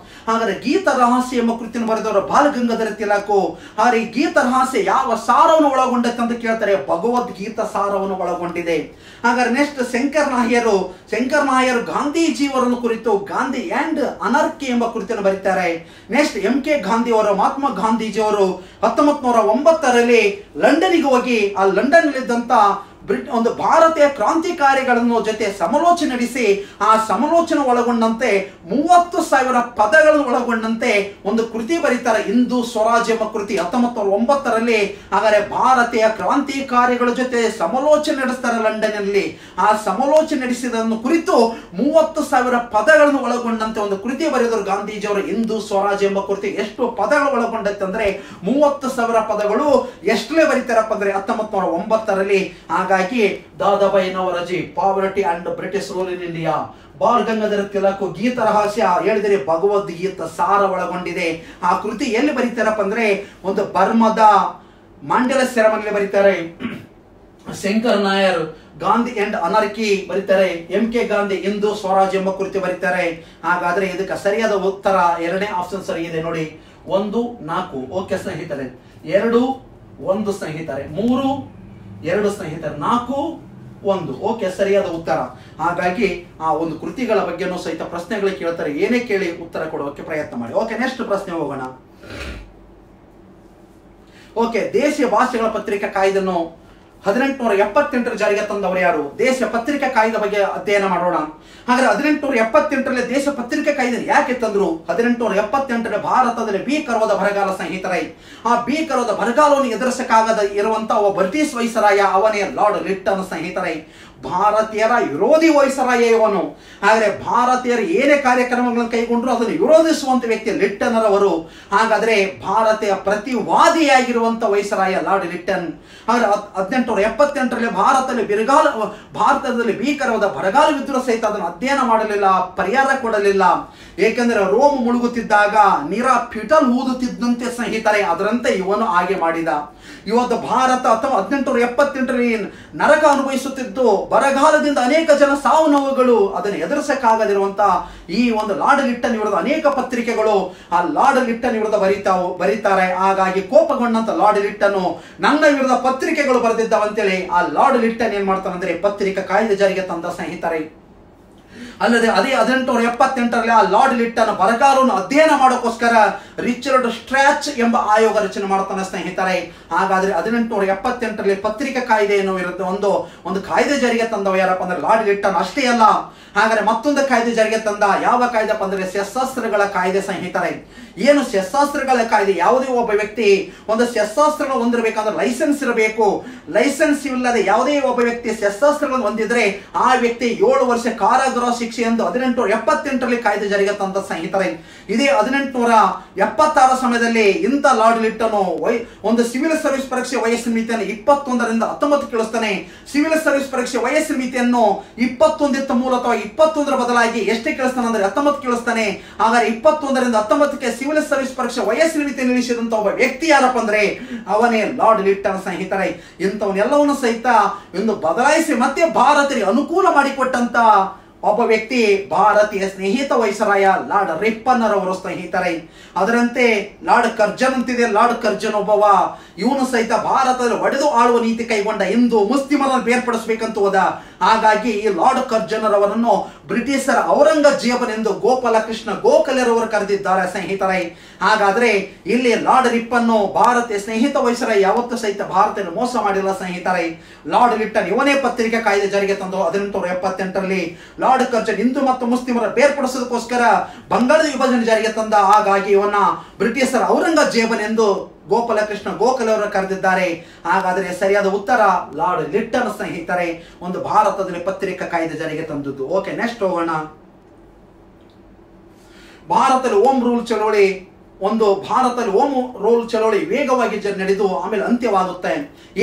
ಹಾಗಾದ್ರೆ ಗೀತ ರಹಸ್ಯ ಎಂಬ ಕೃತಿಯನ್ನು ಬರೆದವರು ಬಾಲಗಂಗಾಧರ ತಿಲಕ್. ಹಾಗೆ ಗೀತ ರಹಸ್ಯ ಯಾವ ಸಾರವನ್ನು ಒಳಗೊಂಡೈತೆ ಅಂತ ಕೇಳ್ತಾರೆ. ಭಗವದ್ಗೀತಾ ಸಾರವನ್ನು ಒಳಗೊಂಡಿದೆ. ಹಾಗಾದ್ರೆ ನೆಕ್ಸ್ಟ್ ಶಂಕರ್ ನಾಯರ್ ಗಾಂಧೀಜಿಯವರನ್ನು ಕುರಿತು ಗಾಂಧಿ ಅಂಡ್ ಅನರ್ಕಿ ಎಂಬ ಕೃತಿಯನ್ನು ಬರೀತಾರೆ. ನೆಕ್ಸ್ಟ್ MK ಗಾಂಧಿ ಅವರು, ಮಹಾತ್ಮ ಗಾಂಧೀಜಿಯವರು 1909ರಲ್ಲಿ ಲಂಡನ್ಗೆ ಹೋಗಿ ಆ ಲಂಡನ್ನಲ್ಲಿದ್ದಂತ ಒಂದು ಭಾರತೀಯ ಕ್ರಾಂತಿಕಾರಿಗಳನ್ನು ಜೊತೆ ಸಮಾಲೋಚನೆ ನಡೆಸಿ ಆ ಸಮಾಲೋಚನೆ ಒಳಗೊಂಡಂತೆ 30,000 ಪದಗಳನ್ನು ಒಳಗೊಂಡಂತೆ ಒಂದು ಕೃತಿ ಬರೀತಾರೆ ಹಿಂದೂ ಸ್ವರಾಜ್ ಎಂಬ ಕೃತಿ 1909ರಲ್ಲಿ. ಹಾಗಾದ್ರೆ ಭಾರತೀಯ ಕ್ರಾಂತಿಕಾರಿಗಳ ಜೊತೆ ಸಮಾಲೋಚನೆ ನಡೆಸ್ತಾರೆ ಲಂಡನ್ನಲ್ಲಿ. ಆ ಸಮಾಲೋಚನೆ ನಡೆಸಿದನ್ನು ಕುರಿತು 30,000 ಪದಗಳನ್ನು ಒಳಗೊಂಡಂತೆ ಒಂದು ಕೃತಿ ಬರೆದರು ಗಾಂಧೀಜಿಯವರು ಹಿಂದೂ ಸ್ವರಾಜ್ ಎಂಬ ಕೃತಿ. ಎಷ್ಟು ಪದಗಳು ಒಳಗೊಂಡೈತೆ ಅಂದ್ರೆ 30,000 ಪದಗಳು. ಎಷ್ಟಲೇ ಬರೀತಾರಪ್ಪ ಅಂದ್ರೆ 1909ರಲ್ಲಿ. ಹಾಗಾಗಿ Dadabhai Naoroji poverty and British rule in India. Balagangadhara Tilak Gita Rahasya ಹೇಳಿದರೆ ಭಗವದ್ಗೀತಾ ಸಾರ ಒಳಗೊಂಡಿದೆ. ಆ ಕೃತಿ ಎಲ್ಲಿ ಬರೀತಾರಪ್ಪ ಅಂದ್ರೆ ಒಂದು ಬರ್ಮದ ಮಾಂಡೆಲ ಸೆರೆಮನೆಯಲ್ಲಿ ಬರೀತಾರೆ. ಶಂಕರ್ ನಾಯರ್ ಗಾಂಧಿ ಅಂಡ್ ಅನರ್ಕಿ ಬರೀತಾರೆ. MK ಗಾಂಧಿ ಹಿಂದೂ ಸ್ವರಾಜ್ ಎಂಬ ಕೃತಿ ಬರೀತಾರೆ. ಹಾಗಾದ್ರೆ ಇದಕ್ಕೆ ಸರಿಯಾದ ಉತ್ತರ 2ನೇ ಆಪ್ಷನ್ ಸರಿ ಇದೆ ನೋಡಿ. 1, 4 ಓಕೆ ಸ್ನೇಹಿತರೆ. 2, 1 ಸ್ನೇಹಿತರೆ. 3, 2 ಸ್ನೇಹಿತರೆ. 4, 1 ಓಕೆ ಸರಿಯಾದ ಉತ್ತರ. ಹಾಗಾಗಿ ಆ ಒಂದು ಕೃತಿಗಳ ಬಗ್ಗೆನೂ ಸಹಿತ ಪ್ರಶ್ನೆಗಳು ಕೇಳ್ತಾರೆ. ಏನೇ ಕೇಳಿ ಉತ್ತರ ಕೊಡೋಕೆ ಪ್ರಯತ್ನ ಮಾಡಿ. ಓಕೆ ನೆಕ್ಸ್ಟ್ ಪ್ರಶ್ನೆ ಹೋಗೋಣ. ಓಕೆ, ದೇಶೀಯ ಭಾಷೆಗಳ ಪತ್ರಿಕಾ ಕಾಯ್ದೆಯನ್ನು 1878 ಜಾರಿಗೆ ತಂದವರು ಯಾರು? ದೇಶ ಪತ್ರಿಕಾ ಕಾಯ್ದೆ ಬಗ್ಗೆ ಅಧ್ಯಯನ ಮಾಡೋಣ. ಹಾಗಾದ್ರೆ 1878ರಲ್ಲಿ ದೇಶ ಪತ್ರಿಕಾ ಕಾಯ್ದೆ ಯಾಕೆ ತಂದ್ರು? 1878ರಲ್ಲಿ ಭಾರತದಲ್ಲಿ ಭೀಕರವಾದ ಬರಗಾಲ ಸ್ನೇಹಿತರೆ. ಆ ಭೀಕರವಾದ ಬರಗಾಲವನ್ನು ಎದುರಿಸಕ್ಕಾಗದ ಇರುವಂತ ಒಬ್ಬ ಬ್ರಿಟಿಷ್ ವೈಸರಾಯ ಅವನೇ ಲಾರ್ಡ್ ಲಿಟ್ಟನ್ ಸ್ನೇಹಿತರೆ. ಭಾರತೀಯರ ವಿರೋಧಿ ವೈಸರಾಯ ಇವನು. ಹಾಗಾದ್ರೆ ಭಾರತೀಯರು ಏನೇ ಕಾರ್ಯಕ್ರಮಗಳನ್ನು ಕೈಗೊಂಡ್ರು ಅದನ್ನು ವಿರೋಧಿಸುವಂತ ವ್ಯಕ್ತಿ ಲಿಟ್ಟನರವರು. ಹಾಗಾದ್ರೆ ಭಾರತೀಯ ಪ್ರತಿವಾದಿಯಾಗಿರುವಂತ ವೈಸರಾಯ ಲಾರ್ಡ್ ಲಿಟ್ಟನ್. ಹಾಗಾದ್ರೆ 1878ರಲ್ಲಿ ಭಾರತದಲ್ಲಿ ಭೀಕರವಾದ ಬರಗಾಲವಿದ್ದರೂ ಸಹಿತ ಅದನ್ನು ಅಧ್ಯಯನ ಮಾಡಲಿಲ್ಲ, ಪರಿಹಾರ ಕೊಡಲಿಲ್ಲ. ಏಕೆಂದರೆ ರೋಮ್ ಮುಳುಗುತ್ತಿದ್ದಾಗ ನೀರ ಪಿಟಲ್ ಊದುತ್ತಿದ್ದಂತೆ ಸ್ನೇಹಿತರೆ, ಅದರಂತೆ ಇವನು ಹಾಗೆ ಮಾಡಿದ. ಇವತ್ತು ಭಾರತ 1878ರಲ್ಲಿ ನರಕ ಅನುಭವಿಸುತ್ತಿದ್ದು ಬರಗಾಲದಿಂದ ಅನೇಕ ಜನ ಸಾವು ನೋವುಗಳು ಅದನ್ನು ಎದುರಿಸಕ್ಕಾಗದಿರುವಂತ ಈ ಒಂದು ಲಾರ್ಡ್ ಲಿಟ್ಟನ್ ವಿರುದ್ಧ ಅನೇಕ ಪತ್ರಿಕೆಗಳು ಆ ಲಾರ್ಡ್ ಲಿಟ್ಟನ್ ವಿರುದ್ಧ ಬರೀತಾರೆ. ಹಾಗಾಗಿ ಕೋಪಗೊಂಡಂತ ಲಾರ್ಡ್ ಲಿಟ್ಟನ್ ನನ್ನ ವಿರುದ್ಧ ಪತ್ರಿಕೆಗಳು ಬರೆದಿದ್ದಾವಂತೇಳಿ ಆ ಲಾರ್ಡ್ ಲಿಟ್ಟನ್ ಏನ್ ಮಾಡ್ತಾನಂದ್ರೆ ಪತ್ರಿಕಾ ಕಾಯ್ದೆ ಜಾರಿಗೆ ತಂದ ಸ್ನೇಹಿತರೆ. ಅಲ್ಲದೆ ಅದೇ 1878ರಲ್ಲಿ ಆ ಲಾರ್ಡ್ ಲಿಟ್ಟನ್ ಬರಗಾಲವನ್ನು ಅಧ್ಯಯನ ಮಾಡೋಕ್ಕೋಸ್ಕರ ರಿಚರ್ಡ್ ಸ್ಟ್ರಾಚ್ ಎಂಬ ಆಯೋಗ ರಚನೆ ಮಾಡ್ತಾನೆ ಸ್ನೇಹಿತರೆ. ಹಾಗಾದ್ರೆ 1878ರಲ್ಲಿ ಪತ್ರಿಕಾ ಕಾಯ್ದೆಯನ್ನು ವಿರುದ್ಧ ಒಂದು ಕಾಯ್ದೆ ಜಾರಿಗೆ ತಂದವ ಯಾರಪ್ಪ ಅಂದ್ರೆ ಲಾರ್ಡ್ ಲಿಟ್ಟನ್. ಅಷ್ಟೇ ಅಲ್ಲ, ಹಾಗಾದ್ರೆ ಮತ್ತೊಂದು ಕಾಯ್ದೆ ಜಾರಿಗೆ ತಂದ. ಯಾವ ಕಾಯ್ದೆಪ್ಪ ಅಂದ್ರೆ ಶಸ್ತ್ರಾಸ್ತ್ರಗಳ ಕಾಯ್ದೆ ಸ್ನೇಹಿತರೆ. ಏನು ಶಸ್ತ್ರಾಸ್ತ್ರಗಳ ಕಾಯ್ದೆ? ಯಾವುದೇ ಒಬ್ಬ ವ್ಯಕ್ತಿ ಒಂದು ಶಸ್ತ್ರಾಸ್ತ್ರಗಳು ಹೊಂದಿರಬೇಕಂದ್ರೆ ಲೈಸೆನ್ಸ್ ಇರಬೇಕು. ಲೈಸೆನ್ಸ್ ಇಲ್ಲದೆ ಯಾವುದೇ ಒಬ್ಬ ವ್ಯಕ್ತಿ ಶಸ್ತ್ರಾಸ್ತ್ರಗಳನ್ನು ಹೊಂದಿದ್ರೆ ಆ ವ್ಯಕ್ತಿ 7 ವರ್ಷ ಕಾರಾಗೃಹ ಶಿಕ್ಷೆ ಎಂದು 1878ರಲ್ಲಿ ಕಾಯ್ದೆ ಜಾರಿಗೆ ತಂದ ಸ್ನೇಹಿತರೆ. ಇದೇ 1876 ಸಮಯದಲ್ಲಿ ಇಂಥ ಲಾರ್ಡ್ ಲಿಟ್ಟನ್ ಒಂದು ಸಿವಿಲ್ ಸರ್ವಿಸ್ ಪರೀಕ್ಷೆ ವಯಸ್ಸಿನ ಮಿತಿಯನ್ನು 21ರಿಂದ 19 ಇಳಿಸ್ತಾನೆ. ಸಿವಿಲ್ ಸರ್ವಿಸ್ ಪರೀಕ್ಷೆ ವಯಸ್ಸಿನ ಮಿತಿಯನ್ನು 21 ಇತ್ತ ಮೂಲತಃ 21ರ ಬದಲಾಗಿ ಎಷ್ಟೇ ಕೇಳಿಸ್ತಾನೆ ಅಂದ್ರೆ 19 ಕೇಳಿಸ್ತಾನೆ. ಹಾಗಾದ್ರೆ 21ರಿಂದ 19ಕ್ಕೆ ಸಿವಿಲ್ ಸರ್ವಿಸ್ ಪರೀಕ್ಷೆ ವಯಸ್ಸಿನ ಮಿತಿಯನ್ನು ಇಳಿಸಿದಂತ ಒಬ್ಬ ವ್ಯಕ್ತಿ ಯಾರಪ್ಪ ಅಂದ್ರೆ ಅವನೇ ಲಾರ್ಡ್ ಲಿಟ್ಟನ್ ಸ್ನೇಹಿತರೆ. ಇಂಥವನ್ನೆಲ್ಲವನ್ನು ಸಹಿತ ಒಂದು ಬದಲಾಯಿಸಿ ಮತ್ತೆ ಭಾರತೀಯರಿಗೆ ಅನುಕೂಲ ಮಾಡಿಕೊಟ್ಟಂತ ಒಬ್ಬ ವ್ಯಕ್ತಿ ಭಾರತೀಯ ಸ್ನೇಹಿತ ವೈಸರಾಯ ಲಾರ್ಡ್ ರಿಪ್ಪನ್ನರವರು ಸ್ನೇಹಿತರೆ. ಅದರಂತೆ ಲಾರ್ಡ್ ಕರ್ಜನ್ ಅಂತಿದೆ. ಲಾರ್ಡ್ ಕರ್ಜನ್ ಒಬ್ಬವ ಇವನು ಸಹಿತ ಭಾರತದಲ್ಲಿ ಒಡೆದು ಆಳುವ ನೀತಿ ಕೈಗೊಂಡ ಹಿಂದೂ ಮುಸ್ಲಿಮರನ್ನು ಬೇರ್ಪಡಿಸಬೇಕಂತ ಹೋದ. ಹಾಗಾಗಿ ಈ ಲಾರ್ಡ್ ಕರ್ಜನ್ ರವರನ್ನು ಬ್ರಿಟಿಷರ ಔರಂಗಜೇಬನೆಂದು ಗೋಪಾಲಕೃಷ್ಣ ಗೋಖಲೆರವರು ಕರೆದಿದ್ದಾರೆ ಸ್ನೇಹಿತರೆ. ಹಾಗಾದ್ರೆ ಇಲ್ಲಿ ಲಾರ್ಡ್ ರಿಪ್ಪನ್ನು ಭಾರತೀಯ ಸ್ನೇಹಿತ ವೈಸರಾಯ ಯಾವತ್ತೂ ಸಹಿತ ಭಾರತ ಮೋಸ ಮಾಡಿಲ್ಲ ಸ್ನೇಹಿತರೆ. ಲಾರ್ಡ್ ಲಿಟ್ಟನ್ ಇವನೇ ಪತ್ರಿಕೆ ಕಾಯ್ದೆ ಜಾರಿಗೆ ತಂದು 1878ರಲ್ಲಿ. ಲಾರ್ಡ್ ಕರ್ಜನ್ ಹಿಂದೂ ಮತ್ತು ಮುಸ್ಲಿಮರ ಬೇರ್ಪಡಿಸೋದಕ್ಕೋಸ್ಕರ ಬಂಗಾಳದ ವಿಭಜನೆ ಜಾರಿಗೆ ತಂದ. ಹಾಗಾಗಿ ಇವನ್ನ ಬ್ರಿಟಿಷರ ಔರಂಗಜೇಬನೆಂದು ಗೋಪಾಲಕೃಷ್ಣ ಗೋಖಲೆ ಅವರು ಕರೆದಿದ್ದಾರೆ. ಹಾಗಾದರೆ ಸರಿಯಾದ ಉತ್ತರ ಲಾರ್ಡ್ ಲಿಟ್ಟನ್ ಸ್ನೇಹಿತರೆ ಒಂದು ಭಾರತದಲ್ಲಿ ಪತ್ರಿಕಾ ಕಾಯ್ದೆ ಜಾರಿಗೆ ತಂದದ್ದು. ಓಕೆ, ನೆಕ್ಸ್ಟ್ ಹೋಗೋಣ. ಭಾರತದಲ್ಲಿ ಓಂ ರೂಲ್ ಚಳವಳಿ ಭಾರತದಲ್ಲಿ ಓಂ ರೂಲ್ ಚಳವಳಿ ವೇಗವಾಗಿ ನಡೆದು ಆಮೇಲೆ ಅಂತ್ಯವಾಗುತ್ತೆ.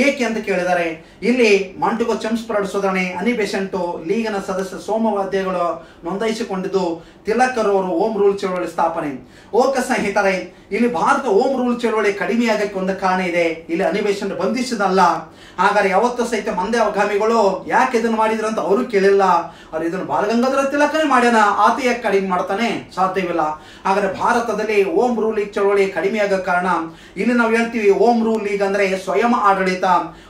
ಏಕೆ ಅಂತ ಕೇಳಿದರೆ ಇಲ್ಲಿ ಮಾಂಟೆಗೊ ಚೆಮ್ಸ್ಫರ್ಡ್ ಸುಧಾರಣೆ, ಅನಿ ಬೆಸೆಂಟ್ ಲೀಗಿನ ಸದಸ್ಯ ಸೋಮವಾದ್ಯಗಳು ನೋಂದಾಯಿಸಿಕೊಂಡಿದ್ದು, ತಿಲಕರವರು ಓಂ ರೂಲ್ ಚಳವಳಿ ಸ್ಥಾಪನೆ. ಓಕೆ ಸ್ನೇಹಿತರೆ, ಇಲ್ಲಿ ಭಾರತ ಓಂ ರೂಲ್ ಚಳವಳಿ ಕಡಿಮೆಯಾಗಕ್ಕೆ ಒಂದು ಕಾರಣ ಇದೆ. ಇಲ್ಲಿ ಅನಿ ಬೆಸೆಂಟ್ ಬಂಧಿಸಿದಲ್ಲ. ಹಾಗಾದ್ರೆ ಯಾವತ್ತೂ ಸಹಿತ ಮಂದಗಾಮಿಗಳು ಯಾಕೆ ಇದನ್ನು ಮಾಡಿದ್ರು ಅಂತ ಅವರು ಕೇಳಿಲ್ಲ. ಅವ್ರು ಇದನ್ನು ಬಾಲಗಂಗಾಧರ ತಿಲಕನೇ ಮಾಡ್ಯಾನ, ಆತ ಯಾಕೆ ಕಡಿಮೆ ಮಾಡ್ತಾನೆ? ಸಾಧ್ಯವಿಲ್ಲ. ಹಾಗಾದ್ರೆ ಭಾರತದಲ್ಲಿ ಓಂ ರೂಲ್ ಲೀಗ್ ಚಳವಳಿ ಕಡಿಮೆಯಾಗ ಕಾರಣ ಇಲ್ಲಿ ನಾವು ಹೇಳ್ತೀವಿ ಓಂ ರೂಲ್ ಲೀಗ್ ಅಂದ್ರೆ ಸ್ವಯಂ ಆಡಳಿತ.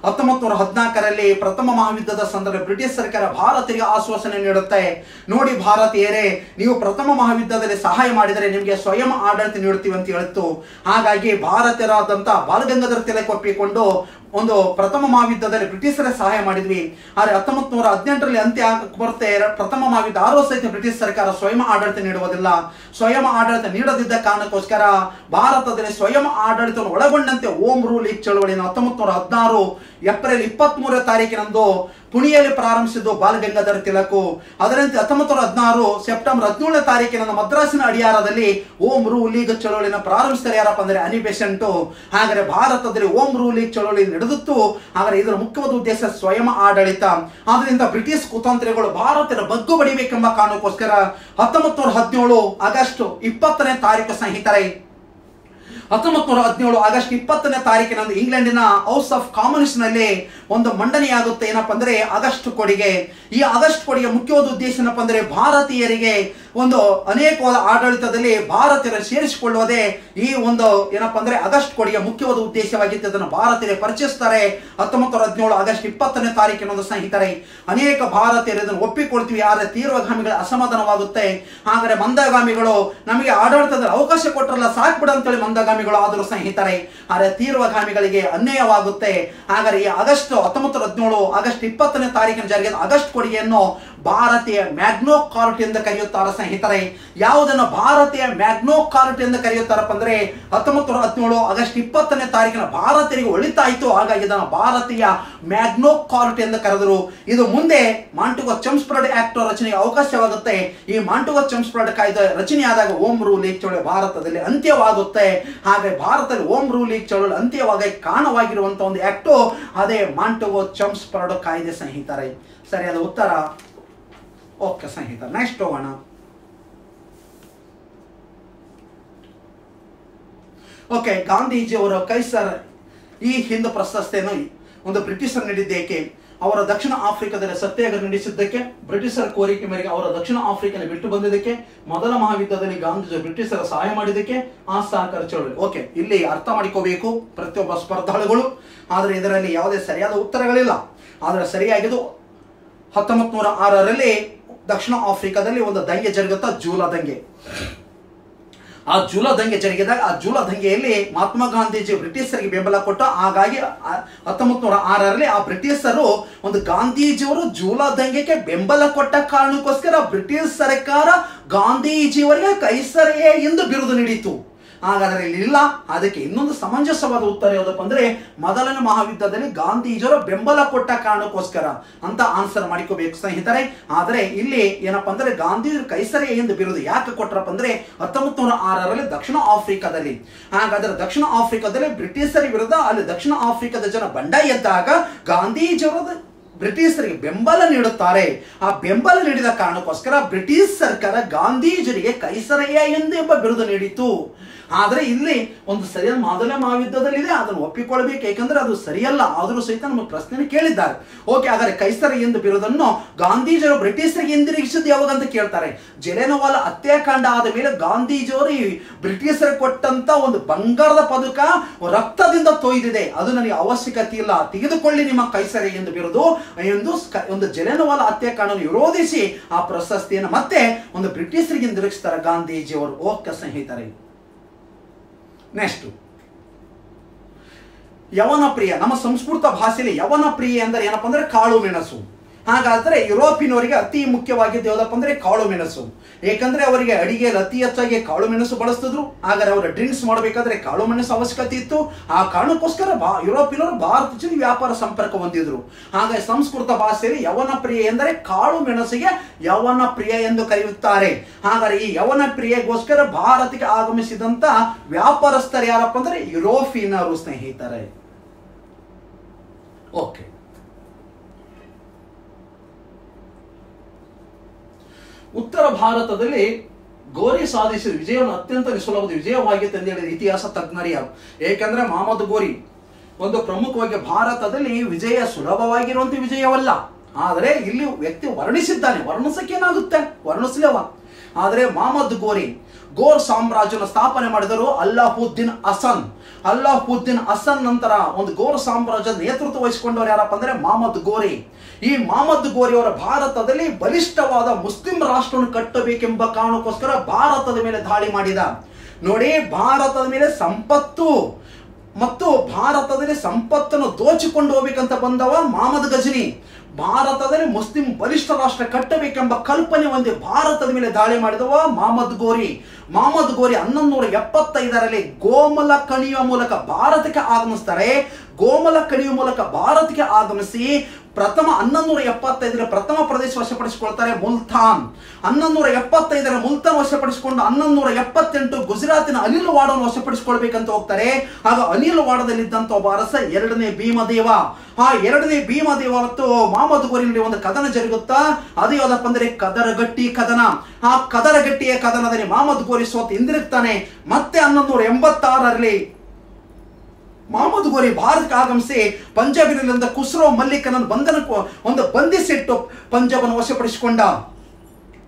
1914ರಲ್ಲಿ ಪ್ರಥಮ ಮಹಾಯುದ್ಧದ ಸಂದರ್ಭ ಬ್ರಿಟಿಷ್ ಸರ್ಕಾರ ಭಾರತೀಯರಿಗೆ ಆಶ್ವಾಸನೆ ನೀಡುತ್ತೆ. ನೋಡಿ ಭಾರತೀಯರೇ, ನೀವು ಪ್ರಥಮ ಮಹಾಯುದ್ಧದಲ್ಲಿ ಸಹಾಯ ಮಾಡಿದರೆ ನಿಮಗೆ ಸ್ವಯಂ ಆಡಳಿತ ನೀಡುತ್ತೀವಿ ಅಂತ ಹೇಳಿತ್ತು. ಹಾಗಾಗಿ ಭಾರತೀಯರಾದಂತ ಬಾಲಗಂಗಾಧರ ತಿಲಕ್ ಒಪ್ಪಿಕೊಂಡು ಒಂದು ಪ್ರಥಮ ಮಹಾಯುದ್ಧದಲ್ಲಿ ಬ್ರಿಟಿಷರೇ ಸಹಾಯ ಮಾಡಿದ್ವಿ. ಆದರೆ 1918ರಲ್ಲಿ ಅಂತ್ಯ ಬರುತ್ತೆ. ಪ್ರಥಮ ಮಹಾಯುದ್ಧ ಆರೋ ಸಹಿತ ಬ್ರಿಟಿಷ್ ಸರ್ಕಾರ ಸ್ವಯಂ ಆಡಳಿತ ನೀಡುವುದಿಲ್ಲ. ಸ್ವಯಂ ಆಡಳಿತ ನೀಡದಿದ್ದ ಕಾರಣಕ್ಕೋಸ್ಕರ ಭಾರತದಲ್ಲಿ ಸ್ವಯಂ ಆಡಳಿತವನ್ನು ಒಳಗೊಂಡಂತೆ ಓಂ ರೂಲ್ ಲೀಗ್ ಚಳವಳಿಯನ್ನು 1916 ಏಪ್ರಿಲ್ 23ನೇ ತಾರೀಕಿನಂದು ಪುಣೆಯಲ್ಲಿ ಪ್ರಾರಂಭಿಸಿದ್ದು ಬಾಲಗಂಗಾಧರ ತಿಲಕ್. ಅದರಂತೆ 1916 ಸೆಪ್ಟೆಂಬರ್ 17ನೇ ತಾರೀಕಿನಂದು ಮದ್ರಾಸಿನ ಅಡಿಯಾರದಲ್ಲಿ ಓಂ ರೂಲ್ ಲೀಗ್ ಚಳವಳಿಯನ್ನು ಪ್ರಾರಂಭಿಸಿದ್ದಾರೆ. ಯಾರಪ್ಪ ಅಂದ್ರೆ ಅನಿ ಬೆಸೆಂಟ್. ಹಾಗಾದ್ರೆ ಭಾರತದಲ್ಲಿ ಓಂ ರೂಲ್ ಲೀಗ್ ಚಳವಳಿ ನಡೆದಿತ್ತು. ಹಾಗಾದ್ರೆ ಇದರ ಮುಖ್ಯವಾದ ಉದ್ದೇಶ ಸ್ವಯಂ ಆಡಳಿತ. ಆದ್ರಿಂದ ಬ್ರಿಟಿಷ್ ಕುತಂತ್ರಿಗಳು ಭಾರತದ ಬಗ್ಗು ಬಡಿಬೇಕೆಂಬ ಕಾರಣಕ್ಕೋಸ್ಕರ 1917 ಆಗಸ್ಟ್ 20ನೇ ತಾರೀಕು ಸ್ನೇಹಿತರೆ 1917 ಆಗಸ್ಟ್ 20ನೇ ತಾರೀಕಿನಂದು ಇಂಗ್ಲೆಂಡಿನ ಹೌಸ್ ಆಫ್ ಕಾಮನ್ಸ್ ನಲ್ಲಿ ಒಂದು ಮಂಡನೆಯಾಗುತ್ತೆ. ಏನಪ್ಪಾ ಅಂದ್ರೆ ಆಗಸ್ಟ್ ಕೊಡಿಗೆ. ಈ ಆಗಸ್ಟ್ ಕೊಡಿಗೆ ಮುಖ್ಯವಾದ ಉದ್ದೇಶ ಏನಪ್ಪಾ ಅಂದ್ರೆ ಭಾರತೀಯರಿಗೆ ಒಂದು ಅನೇಕವಾದ ಆಡಳಿತದಲ್ಲಿ ಭಾರತೀಯರು ಸೇರಿಸಿಕೊಳ್ಳುವುದೇ ಈ ಒಂದು ಏನಪ್ಪಾ ಅಂದ್ರೆ ಆಗಸ್ಟ್ ಕೊಡಿಗೆ ಮುಖ್ಯವಾದ ಉದ್ದೇಶವಾಗಿತ್ತು. ಅದನ್ನು ಭಾರತೀಯರೇ ಪರಿಚಯಿಸ್ತಾರೆ 1917 ಆಗಸ್ಟ್ 20ನೇ ತಾರೀಕಿನಂದು ಸ್ನೇಹಿತರೆ. ಅನೇಕ ಭಾರತೀಯರು ಇದನ್ನು ಒಪ್ಪಿಕೊಳ್ತೀವಿ. ಆದರೆ ತೀವ್ರಗಾಮಿಗಳ ಅಸಮಾಧಾನವಾಗುತ್ತೆ. ಹಾಗಾದ್ರೆ ಮಂದಗಾಮಿಗಳು ನಮಗೆ ಆಡಳಿತದಲ್ಲಿ ಅವಕಾಶ ಕೊಟ್ಟರಲ್ಲ ಸಾಕ್ಬಿಡ ಅಂತೇಳಿ ಮಂದಗಾಮಿಗಳು ಆದರೂ ಸ್ನೇಹಿತರೆ. ಆದರೆ ತೀವ್ರಗಾಮಿಗಳಿಗೆ ಅನ್ಯಾಯವಾಗುತ್ತೆ. ಹಾಗಾದ್ರೆ ಈ ಆಗಸ್ಟ್ 1917 ಆಗಸ್ಟ್ 20ನೇ ತಾರೀಕಿನ ಜಾರಿಗೆ ಆಗಸ್ಟ್ ಕೊಡುಗೆಯನ್ನು ಭಾರತೀಯ ಮ್ಯಾಗ್ನೋ ಕಾರ್ಟ್ ಎಂದು ಕರೆಯುತ್ತಾರೆ ಸ್ನೇಹಿತರೆ. ಯಾವುದನ್ನು ಭಾರತೀಯ ಮ್ಯಾಗ್ನೋ ಕಾರ್ಟ್ ಎಂದು ಕರೆಯುತ್ತಾರಪ್ಪ ಅಂದ್ರೆ 1917 ಆಗಸ್ಟ್ 20ನೇ ತಾರೀಕಿನ ಭಾರತೀಯರಿಗೆ ಒಳಿತಾಯಿತು. ಹಾಗಾಗಿ ಇದನ್ನು ಭಾರತೀಯ ಮ್ಯಾಗ್ನೋ ಕಾರ್ಟ್ ಎಂದು ಕರೆದರು. ಇದು ಮುಂದೆ ಮಾಂಟೆಗೊ ಚೆಮ್ಸ್ಫರ್ಡ್ ಆಕ್ಟ್ ರಚನೆಗೆ ಅವಕಾಶವಾಗುತ್ತೆ. ಈ ಮಾಂಟೆಗೊ ಚೆಮ್ಸ್ಫರ್ಡ್ ಕಾಯ್ದೆ ರಚನೆಯಾದಾಗ ಓಂ ರೂಲ್ ಲೀಗ್ ಚಳವಳಿ ಭಾರತದಲ್ಲಿ ಅಂತ್ಯವಾಗುತ್ತೆ. ಹಾಗೆ ಭಾರತದಲ್ಲಿ ಓಂ ರೂಲ್ ಲೀಗ್ ಚಳವಳಿ ಅಂತ್ಯವಾಗಿ ಕಾರಣವಾಗಿರುವಂತಹ ಒಂದು ಆಕ್ಟ್ ಅದೇ ಮಾಂಟೆಗೊ ಚೆಮ್ಸ್ಫರ್ಡ್ ಕಾಯ್ದೆ ಸ್ನೇಹಿತರೆ. ಸರಿಯಾದ ಉತ್ತರ. ಓಕೆ ಸ್ನೇಹಿತರೆ, ನೆಕ್ಸ್ಟ್ ಹೋಗೋಣ. ಓಕೆ, ಗಾಂಧೀಜಿಯವರ ಕೈಸರ್ ಈ ಹಿಂದೂ ಪ್ರಶಸ್ತಿಯನ್ನು ಒಂದು ಬ್ರಿಟಿಷರು ನೀಡಿದ್ದೇಕೆ? ಅವರ ದಕ್ಷಿಣ ಆಫ್ರಿಕಾದಲ್ಲಿ ಸತ್ಯಾಗ್ರಹ ನಡೆಸಿದ್ದಕ್ಕೆ, ಬ್ರಿಟಿಷರ ಕೋರಿಕೆ ಮೇರೆಗೆ ಅವರ ದಕ್ಷಿಣ ಆಫ್ರಿಕಾದಲ್ಲಿ ಬಿಟ್ಟು ಬಂದಿದ್ದಕ್ಕೆ, ಮೊದಲ ಮಹಾಯುದ್ಧದಲ್ಲಿ ಗಾಂಧೀಜಿ ಬ್ರಿಟಿಷರ ಸಹಾಯ ಮಾಡಿದ್ದಕ್ಕೆ, ಅಸಹಕಾರ ಚಳವಳಿ. ಓಕೆ, ಇಲ್ಲಿ ಅರ್ಥ ಮಾಡಿಕೋಬೇಕು ಪ್ರತಿಯೊಬ್ಬ ಸ್ಪರ್ಧಾಳುಗಳು. ಆದರೆ ಇದರಲ್ಲಿ ಯಾವುದೇ ಸರಿಯಾದ ಉತ್ತರಗಳಿಲ್ಲ. ಆದರೆ ಸರಿಯಾಗಿದ್ದು 1906ರಲ್ಲಿ ದಕ್ಷಿಣ ಆಫ್ರಿಕಾದಲ್ಲಿ ಒಂದು ದಂಗೆ ಜರುಗುತ್ತಾ, ಜೂಲಾ ದಂಗೆ. ಆ ಜೂಲಾ ದಂಗೆ ಜರುಗಿದಾಗ ಆ ಜೂಲಾ ದಂಗೆಯಲ್ಲಿ ಮಹಾತ್ಮ ಗಾಂಧೀಜಿ ಬ್ರಿಟಿಷರಿಗೆ ಬೆಂಬಲ ಕೊಟ್ಟು, ಹಾಗಾಗಿ 1906ರಲ್ಲಿ ಆ ಬ್ರಿಟಿಷರು ಒಂದು ಗಾಂಧೀಜಿಯವರು ಜೂಲಾ ದಂಗೆಗೆ ಬೆಂಬಲ ಕೊಟ್ಟ ಕಾರಣಕ್ಕೋಸ್ಕರ ಬ್ರಿಟಿಷ್ ಸರ್ಕಾರ ಗಾಂಧೀಜಿಯವರಿಗೆ ಕೈಸರ್ ಎಂದು ಬಿರುದು ನೀಡಿತು. ಹಾಗಾದ್ರೆ ಇಲ್ಲಿ ಇಲ್ಲ. ಅದಕ್ಕೆ ಇನ್ನೊಂದು ಸಮಂಜಸವಾದ ಉತ್ತರ ಯಾವುದಪ್ಪ ಅಂದ್ರೆ ಮೊದಲನೇ ಮಹಾಯುದ್ಧದಲ್ಲಿ ಗಾಂಧೀಜಿಯವರು ಬೆಂಬಲ ಕೊಟ್ಟ ಕಾರಣಕ್ಕೋಸ್ಕರ ಅಂತ ಆನ್ಸರ್ ಮಾಡಿಕೋಬೇಕು ಸ್ನೇಹಿತರೆ. ಆದ್ರೆ ಇಲ್ಲಿ ಏನಪ್ಪಾ ಅಂದ್ರೆ ಗಾಂಧೀಜಿ ಕೈಸರೆ ಎಂದು ಬಿರುದು ಯಾಕೆ ಕೊಟ್ಟರಪ್ಪ ಅಂದ್ರೆ 1906ರಲ್ಲಿ ದಕ್ಷಿಣ ಆಫ್ರಿಕಾದಲ್ಲಿ. ಹಾಗಾದ್ರೆ ದಕ್ಷಿಣ ಆಫ್ರಿಕಾದಲ್ಲಿ ಬ್ರಿಟಿಷರ ವಿರುದ್ಧ ಅಲ್ಲಿ ದಕ್ಷಿಣ ಆಫ್ರಿಕಾದ ಜನ ಬಂಡಾಯ ಎದ್ದಾಗ ಗಾಂಧೀಜಿಯವರ ಬ್ರಿಟಿಷರಿಗೆ ಬೆಂಬಲ ನೀಡುತ್ತಾರೆ. ಆ ಬೆಂಬಲ ನೀಡಿದ ಕಾರಣಕ್ಕೋಸ್ಕರ ಬ್ರಿಟಿಷ್ ಸರ್ಕಾರ ಗಾಂಧೀಜರಿಗೆ ಕೈಸರೆಯ ಎಂಬ ಬಿರುದು ನೀಡಿತು. ಆದ್ರೆ ಇಲ್ಲಿ ಒಂದು ಸರಿಯಾದ ಮೊದಲನೇ ಮಹಾಯುದ್ಧದಲ್ಲಿದೆ, ಅದನ್ನು ಒಪ್ಪಿಕೊಳ್ಬೇಕು, ಯಾಕಂದ್ರೆ ಅದು ಸರಿಯಲ್ಲ. ಆದರೂ ಸಹಿತ ನಮಗೆ ಪ್ರಶ್ನೆ ಕೇಳಿದ್ದಾರೆ. ಓಕೆ, ಹಾಗಾದ್ರೆ ಕೈಸರ ಎಂದು ಬಿರುದನ್ನು ಗಾಂಧೀಜಿಯವರು ಬ್ರಿಟಿಷರಿಗೆ ಹಿಂದಿರುಗಿಸಿದ್ದು ಯಾವಾಗ ಅಂತ ಕೇಳ್ತಾರೆ. ಜಲಿಯನ್ವಾಲಾ ಹತ್ಯಾಕಾಂಡ ಆದ ಮೇಲೆ ಗಾಂಧೀಜಿಯವರು ಬ್ರಿಟಿಷರಿಗೆ ಕೊಟ್ಟಂತ ಒಂದು ಬಂಗಾರದ ಪದಕ ರಕ್ತದಿಂದ ತೊಯ್ದಿದೆ, ಅದು ನನಗೆ ಅವಶ್ಯಕತೆ ಇಲ್ಲ, ತೆಗೆದುಕೊಳ್ಳಿ ನಿಮ್ಮ ಕೈಸರ ಎಂದು ಬಿರುದು ಎಂದು ಒಂದು ಜಲಿಯನ್ವಾಲಾ ಹತ್ಯಾಕಾಂಡವನ್ನು ವಿರೋಧಿಸಿ ಆ ಪ್ರಶಸ್ತಿಯನ್ನು ಮತ್ತೆ ಒಂದು ಬ್ರಿಟಿಷರಿಗೆ ಹಿಂದಿರುಗಿಸ್ತಾರೆ ಗಾಂಧೀಜಿಯವರು. ಓಕೆ ಸ್ನೇಹಿತರೆ, ನೆಕ್ಸ್ಟ್ ಯವನ ಪ್ರಿಯ. ನಮ್ಮ ಸಂಸ್ಕೃತ ಭಾಷೆಯಲ್ಲಿ ಯವನ ಪ್ರಿಯ ಅಂದರೆ ಏನಪ್ಪಾ ಅಂದ್ರೆ ಕಾಳು ಮೆಣಸು. ಹಾಗಾದ್ರೆ ಯುರೋಪಿನವರಿಗೆ ಅತಿ ಮುಖ್ಯವಾಗಿದ್ದು ಯಾವುದಪ್ಪ ಅಂದ್ರೆ ಕಾಳು ಮೆಣಸು. ಏಕೆಂದ್ರೆ ಅವರಿಗೆ ಅಡಿಗೆಯಲ್ಲಿ ಅತಿ ಹೆಚ್ಚಾಗಿ ಕಾಳು ಮೆಣಸು ಬಳಸ್ತಿದ್ರು. ಹಾಗಾದ್ರೆ ಅವರು ಡ್ರಿಂಕ್ಸ್ ಮಾಡಬೇಕಾದ್ರೆ ಕಾಳು ಮೆಣಸು ಅವಶ್ಯಕತೆ ಇತ್ತು. ಆ ಕಾರಣಕ್ಕೋಸ್ಕರ ಯುರೋಪಿನವರು ಭಾರತ ಜೊತೆ ವ್ಯಾಪಾರ ಸಂಪರ್ಕ ಹೊಂದಿದ್ರು. ಹಾಗಾಗಿ ಸಂಸ್ಕೃತ ಭಾಷೆಯಲ್ಲಿ ಯವನ ಪ್ರಿಯ ಎಂದರೆ ಕಾಳು ಮೆಣಸಿಗೆ ಯವನ ಪ್ರಿಯ ಎಂದು ಕರೆಯುತ್ತಾರೆ. ಹಾಗಾದ್ರೆ ಈ ಯವನ ಪ್ರಿಯಗೋಸ್ಕರ ಭಾರತಕ್ಕೆ ಆಗಮಿಸಿದಂತ ವ್ಯಾಪಾರಸ್ಥರು ಯಾರಪ್ಪ ಅಂದ್ರೆ ಯುರೋಪಿನರು ಸ್ನೇಹಿತರೆ. ಓಕೆ, ಉತ್ತರ ಭಾರತದಲ್ಲಿ ಗೋರಿ ಸಾಧಿಸಿದ ವಿಜಯವನ್ನು ಅತ್ಯಂತ ಸುಲಭದ ವಿಜಯವಾಗಿತ್ತು ಎಂದು ಹೇಳಿದ ಇತಿಹಾಸ ತಜ್ಞರು ಯಾರು? ಏಕೆಂದ್ರೆ ಮಹಮ್ಮದ್ ಗೋರಿ ಒಂದು ಪ್ರಮುಖವಾಗಿ ಭಾರತದಲ್ಲಿ ವಿಜಯ ಸುಲಭವಾಗಿರುವಂತ ವಿಜಯವಲ್ಲ. ಆದರೆ ಇಲ್ಲಿ ವ್ಯಕ್ತಿ ವರ್ಣಿಸಿದ್ದಾನೆ, ವರ್ಣಿಸಕ್ಕೇನಾಗುತ್ತೆ, ವರ್ಣಿಸಲೇವ. ಆದರೆ ಮಹಮ್ಮದ್ ಗೋರಿ ಗೋರ್ ಸಾಮ್ರಾಜ್ಯನ ಸ್ಥಾಪನೆ ಮಾಡಿದರು ಅಲ್ಲಾಹುದ್ದೀನ್ ಹಸನ್. ಅಲ್ಲಾಹುದ್ದೀನ್ ಹಸನ್ ನಂತರ ಒಂದು ಗೋರ್ ಸಾಮ್ರಾಜ್ಯದ ನೇತೃತ್ವ ವಹಿಸಿಕೊಂಡವರು ಯಾರಪ್ಪ ಅಂದ್ರೆ ಮಹಮ್ಮದ್ ಗೋರಿ. ಈ ಮಹಮ್ಮದ್ ಗೋರಿ ಅವರ ಭಾರತದಲ್ಲಿ ಬಲಿಷ್ಠವಾದ ಮುಸ್ಲಿಂ ರಾಷ್ಟ್ರವನ್ನು ಕಟ್ಟಬೇಕೆಂಬ ಕಾರಣಕ್ಕೋಸ್ಕರ ಭಾರತದ ಮೇಲೆ ದಾಳಿ ಮಾಡಿದ. ನೋಡಿ, ಭಾರತದ ಮೇಲೆ ಸಂಪತ್ತು ಮತ್ತು ಭಾರತದಲ್ಲಿ ಸಂಪತ್ತನ್ನು ದೋಚಿಕೊಂಡು ಹೋಗ್ಬೇಕಂತ ಬಂದವ ಮಹಮ್ಮದ್ ಗಜ್ನಿ. ಭಾರತದಲ್ಲಿ ಮುಸ್ಲಿಂ ಬಲಿಷ್ಠ ರಾಷ್ಟ್ರ ಕಟ್ಟಬೇಕೆಂಬ ಕಲ್ಪನೆ ಹೊಂದಿ ಭಾರತದ ಮೇಲೆ ದಾಳಿ ಮಾಡಿದವ ಮಹಮ್ಮದ್ ಗೋರಿ. ಮಹಮ್ಮದ್ ಗೋರಿ 1175ರಲ್ಲಿ ಗೋಮಲ ಕಣಿಯುವ ಮೂಲಕ ಭಾರತಕ್ಕೆ ಆಗಮಿಸ್ತಾರೆ. ಗೋಮಲ ಕಣಿಯುವ ಮೂಲಕ ಭಾರತಕ್ಕೆ ಆಗಮಿಸಿ ಪ್ರಥಮ 1175ರ ಪ್ರಥಮ ಪ್ರದೇಶ ವಶಪಡಿಸಿಕೊಳ್ತಾರೆ ಮುಲ್ತಾನ್. 1175ರ ಮುಲ್ತಾನ್ ವಶಪಡಿಸಿಕೊಂಡು 1178 ಗುಜರಾತಿನ ಅನಿಲ್ವಾಡವನ್ನು ವಶಪಡಿಸಿಕೊಳ್ಬೇಕಂತ ಹೋಗ್ತಾರೆ. ಆಗ ಅನಿಲ್ವಾಡದಲ್ಲಿದ್ದಂತ ಒಬ್ಬ ಅರಸ ಎರಡನೇ ಭೀಮದೇವ. ಆ ಎರಡನೇ ಭೀಮದೇವ ಮತ್ತು ಮಹಮ್ಮದ್ ಗೋರಿನಲ್ಲಿ ಒಂದು ಕದನ ಜರುಗುತ್ತಾ, ಅದು ಯಾವುದಪ್ಪ ಅಂದ್ರೆ ಕದರಗಟ್ಟಿ ಕದನ. ಆ ಕದರಗಟ್ಟಿಯ ಕದನದಲ್ಲಿ ಮಹಮ್ಮದ್ ಗೋರಿ ಸೋತು ಹಿಂದಿರುಗ್ತಾನೆ. ಮತ್ತೆ 1186ರಲ್ಲಿ ಮಹಮ್ಮದ್ ಗೋರಿ ಭಾರತಕ್ಕೆ ಆಗಮಿಸಿ ಪಂಜಾಬಿನಲ್ಲಿಂದ ಖುಸ್ರೋ ಮಲ್ಲಿಕನನ್ನು ಒಂದು ಬಂಧಿಸಿಟ್ಟು ಪಂಜಾಬನ್ನು ವಶಪಡಿಸಿಕೊಂಡ.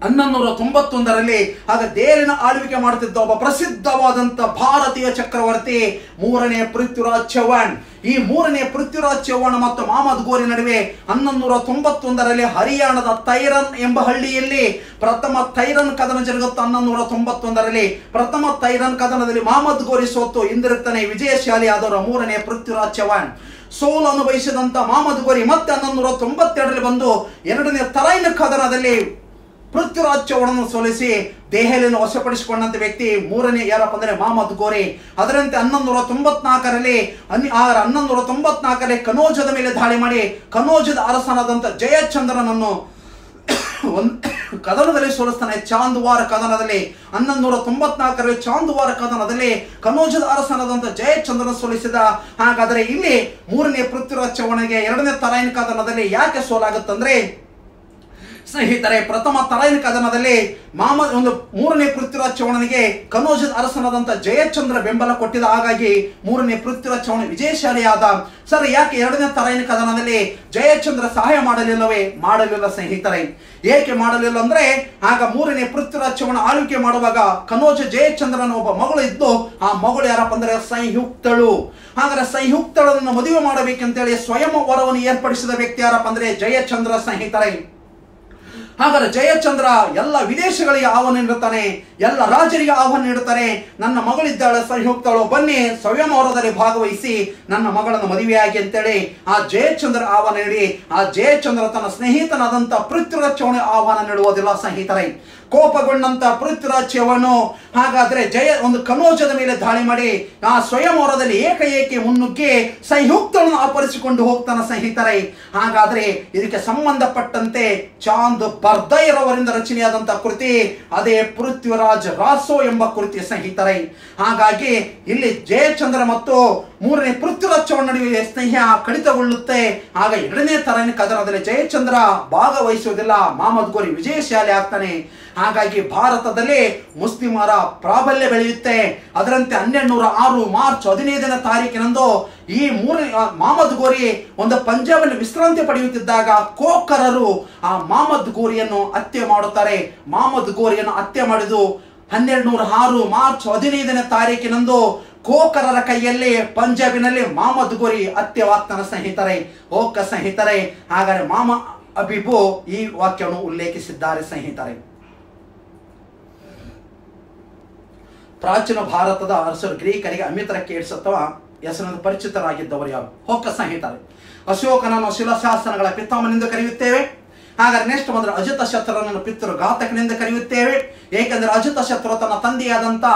1191ರಲ್ಲಿ ಆಗ ದೇಲಿನ ಆಳ್ವಿಕೆ ಮಾಡುತ್ತಿದ್ದ ಒಬ್ಬ ಪ್ರಸಿದ್ಧವಾದಂತ ಭಾರತೀಯ ಚಕ್ರವರ್ತಿ ಮೂರನೇ ಪೃಥ್ವಿರಾಜ್ ಚೌಹಾಣ್. ಈ ಮೂರನೇ ಪೃಥ್ವಿರಾಜ್ ಚೌಹಾಣ್ ಮತ್ತು ಮಹಮ್ಮದ್ ಗೋರಿ ನಡುವೆ 1191ರಲ್ಲಿ ಹರಿಯಾಣದ ತೈರನ್ ಎಂಬ ಹಳ್ಳಿಯಲ್ಲಿ ಪ್ರಥಮ ತೈರನ್ ಕದನ ಜರುಗುತ್ತೆ. 1191ರಲ್ಲಿ ಪ್ರಥಮ ತೈರನ್ ಕದನದಲ್ಲಿ ಮಹಮ್ಮದ್ ಗೋರಿ ಸೋತು ಹಿಂದಿರುಗ್ತಾನೆ. ವಿಜಯಶಾಲಿ ಆದವರ ಮೂರನೇ ಪೃಥ್ವಿರಾಜ್ ಚೌಹಾಣ್. ಸೋಲು ಅನುಭವಿಸಿದಂತ ಮಹಮ್ಮದ್ ಗೋರಿ ಮತ್ತೆ 1192ರಲ್ಲಿ ಬಂದು ಎರಡನೇ ತರೈನ್ ಕದನದಲ್ಲಿ ಪೃಥ್ವಿರಾಜ್ ಚೌಹಾಣ್ ಸೋಲಿಸಿ ದೆಹಲಿಯನ್ನು ವಶಪಡಿಸಿಕೊಂಡಂತ ವ್ಯಕ್ತಿ ಮೂರನೇ ಯಾರಪ್ಪ ಅಂದ್ರೆ ಮಹಮ್ಮದ್ ಗೋರಿ. ಅದರಂತೆ 1194ರಲ್ಲಿ ಕನೋಜದ ಮೇಲೆ ದಾಳಿ ಮಾಡಿ ಕನೋಜದ ಅರಸನಾದಂತ ಜಯಚಂದ್ರನನ್ನು ಕದನದಲ್ಲಿ ಸೋಲಿಸ್ತಾನೆ. ಚಾಂದ್ವಾರ ಕದನದಲ್ಲಿ 1194ರಲ್ಲಿ ಚಾಂದ್ವಾರ ಕದನದಲ್ಲಿ ಕನೋಜದ ಅರಸನಾದಂತ ಜಯಚಂದ್ರನ ಸೋಲಿಸಿದ. ಹಾಗಾದ್ರೆ ಇಲ್ಲಿ ಮೂರನೇ ಪೃಥ್ವಿರಾಜ್ ಚೌಹಾಣ್ಗೆ ಎರಡನೇ ತರೈನ್ ಕದನದಲ್ಲಿ ಯಾಕೆ ಸೋಲಾಗುತ್ತಂದ್ರೆ ಸ್ನೇಹಿತರೆ, ಪ್ರಥಮ ತರೈನ್ ಕದನದಲ್ಲಿ ಮೂರನೇ ಪೃಥ್ವಿರಾಜ್ ಚೌಹಾಣ್ಗೆ ಕನೋಜದ ಅರಸನಾದಂತ ಜಯಚಂದ್ರ ಬೆಂಬಲ ಕೊಟ್ಟಿದ. ಹಾಗಾಗಿ ಮೂರನೇ ಪೃಥ್ವಿರಾಜ್ ಚೌಹಾಣ್ ವಿಜಯಶಾಲಿಯಾದ. ಸರ್, ಯಾಕೆ ಎರಡನೇ ತರೈನ್ ಕದನದಲ್ಲಿ ಜಯಚಂದ್ರ ಸಹಾಯ ಮಾಡಲಿಲ್ಲ ಸ್ನೇಹಿತರೆ. ಏಕೆ ಮಾಡಲಿಲ್ಲ ಅಂದ್ರೆ ಆಗ ಮೂರನೇ ಪೃಥ್ವಿರಾಜ್ ಚೌಹಾಣ್ ಆಳ್ವಿಕೆ ಮಾಡುವಾಗ ಕನೋಜ ಜಯಚಂದ್ರನ ಒಬ್ಬ ಮಗಳು ಇದ್ದು, ಆ ಮಗಳು ಯಾರಪ್ಪ ಅಂದ್ರೆ ಸಂಯುಕ್ತಳು. ಹಾಗಾದ್ರೆ ಸಂಯುಕ್ತಳನ್ನು ಮದುವೆ ಮಾಡಬೇಕಂತೇಳಿ ಸ್ವಯಂ ವರವನ್ನು ಏರ್ಪಡಿಸಿದ ವ್ಯಕ್ತಿ ಯಾರಪ್ಪ ಅಂದ್ರೆ ಜಯಚಂದ್ರ ಸ್ನೇಹಿತರೆ. ಹಾಗಾದ್ರೆ ಜಯಚಂದ್ರ ಎಲ್ಲ ವಿದೇಶಗಳಿಗೆ ಆಹ್ವಾನ ನೀಡುತ್ತಾನೆ, ಎಲ್ಲ ರಾಜರಿಗೆ ಆಹ್ವಾನ ನೀಡುತ್ತಾರೆ. ನನ್ನ ಮಗಳಿದ್ದಾಳೆ ಸಂಯುಕ್ತಳು, ಬನ್ನಿ ಸ್ವಯಂವರದಲ್ಲಿ ಭಾಗವಹಿಸಿ ನನ್ನ ಮಗಳನ್ನು ಮದುವೆಯಾಗಿ ಅಂತೇಳಿ ಆ ಜಯಚಂದ್ರ ಆಹ್ವಾನ ನೀಡಿ, ಆ ಜಯಚಂದ್ರ ತನ್ನ ಸ್ನೇಹಿತನಾದಂತ ಪೃಥ್ವಿರಾಜ್ ಚೌಹಾಣ್ ಆಹ್ವಾನ ನೀಡುವುದಿಲ್ಲ ಸ್ನೇಹಿತರೆ. ಕೋಪಗೊಂಡಂತ ಪೃಥ್ವಿರಾಜ್ಯವನು ಹಾಗಾದ್ರೆ ಒಂದು ಕನೋಜದ ಮೇಲೆ ದಾಳಿ ಮಾಡಿ ಆ ಸ್ವಯಂವರದಲ್ಲಿ ಏಕಏಕೆ ಮುನ್ನುಗ್ಗಿ ಸಂಯುಕ್ತವನ್ನು ಅಪಹರಿಸಿಕೊಂಡು ಹೋಗ್ತಾನ ಸ್ನೇಹಿತರೆ. ಹಾಗಾದ್ರೆ ಇದಕ್ಕೆ ಸಂಬಂಧಪಟ್ಟಂತೆ ಚಾಂದ್ ಬರ್ದೈರವರಿಂದ ರಚನೆಯಾದಂತಹ ಕೃತಿ ಅದೇ ಪೃಥ್ವಿರಾಜ್ ರಾಸೋ ಎಂಬ ಕೃತಿ ಸ್ನೇಹಿತರೆ. ಹಾಗಾಗಿ ಇಲ್ಲಿ ಜಯಚಂದ್ರ ಮತ್ತು ಮೂರನೇ ಪೃಥ್ವಿರಾಜ್ ಚೌಹಾಣ್ ನಡುವೆ ಸ್ನೇಹ ಕಡಿತಗೊಳ್ಳುತ್ತೆ. ಆಗ ಎರಡನೇ ತರನೇ ಕದನದಲ್ಲಿ ಜಯಚಂದ್ರ ಭಾಗವಹಿಸುವುದಿಲ್ಲ, ಮಹಮ್ಮದ್ ಗೋರಿ ವಿಜಯಶಾಲಿ ಆಗ್ತಾನೆ. ಹಾಗಾಗಿ ಭಾರತದಲ್ಲಿ ಮುಸ್ಲಿಮರ ಪ್ರಾಬಲ್ಯ ಬೆಳೆಯುತ್ತೆ. ಅದರಂತೆ 1206 ಮಾರ್ಚ್ 15ನೇ ತಾರೀಕಿನಂದು ಈ ಮಹಮ್ಮದ್ ಗೋರಿ ಒಂದು ಪಂಜಾಬಲ್ಲಿ ವಿಶ್ರಾಂತಿ ಪಡೆಯುತ್ತಿದ್ದಾಗ ಕೋಕರರು ಆ ಮಹಮ್ಮದ್ ಗೋರಿಯನ್ನು ಹತ್ಯೆ ಮಾಡುತ್ತಾರೆ. ಮಹಮ್ಮದ್ ಗೋರಿಯನ್ನು ಹತ್ಯೆ ಮಾಡಿದು 1206 ಮಾರ್ಚ್ 15ನೇ ತಾರೀಕಿನಂದು ಕೋಕರರ ಕೈಯಲ್ಲಿ ಪಂಜಾಬಿನಲ್ಲಿ ಮಹಮ್ಮದ್ ಗೋರಿ ಹತ್ಯವಾಗ್ತಾನ ಸ್ನೇಹಿತರೆ. ಓಕೆ ಸ್ನೇಹಿತರೆ, ಹಾಗಾದ್ರೆ ಮಾಮಾ ಅಬೀಬು ಈ ವಾಕ್ಯವನ್ನು ಉಲ್ಲೇಖಿಸಿದ್ದಾರೆ ಸ್ನೇಹಿತರೆ. ಪ್ರಾಚೀನ ಭಾರತದ ಅರಸರು ಗ್ರೀಕರಿಗೆ ಅಮಿತ್ರ ಕೇಟ್ಸ್ ಅಥವಾ ಹೆಸರಿನಿಂದ ಪರಿಚಿತರಾಗಿದ್ದವರು ಯಾರು? ಓಕೆ ಸ್ನೇಹಿತರೆ, ಅಶೋಕನನ್ನು ಶಿಲಾಶಾಸನಗಳ ಪಿತಾಮಹನೆಂದು ಕರೆಯುತ್ತೇವೆ. ಹಾಗಾದ್ರೆ ನೆಕ್ಸ್ಟ್ ಬಂದ್ರೆ ಅಜಾತಶತ್ರುವನ್ನು ಪಿತೃಘಾತಕನೆಂದ ಕರೆಯುತ್ತೇವೆ. ಏಕೆಂದರೆ ಅಜಾತಶತ್ರು ತನ್ನ ತಂದೆಯಾದಂತ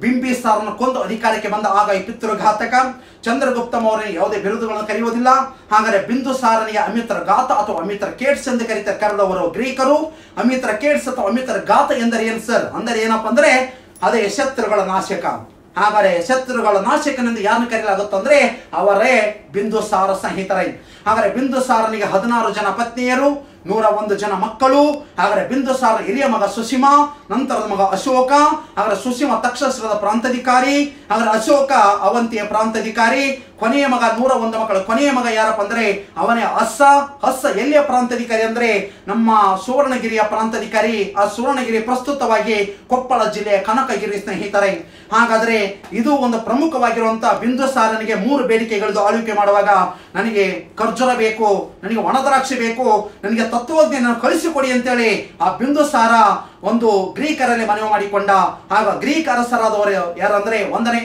ಬಿಂಬಿಸಾರನ್ನು ಕೊಂದು ಅಧಿಕಾರಕ್ಕೆ ಬಂದ ಆಗ ಈ ಪಿತೃಘಾತಕ. ಚಂದ್ರಗುಪ್ತ ಮೌರ್ಯ ಯಾವುದೇ ಬಿರುದುಗಳನ್ನು ಕರೆಯುವುದಿಲ್ಲ. ಹಾಗಾದ್ರೆ ಬಿಂದುಸಾರನಿಗೆ ಅಮಿತ್ರ ಘಾತ ಅಥವಾ ಅಮಿತ್ರ ಕೇಟ್ಸ್ ಎಂದು ಕರೆದವರು ಗ್ರೀಕರು. ಅಮಿತ್ರ ಕೇಟ್ಸ್ ಅಥವಾ ಅಮಿತ್ರ ಘಾತ ಎಂದರೆ ಏನು ಸರ್? ಅಂದರೆ ಏನಪ್ಪ ಅಂದ್ರೆ ಅದೇ ಶತ್ರುಗಳ ನಾಶಕ. ಹಾಗಾದ್ರೆ ಶತ್ರುಗಳ ನಾಶಕನೆಂದು ಯಾರನ್ನು ಕರೆಯಲಾಗುತ್ತಂದ್ರೆ ಅವರೇ ಬಿಂದುಸಾರ ಸ್ನೇಹಿತರೆ. ಹಾಗಾದ್ರೆ ಬಿಂದುಸಾರನಿಗೆ 16 ಜನ ಪತ್ನಿಯರು, 101 ಜನ ಮಕ್ಕಳು. ಹಾಗಾದ್ರೆ ಬಿಂದುಸಾರ ಹಿರಿಯ ಮಗ ಸುಸಿಮ, ನಂತರದ ಮಗ ಅಶೋಕ. ಹಾಗಾದ್ರೆ ಸುಸಿಮ ತಕ್ಷಶಿಲದ ಪ್ರಾಂತಾಧಿಕಾರಿ, ಹಾಗಾದ್ರೆ ಅಶೋಕ ಅವಂತಿಯ ಪ್ರಾಂತಾಧಿಕಾರಿ. ಕೊನೆಯ ಮಗ 101 ಮಕ್ಕಳು. ಕೊನೆಯ ಮಗ ಯಾರಪ್ಪ ಅಂದ್ರೆ ಅವನೇ ಹಸ್ಸ ಎಲ್ಲಿಯ ಪ್ರಾಂತಾಧಿಕಾರಿ ಅಂದ್ರೆ ನಮ್ಮ ಸುವರ್ಣಗಿರಿಯ ಪ್ರಾಂತಾಧಿಕಾರಿ. ಆ ಸುವರ್ಣಗಿರಿ ಪ್ರಸ್ತುತವಾಗಿ ಕೊಪ್ಪಳ ಜಿಲ್ಲೆಯ ಕನಕಗಿರಿ ಸ್ನೇಹಿತರೆ. ಹಾಗಾದ್ರೆ ಇದು ಒಂದು ಪ್ರಮುಖವಾಗಿರುವಂತಹ ಬಿಂದುಸಾರನಿಗೆ 3 ಬೇಡಿಕೆಗಳು ಆಳ್ವಿಕೆ ಮಾಡುವಾಗ, ನನಗೆ ಖರ್ಜೂರ ಬೇಕು, ನನಗೆ ಒಣದ್ರಾಕ್ಷಿ ಬೇಕು, ನನಗೆ ತತ್ವಜ್ಞಾನ ಕಳಿಸಿಕೊಡಿ ಅಂತೇಳಿ ಆ ಬಿಂದುಸಾರ ಒಂದು ಗ್ರೀಕರಲ್ಲಿ ಮನವಿ ಮಾಡಿಕೊಂಡ. ಆಗ ಗ್ರೀಕ್ ಅರಸರಾದವರು ಯಾರಂದ್ರೆ 1ನೇ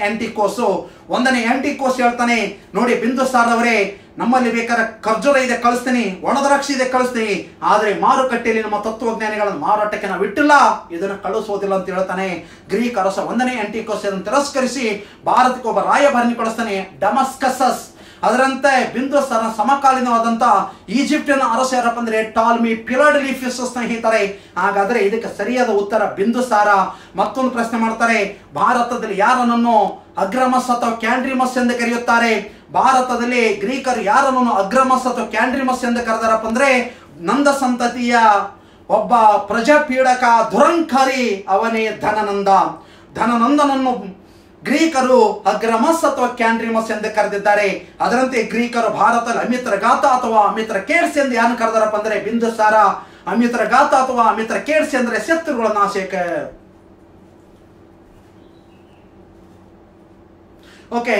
ಆಂಟಿಕೋಸ್ ಹೇಳ್ತಾನೆ, ನೋಡಿ ಬಿಂದುಸಾರದವರೇ, ನಮ್ಮಲ್ಲಿ ಬೇಕಾದ್ರೆ ಖರ್ಜೂರ ಇದೆ ಕಳಿಸ್ತೀನಿ, ಒಣದ್ರಾಕ್ಷಿ ಇದೆ ಕಳಿಸ್ತೀನಿ, ಆದ್ರೆ ಮಾರುಕಟ್ಟೆಯಲ್ಲಿ ನಮ್ಮ ತತ್ವಜ್ಞಾನಿಗಳನ್ನು ಮಾರಾಟಕ್ಕೆ ನಾವು ಇಟ್ಟಿಲ್ಲ, ಇದನ್ನು ಕಳಿಸೋದಿಲ್ಲ ಅಂತ ಹೇಳ್ತಾನೆ. ಗ್ರೀಕ್ ಅರಸ 1ನೇ ಆಂಟಿಕೋಸ್ ಅದನ್ನು ತಿರಸ್ಕರಿಸಿ ಭಾರತಕ್ಕೆ ಒಬ್ಬ ರಾಯಭಾರಿನಿ ಕಳಿಸ್ತಾನೆ, ಡಮಸ್ಕಸಸ್. ಅದರಂತೆ ಬಿಂದುಸಾರ ಸಮಕಾಲೀನವಾದಂತ ಈಜಿಪ್ಟಿನ ಅರಸ ಯಾರಪ್ಪ ಅಂದ್ರೆ ಟಾಲ್ಮಿ ಫಿಲಡೆಲ್ಫಿಯಸ್ ಸ್ನೇಹಿತರೆ. ಹಾಗಾದ್ರೆ ಇದಕ್ಕೆ ಸರಿಯಾದ ಉತ್ತರ ಬಿಂದುಸಾರ. ಮತ್ತೊಂದು ಪ್ರಶ್ನೆ ಮಾಡ್ತಾರೆ, ಭಾರತದಲ್ಲಿ ಯಾರನ್ನು ಅಗ್ರಮಸ್ ಅಥವಾ ಕ್ಯಾಂಡ್ರಿಮಸ್ ಎಂದು ಕರೆಯುತ್ತಾರೆ? ಭಾರತದಲ್ಲಿ ಗ್ರೀಕರು ಯಾರನ್ನು ಅಗ್ರಮಸ್ ಅಥವಾ ಕ್ಯಾಂಡ್ರಿಮಸ್ ಎಂದು ಕರೆದಾರಪ್ಪ ಅಂದ್ರೆ ನಂದ ಸಂತತಿಯ ಒಬ್ಬ ಪ್ರಜಾಪೀಡಕ ದುರಂಕಾರಿ, ಅವನೇ ಧನನಂದನನ್ನು ಗ್ರೀಕರು ಅಗ್ರಮಸ್ ಅಥವಾ ಕ್ಯಾಂಡ್ರಿಮಸ್ ಎಂದು ಕರೆದಿದ್ದಾರೆ. ಅದರಂತೆ ಗ್ರೀಕರು ಭಾರತದಲ್ಲಿ ಅಮಿತ್ರ ಘಾತ ಅಥವಾ ಅಮಿತ್ರ ಕೇಟ್ಸ್ ಎಂದು ಯಾರು ಕರೆದಾರಪ್ಪ ಅಂದ್ರೆ ಬಿಂದುಸಾರ. ಅಮಿತ್ರ ಘಾತ ಅಥವಾ ಅಮಿತ್ರ ಕೇಟ್ಸ್ ಎಂದರೆ ಶತ್ರುಗಳ ನಾಶಕ. ಓಕೆ,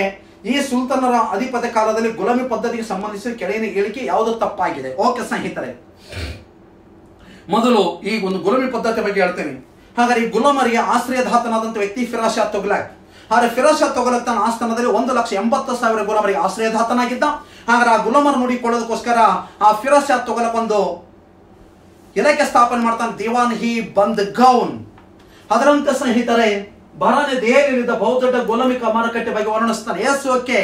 ಈ ಸುಲ್ತಾನರ ಅಧಿಪತ್ಯ ಕಾಲದಲ್ಲಿ ಗುಲಾಮಿ ಪದ್ಧತಿಗೆ ಸಂಬಂಧಿಸಿದ ಕೆಳಗಿನ ಹೇಳಿಕೆ ಯಾವುದು ತಪ್ಪಾಗಿದೆ? ಓಕೆ ಸ್ನೇಹಿತರೆ, ಮೊದಲು ಈ ಒಂದು ಗುಲಾಮಿ ಪದ್ಧತಿ ಬಗ್ಗೆ ಹೇಳ್ತೇನೆ. ಹಾಗಾದ್ರೆ ಈ ಗುಲಾಮರಿಗೆ ಆಶ್ರಯದಾತನಾದಂಥ ವ್ಯಕ್ತಿ ಫಿರೋಜ್ ಶಾ ತುಘಲಕ್. ಆದರೆ ಫಿರೋಜ್ ಶಾ ತುಘಲಕ್ ತನ್ನ ಆಸ್ಥಾನದಲ್ಲಿ 1,80,000 ಗುಲಾಮರಿಗೆ ಆಶ್ರಯದಾತನಾಗಿದ್ದ. ಹಾಗಾದ್ರೆ ಆ ಗುಲಾಮರು ನೋಡಿಕೊಳ್ಳೋದಕ್ಕೋಸ್ಕರ ಆ ಫಿರೋಜ್ ಶಾ ತುಘಲಕ್ ಒಂದು ಇಲಾಖೆ ಸ್ಥಾಪನೆ ಮಾಡ್ತಾನೆ, ದಿವಾನ್ ಹಿ ಬಂದ್ ಗೌನ್. ಅದರಂತೆ ಸ್ನೇಹಿತರೆ ಬಹಳನೇ ದೆಹಲಿಯಲ್ಲಿದ್ದ ಬಹುದೊಡ್ಡ ಗುಲಾಮಿಕ ಮಾರುಕಟ್ಟೆ ಬಗ್ಗೆ ವರ್ಣಿಸ್ತಾನೆ. ಎಸ್ ಓಕೆ,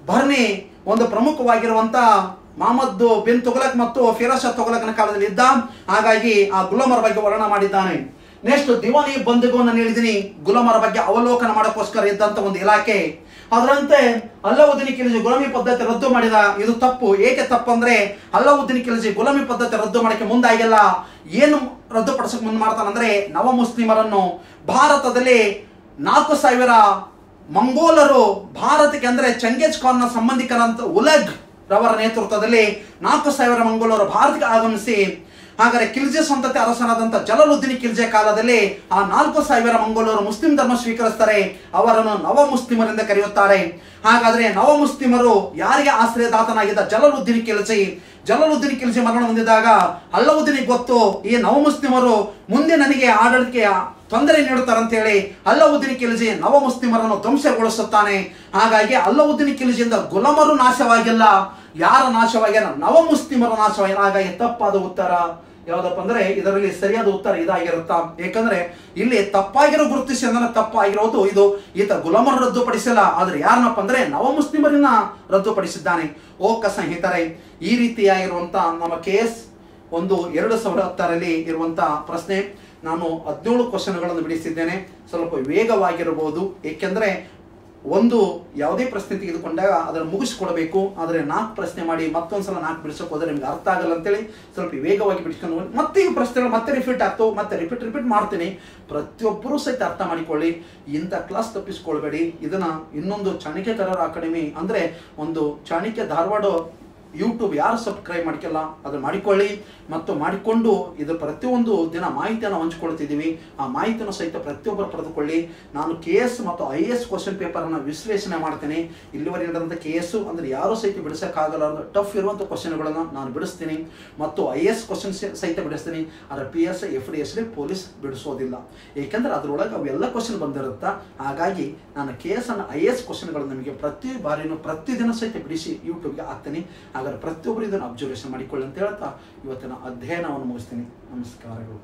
ಬರ್ನಿ ಒಂದು ಪ್ರಮುಖವಾಗಿರುವಂತ ಮಹಮ್ಮದ್ ಬಿನ್ ತುಘಲಕ್ ಮತ್ತು ಫಿರೋಜ್ ಶಾ ತುಘಲಕ್ನ ಕಾಲದಲ್ಲಿ ಇದ್ದ. ಹಾಗಾಗಿ ಆ ಗುಲಾಮರ ಬಗ್ಗೆ ವರ್ಣನೆ ಮಾಡಿದ್ದಾನೆ. ನೆಕ್ಸ್ಟ್ ದಿವಾನಿ ಬಂಧುಗೋನ್ ಹೇಳಿದೀನಿ, ಗುಲಾಮರ ಬಗ್ಗೆ ಅವಲೋಕನ ಮಾಡೋಕ್ಕೋಸ್ಕರ ಇದ್ದಂತ ಒಂದು ಇಲಾಖೆ. ಅದರಂತೆ ಅಲ್ಲಾವುದ್ದೀನ್ ಖಿಲ್ಜಿ ಗುಲಾಮಿ ಪದ್ಧತಿ ರದ್ದು ಮಾಡಿದ. ಇದು ತಪ್ಪು. ಏಕೆ ತಪ್ಪಂದ್ರೆ ಅಲ್ಲಾವುದ್ದೀನ್ ಖಿಲ್ಜಿ ಗುಲಾಮಿ ಪದ್ಧತಿ ರದ್ದು ಮಾಡಕ್ಕೆ ಮುಂದಾಗಿಲ್ಲ. ಏನು ರದ್ದುಪಡಿಸಕ್ಕೆ ಮುಂದೆ ಮಾಡ್ತಾನಂದ್ರೆ ನವ ಮುಸ್ಲಿಮರನ್ನು ಭಾರತದಲ್ಲಿ 4,000 ಮಂಗೋಲರು ಭಾರತಕ್ಕೆ ಅಂದ್ರೆ ಚಂಗೇಜ್ ಖಾನ್ನ ಸಂಬಂಧಿಕರಂತ ಉಲಗ್ ರವರ ನೇತೃತ್ವದಲ್ಲಿ 4,000 ಮಂಗೋಲರು ಭಾರತಕ್ಕೆ ಆಗಮಿಸಿ, ಹಾಗಾದ್ರೆ ಖಿಲ್ಜಿ ಸಂತತಿ ಅರಸನಾದಂಥ ಜಲಾಲುದ್ದೀನ್ ಖಿಲ್ಜಿ ಕಾಲದಲ್ಲಿ ಆ 4,000 ಮಂಗೋಲರು ಮುಸ್ಲಿಂ ಧರ್ಮ ಸ್ವೀಕರಿಸ್ತಾರೆ. ಅವರನ್ನು ನವ ಮುಸ್ಲಿಮರೆಂದು ಕರೆಯುತ್ತಾರೆ. ಹಾಗಾದ್ರೆ ನವ ಮುಸ್ಲಿಮರು ಯಾರಿಗೆ ಆಶ್ರಯದಾತನಾಗಿದ್ದ? ಜಲಾಲುದ್ದೀನ್ ಖಿಲ್ಜಿ ಮರಣ ಹೊಂದಿದಾಗ ಅಲ್ಲಾವುದ್ದೀನಿಗೆ ಗೊತ್ತು, ಈ ನವ ಮುಸ್ಲಿಮರು ಮುಂದೆ ನನಗೆ ಆಡಳಿತಕ್ಕೆ ತೊಂದರೆ ನೀಡುತ್ತಾರೆ ಅಂತ ಹೇಳಿ ಅಲ್ಲಾವುದ್ದೀನ್ ಖಿಲ್ಜಿ ನವ ಮುಸ್ಲಿಮರನ್ನು ಧ್ವಂಸಗೊಳಿಸುತ್ತಾನೆ. ಹಾಗಾಗಿ ಅಲ್ಲಾವುದ್ದೀನ್ ಖಿಲ್ಜಿಯಿಂದ ಗುಲಾಮರು ನಾಶವಾಗಿಲ್ಲ, ಯಾರ ನಾಶವಾಗ್ಯಾರ? ನವ ಮುಸ್ಲಿಮರ ನಾಶವಾಗ್ಯಾರ. ಹಾಗಾಗಿ ತಪ್ಪಾದ ಉತ್ತರ ಯಾವ್ದಪ್ಪ ಅಂದ್ರೆ ಇದರಲ್ಲಿ ಸರಿಯಾದ ಉತ್ತರ ಇದಾಗಿರುತ್ತಾ. ಯಾಕಂದ್ರೆ ಇಲ್ಲಿ ತಪ್ಪಾಗಿರೋ ಗುರುತಿಸಿ ಅಂದ್ರೆ ತಪ್ಪಾಗಿರೋದು ಇದು. ಈತ ಗುಲಾಮರ ರದ್ದುಪಡಿಸಿಲ್ಲ, ಆದ್ರೆ ಯಾರನ್ನಪ್ಪ ಅಂದ್ರೆ ನವ ಮುಸ್ಲಿಮರನ್ನ ರದ್ದುಪಡಿಸಿದ್ದಾನೆ. ಓಕ ಸ್ನೇಹಿತರೆ, ಈ ರೀತಿಯಾಗಿರುವಂತ ನಮ್ಮ KS 2010ರಲ್ಲಿ ಇರುವಂತ ಪ್ರಶ್ನೆ. ನಾನು 17 ಕ್ವಶನ್ಗಳನ್ನು ಬಿಡಿಸಿದ್ದೇನೆ. ಸ್ವಲ್ಪ ವೇಗವಾಗಿರಬಹುದು, ಏಕೆಂದ್ರೆ ಯಾವುದೇ ಪ್ರಶ್ನೆ ತೆಗೆದುಕೊಂಡಾಗ ಅದನ್ನು ಮುಗಿಸ್ಕೊಡ್ಬೇಕು. ಆದರೆ 4 ಪ್ರಶ್ನೆ ಮಾಡಿ ಮತ್ತೊಂದ್ಸಲ 4 ಬಿಡಿಸೋಕೆ ಹೋದ್ರೆ ನಿಮ್ಗೆ ಅರ್ಥ ಆಗಲ್ಲ ಅಂತೇಳಿ ಸ್ವಲ್ಪ ವೇಗವಾಗಿ ಬಿಡಿಸ್ಕೊಂಡು ಮತ್ತೆ ಈ ಪ್ರಶ್ನೆಗಳು ಮತ್ತೆ ರಿಪೀಟ್ ಆಗ್ತವೆ, ಮತ್ತೆ ರಿಪೀಟ್ ಮಾಡ್ತೀನಿ. ಪ್ರತಿಯೊಬ್ಬರೂ ಸಹಿತ ಅರ್ಥ ಮಾಡಿಕೊಳ್ಳಿ. ಇಂಥ ಕ್ಲಾಸ್ ತಪ್ಪಿಸ್ಕೊಳ್ಬೇಡಿ. ಇದನ್ನ ಇನ್ನೊಂದು ಚಾಣಕ್ಯಕರರ ಅಕಾಡೆಮಿ ಅಂದ್ರೆ ಒಂದು ಚಾಣಕ್ಯ ಧಾರವಾಡ ಯೂಟ್ಯೂಬ್ ಯಾರು ಸಬ್ಸ್ಕ್ರೈಬ್ ಮಾಡ್ಕೊಳ್ಳ ಅದನ್ನ ಮಾಡಿಕೊಳ್ಳಿ. ಮತ್ತು ಮಾಡಿಕೊಂಡು ಇದು ಪ್ರತಿಯೊಂದು ದಿನ ಮಾಹಿತಿಯನ್ನು ಹಂಚಿಕೊಳ್ತಿದ್ದೀವಿ. ಆ ಮಾಹಿತಿಯನ್ನು ಸಹಿತ ಪ್ರತಿಯೊಬ್ಬರು ಪಡೆದುಕೊಳ್ಳಿ. ನಾನು KS ಮತ್ತು IAS ಕ್ವಶನ್ ಪೇಪರನ್ನು ವಿಶ್ಲೇಷಣೆ ಮಾಡ್ತೀನಿ. ಇಲ್ಲಿವರೆಗೆ ನಡೆದಂಥ KS ಅಂದ್ರೆ ಯಾರು ಸಹಿತ ಬಿಡಿಸೋಕ್ಕಾಗಲ್ಲ, ಟಫ್ ಇರುವಂಥ ಕ್ವಶನ್ಗಳನ್ನು ನಾನು ಬಿಡಿಸ್ತೀನಿ ಮತ್ತು IAS ಕ್ವಶನ್ ಸಹಿತ ಬಿಡಿಸ್ತೀನಿ. ಆದರೆ PSI FDS ಪೊಲೀಸ್ ಬಿಡಿಸೋದಿಲ್ಲ, ಏಕೆಂದ್ರೆ ಅದರೊಳಗೆ ಅವೆಲ್ಲ ಕ್ವಶನ್ ಬಂದಿರುತ್ತಾ. ಹಾಗಾಗಿ ನಾನು KS and IAS ಕ್ವಶನ್ಗಳನ್ನು ನಿಮಗೆ ಪ್ರತಿ ಬಾರಿನೂ ಪ್ರತಿದಿನ ಸಹಿತ ಬಿಡಿಸಿ ಯೂಟ್ಯೂಬ್ಗೆ ಹಾಕ್ತೀನಿ. ಹಾಗಾದ್ರೆ ಪ್ರತಿಯೊಬ್ಬರು ಇದನ್ನು ಅಬ್ಸರ್ವೇಷನ್ ಮಾಡಿಕೊಳ್ಳಿ ಅಂತ ಹೇಳ್ತಾ ಇವತ್ತಿನ ಅಧ್ಯಯನವನ್ನು ಮುಗಿಸ್ತೀನಿ. ನಮಸ್ಕಾರಗಳು.